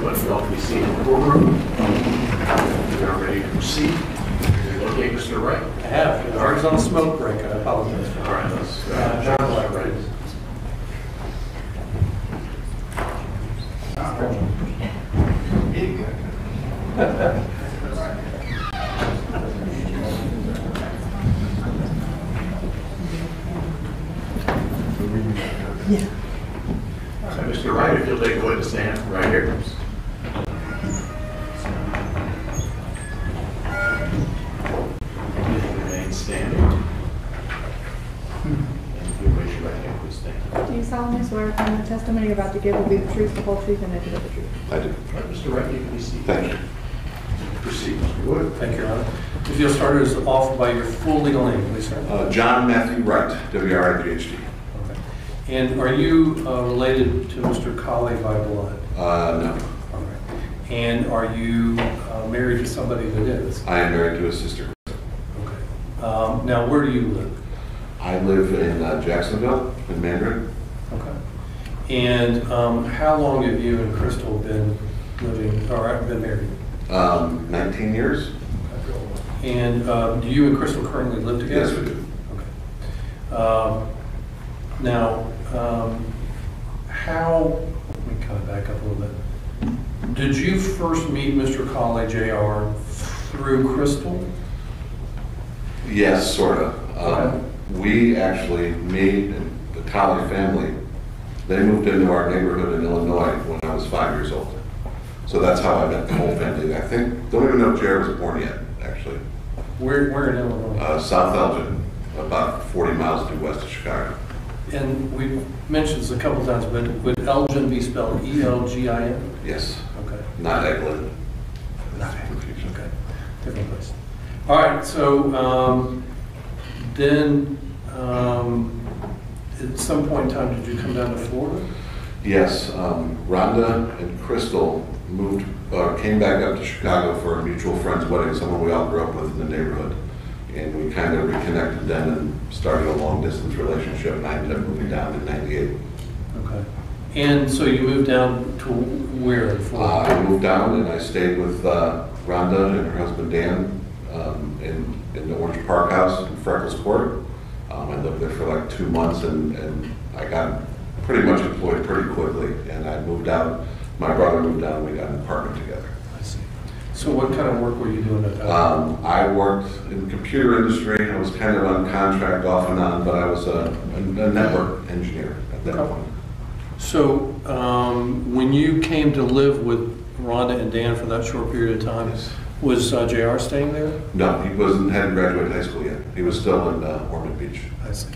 everybody else be seated in the courtroom. We are ready to proceed. Okay, Mr. Wright. I have. I was on a smoke break. I apologize. All right, let's John Wright, right. So, Mr. Wright, if you'll take away the stand right here. Remain standing. And if you raise your right hand, please stand. Do you solemnly swear affirm the testimony you're about to give will be the truth, the whole truth, and nothing but the truth? I do. All right, Mr. Wright, you can be seated. Thank you. Proceed, Mr. Wood. Thank you, Your Honor. If you'll start us off by your full legal name, please, sir. John Matthew Wright, W-R-I-G-H-T. Okay. And are you related to Mr. Colley by blood? No. All right. And are you married to somebody that is? I am married to his sister. Okay. Now, where do you live? I live in Jacksonville, in Mandarin. Okay. And how long have you and Crystal been living, or been married? 19 years. And do you and Crystal currently live together? Yes, we do. Okay. Now, how, let me kind of back up a little bit. Did you first meet Mr. Colley, Jr. through Crystal? Yes, sort of. Okay. We actually, me and the Colley family, they moved into our neighborhood in Illinois when I was 5 years old. So that's how I met the whole family. I think, don't even know if Jared was born yet, actually. Where in Illinois? South Elgin, about 40 miles due west of Chicago. And we've mentioned this a couple times, but would Elgin be spelled E-L-G-I-N? Yes. Okay. Not Eglin. Okay. Different place. All right, so then at some point in time, did you come down to Florida? Yes, Rhonda and Crystal came back up to Chicago for a mutual friend's wedding, someone we all grew up with in the neighborhood. And we kind of reconnected then and started a long distance relationship, and I ended up moving down in '98. Okay. And so you moved down to where in Florida? I moved down and I stayed with Rhonda and her husband Dan in the Orange Park House in Freckles Court. I lived there for like 2 months and I got pretty much employed pretty quickly, and I moved out. My brother moved down and we got an apartment together. I see. So what kind of work were you doing at that time? I worked in the computer industry. I was kind of on contract off and on, but I was a network engineer at that point. So when you came to live with Rhonda and Dan for that short period of time, Yes. was JR staying there? No, he hadn't graduated high school yet. He was still in Ormond Beach. I see.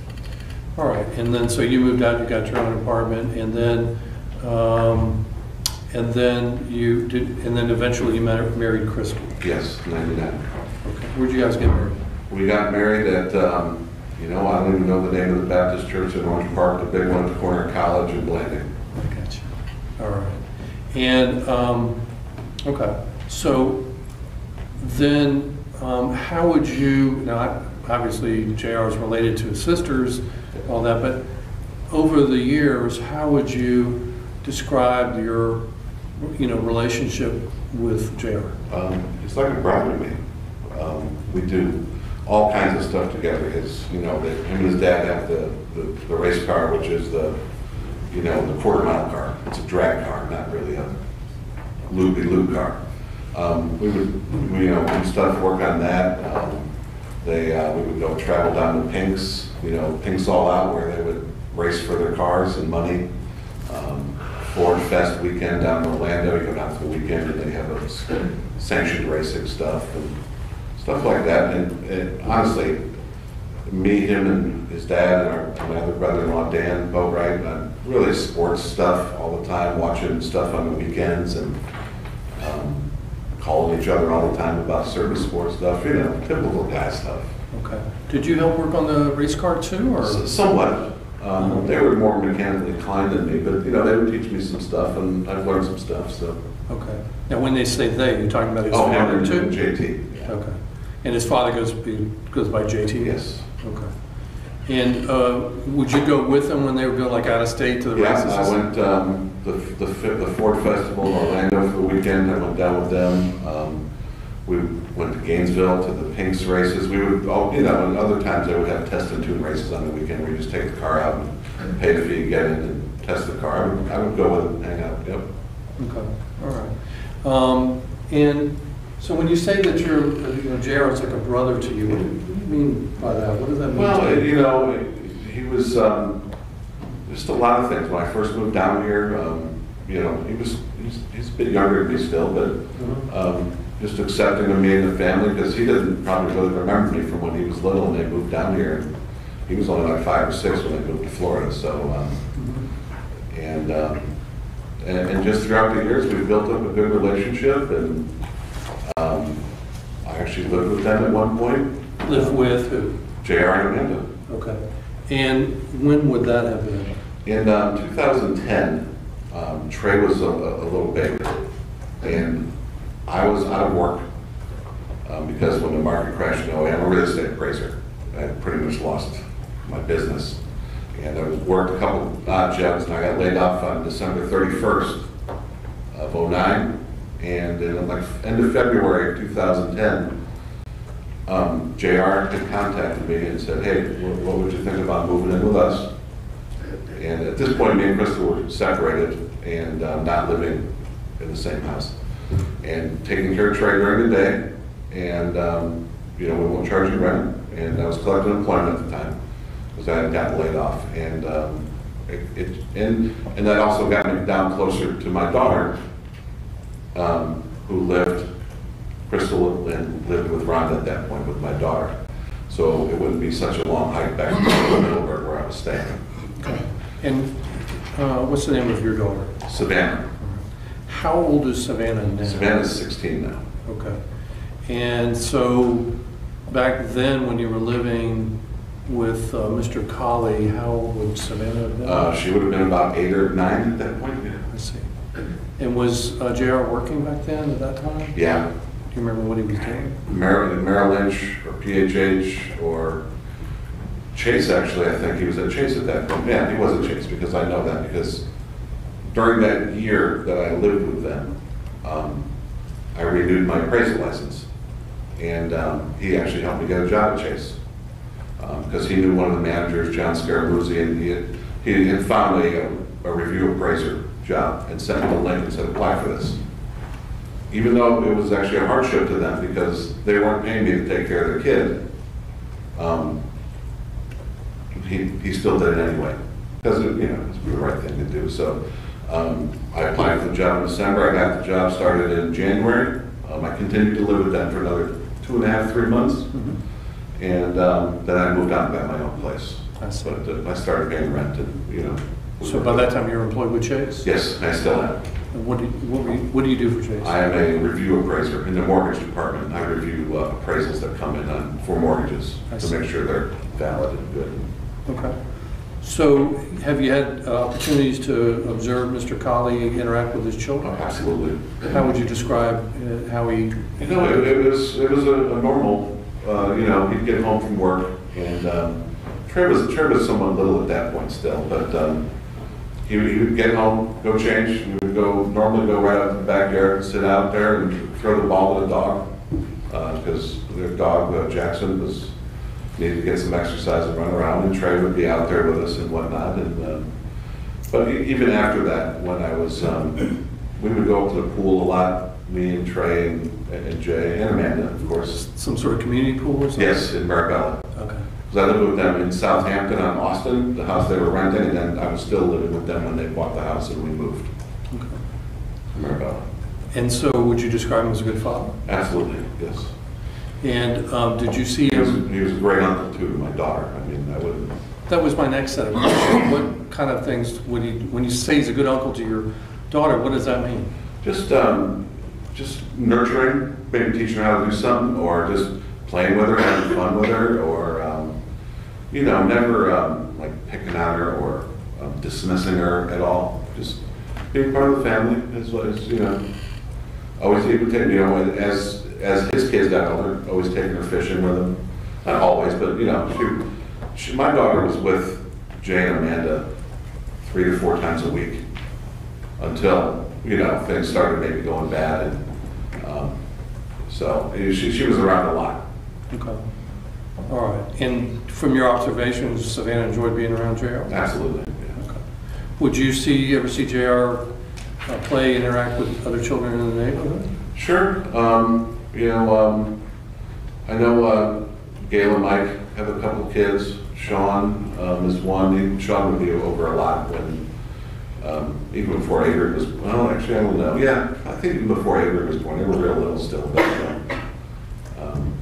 All right, and then so you moved out, you got your own apartment, and then eventually you married Crystal. Yes, 99. Okay. Where'd you guys get married? We got married at, I don't even know the name of the Baptist church in Orange Park, the big one at the corner of College and Blanding. I got you. All right. And, okay, so then how would you, now obviously JR is related to his sisters, all that, but over the years, how would you describe your, relationship with JR? He's like a brother to me. We do all kinds of stuff together. Him and his dad have the race car, which is the quarter-mile car. It's a drag car, not really a loopy-loop car. We would, do stuff, work on that. We would go travel down to Pink's, Pink's All Out, where they would race for their cars and money. Ford Fest weekend down in Orlando, you go down for the weekend and they have a sanctioned racing stuff and stuff like that. And honestly, me, him, and his dad, and my other brother-in-law, Dan, boat ride on really sports stuff all the time, watching stuff on the weekends and calling each other all the time about certain sports stuff, typical guy stuff. Okay. Did you help work on the race car too, or? Somewhat. They were more mechanically inclined than me, but they would teach me some stuff, and I've learned some stuff. So. Okay. Now, when they say they, you're talking about his father father too? JT. Yeah. Okay. And his father goes by JT? Yes. Okay. And would you go with them when they would go out of state to the races? Yeah, I went the Ford Festival in Orlando for the weekend, I went down with them. We went to Gainesville to the Pinks races. We would, and other times I would have test and tune races on the weekend where you just take the car out and pay the fee, get in and test the car. I would go with it and hang out, yep. Okay, all right. And so when you say that JR is like a brother to you, what do you mean by that? What does that mean? Well, he was just a lot of things. When I first moved down here, he's a bit younger than me still, but just accepting of me and the family, because he didn't probably really remember me from when he was little and they moved down here. He was only like 5 or 6 when they moved to Florida, so, and just throughout the years, we built up a good relationship, and I actually lived with them at one point. Live with who? JR and Amanda. Okay. And when would that have been? In 2010, Trey was a little baby, and I was out of work because when the market crashed in 08, I'm a real estate appraiser. I had pretty much lost my business. And I worked a couple odd jobs, and I got laid off on December 31st of 09. And in the end of February of 2010, JR had contacted me and said, hey, what would you think about moving in with us? And at this point, me and Crystal were separated and not living in the same house. And taking care of Trey during the day, and we won't charge you rent. And I was collecting employment at the time because I had gotten laid off. And and that also got me down closer to my daughter, who Crystal lived with Rhonda at that point with my daughter. So it wouldn't be such a long hike back to Middleburg where I was staying. Okay. And what's the name of your daughter? Savannah. How old is Savannah now? Savannah's 16 now. Okay. And so back then when you were living with Mr. Colley, how old would Savannah have been? She would have been about 8 or 9 at that point. Yeah. I see. And was JR working back then at that time? Yeah. Do you remember what he was doing? Merrill Lynch or PHH or Chase, actually. I think he was at Chase at that point. Yeah, he was at Chase because I know that because during that year that I lived with them, I renewed my appraisal license. And he actually helped me get a job at Chase because he knew one of the managers, John Scarabuzzi, and he had found a review appraiser job and sent me the link and said, apply for this. Even though it was actually a hardship to them because they weren't paying me to take care of their kid, he still did it anyway because it's the right thing to do. So I applied for the job in December. I got the job started in January. I continued to live with them for another 2.5, 3 months, and then I moved on to buy my own place. But I started paying rent, and So by that time you were employed with Chase? Yes, I still am. And what do you do for Chase? I am a review appraiser in the mortgage department. I review appraisals that come in for mortgages to make sure they're valid and good. Okay. So have you had opportunities to observe Mr. Colley interact with his children? Oh, absolutely. How would you describe how he? It was a normal. He'd get home from work, and Trey was somewhat little at that point still, but he would get home, go change. We would normally go right out in the backyard and sit out there and throw the ball at a dog because their dog Jackson needed to get some exercise and run around, and Trey would be out there with us and whatnot. And but even after that, when I was, we would go up to the pool a lot. Me and Trey and Jay and Amanda, of course. Some sort of community pool or something? Yes, in Marabella. Okay. Because I lived with them in Southampton on Austin, the house they were renting, and then I was still living with them when they bought the house and we moved Okay. to Marabella. And so would you describe him as a good father? Absolutely, yes. And did you see him? He was a great uncle to my daughter. I mean, I wouldn't. That was my next set of questions. What kind of things would he, when you say he's a good uncle to your daughter, what does that mean? Just nurturing, maybe teaching her how to do something, or just playing with her, having fun with her, or never like picking on her or dismissing her at all. Just being part of the family as always he would take, as his kids got older, always taking her fishing with him. Not always, but my daughter was with Jay and Amanda 3 to 4 times a week until you know, things started maybe going bad, and so she was around a lot. Okay. All right. And from your observations, Savannah enjoyed being around JR? Absolutely. Yeah. Okay. Would you ever see JR play, interact with other children in the neighborhood? Sure. You know, I know Gail and Mike have a couple kids. Sean is one. Sean would be over a lot when, even before Avery was, well, actually, I don't know. Yeah, I think even before Avery was born, they were real little still.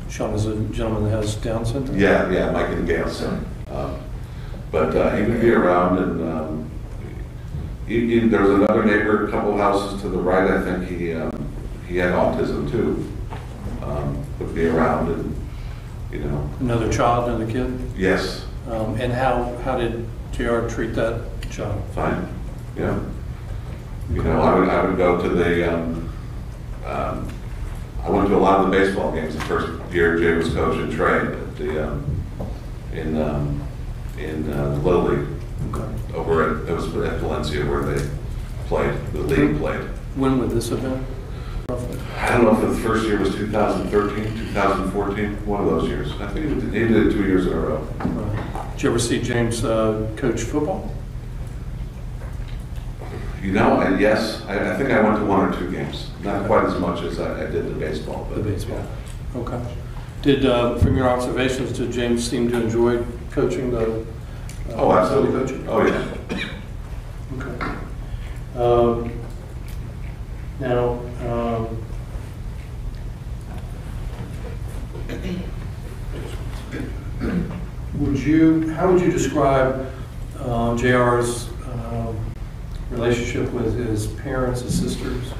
Sean is a gentleman that has Down syndrome? Yeah, Mike and Gail's son. But he would be around, and there was another neighbor, a couple houses to the right, I think he had autism too. Would be around, and, you know. Another child, another kid? Yes. And how did JR treat that child? Fine, yeah. You know, I would go to the, I went to a lot of the baseball games the first year Jay was coaching Trey at the, in Little League. Okay. Over at, it was at Valencia where they played, the league played. When would this have been, roughly? I don't know if the first year was 2013, 2014, one of those years. I think he did it 2 years in a row. Right. Did you ever see James coach football? You know, yes, I think I went to 1 or 2 games. Not quite as much as I did the baseball. But The baseball. Yeah. Okay. Did, from your observations, did James seem to enjoy coaching the? Oh, absolutely. Coaching? Oh, yeah. Okay. Now, how would you describe JR's relationship with his parents, his sisters?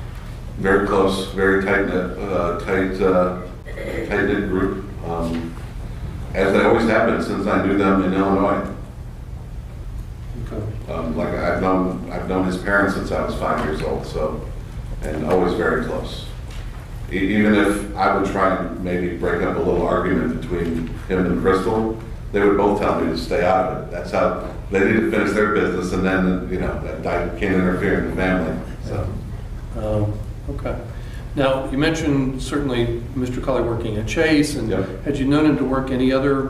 Very close, very tight-knit, tight-knit group, as they always have been since I knew them in Illinois. Okay. Like I've known his parents since I was 5 years old, so, and always very close. Even if I would try and maybe break up a little argument between him and Crystal, they would both tell me to stay out of it. That's how they need to finish their business, and then, you know, I can't interfere in the family. So. Okay. Now, you mentioned certainly Mr. Colley working at Chase, and Yep. had you known him to work at any other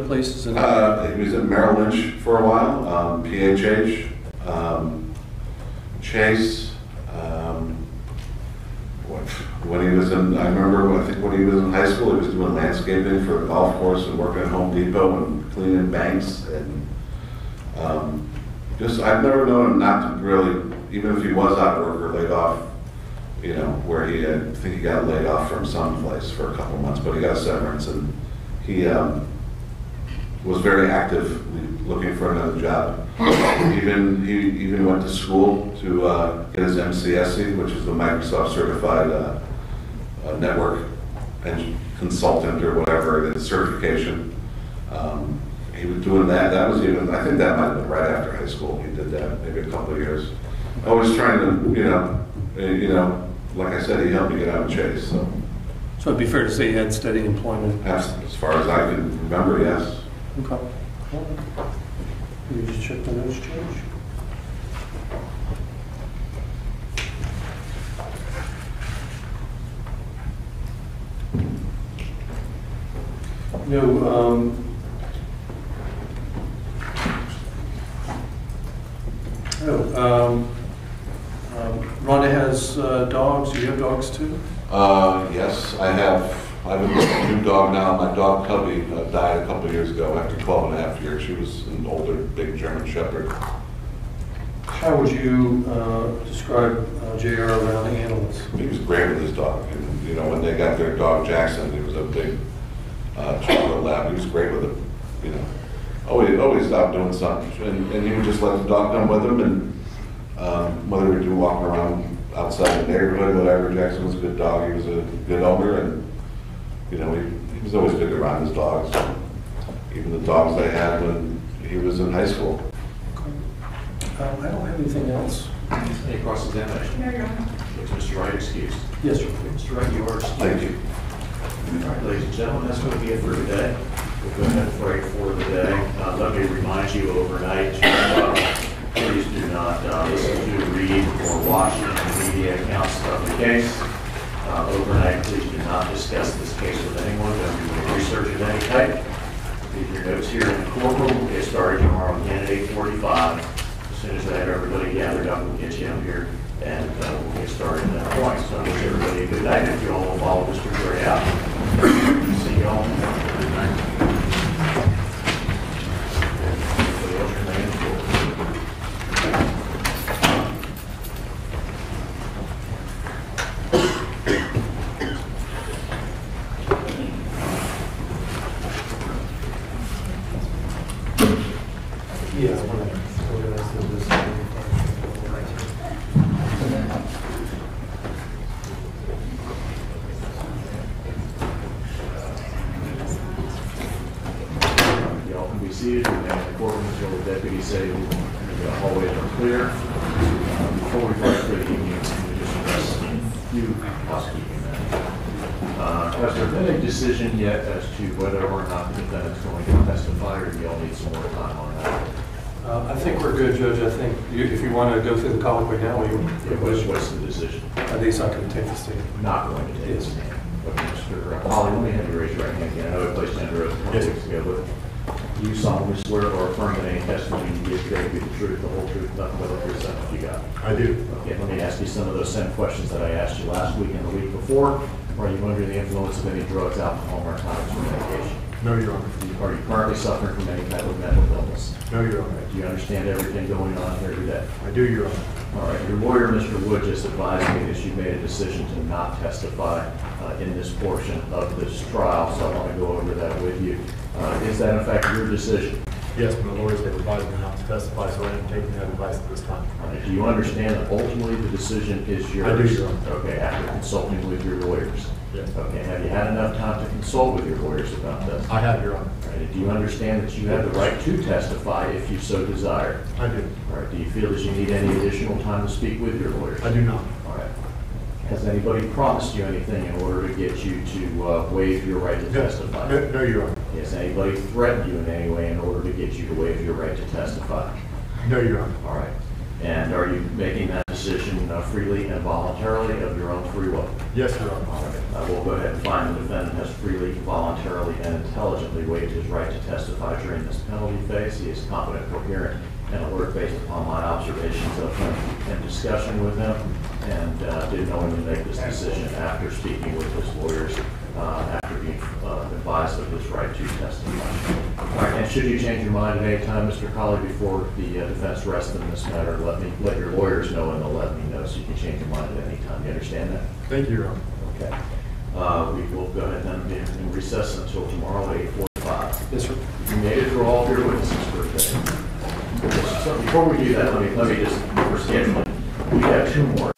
places? He was at Merrill Lynch for a while, PHH, Chase. When he was in, I remember, I think when he was in high school, he was doing landscaping for a golf course and working at Home Depot and cleaning banks, and just, I've never known him not to really, even if he was out of work or laid off, you know, where he had, I think he got laid off from some place for a couple months, but he got severance, and he was very active looking for another job. He even went to school to get his MCSE, which is the Microsoft Certified Network and Consultant or whatever, his certification. He was doing that. That was even, I think that might have been right after high school. He did that, maybe a couple of years. Always trying to, you know, like I said, he helped me get out of Chase. So it'd be fair to say he had steady employment? as far as I can remember, yes. Okay. Let me just check the notes change. No, Rhonda has dogs. Do you have dogs too? Yes, I have a new dog now. My dog Cubby died a couple of years ago after 12 and a half years. She was an older, big German Shepherd. How would you describe JR around animals? He was great with his dog. And, you know, when they got their dog Jackson, he was a big chocolate lab. He was great with him. You know, always out doing something. And he would just let the dog come with him, and whether we do walking around outside the neighborhood, whatever. Jackson was a good dog. He was a good owner, and you know, he was always good around his dogs. Even the dogs they had when he was in high school. I don't have anything else. Any cross-examination? No, Your Honor. Is Mr. Wright excused? Yes, sir. Mr. Wright, you are excused. Thank you. All right, ladies and gentlemen, that's going to be it for today. We'll go ahead and break for the day. Let me remind you overnight, please do not listen to, read, or watch any media accounts of the case. Overnight, please do not discuss this case with anyone. Don't do any research of any type. Leave your notes here in the courtroom. We'll get started tomorrow again at 8:45. As soon as I have everybody gathered up, we'll get you up here and we'll get started at that point. So I wish everybody a good night. If you all will follow Mr. Gray out. See you all. Good night. Anybody else remain forward? Y'all can be seated, remain in the courtroom until the deputies say the hallways are clear. Before we break for the evening, we just address a few housekeeping matters. Has there been a decision yet as to whether or not the defendant is going to testify, or do y'all need some more time on that? I think we're good, Judge. I think if you want to go through the colloquy now, What's the decision? He's not going to take the stand. Not going to take the stand. Okay, Mr. Colley, let me have you raise your right hand again. I know I placed you under oath 20 weeks ago, but do you solemnly swear or affirm that any testimony you give today will be the truth, the whole truth, nothing but the truth, so help you God? I do. Okay, let me ask you some of those same questions that I asked you last week and the week before. Are you under the influence of any drugs, alcohol, narcotics, or medication? No, Your Honor. Are you currently suffering from any type of mental illness? No, Your Honor. Do you understand everything going on here today? I do, Your Honor. All right, your lawyer, Mr. Wood, just advised me that you made a decision to not testify in this portion of this trial, so I want to go over that with you. Is that in fact your decision? Yes, my lawyers have advised me not to testify, so I am taking that advice at this time. All right, do you understand that ultimately the decision is yours? I do, Your Honor. Okay, after consulting with your lawyers? Yes. Okay, have you had enough time to consult with your lawyers about this? I have, Your Honor. All right, do you understand that you have the right to testify if you so desire? I do. All right, do you feel that you need any additional time to speak with your lawyers? I do not. All right. Has anybody promised you anything in order to get you to waive your right to testify? No, Your Honor. Has anybody threatened you in any way in order to get you to waive your right to testify? No, Your Honor. All right. And are you making that decision freely and voluntarily of your own free will? Yes, Your Honor. All right. I will go ahead and find the defendant has freely, voluntarily, and intelligently waived his right to testify during this penalty phase. He is competent, coherent, and alert based upon my observations of him and discussion with him, and did knowingly make this decision after speaking with his lawyers, after being advised of his right to testify. All right, and should you change your mind at any time, Mr. Colley, before the defense rests in this matter, let your lawyers know, and they'll let me know, so you can change your mind at any time. You understand that? Thank you, Your Honor. Okay. We will go ahead and be in recess until tomorrow at 8:45. Yes, sir. You made it through all of your witnesses for today. So before we do that, let me just, for scheduling, we have two more.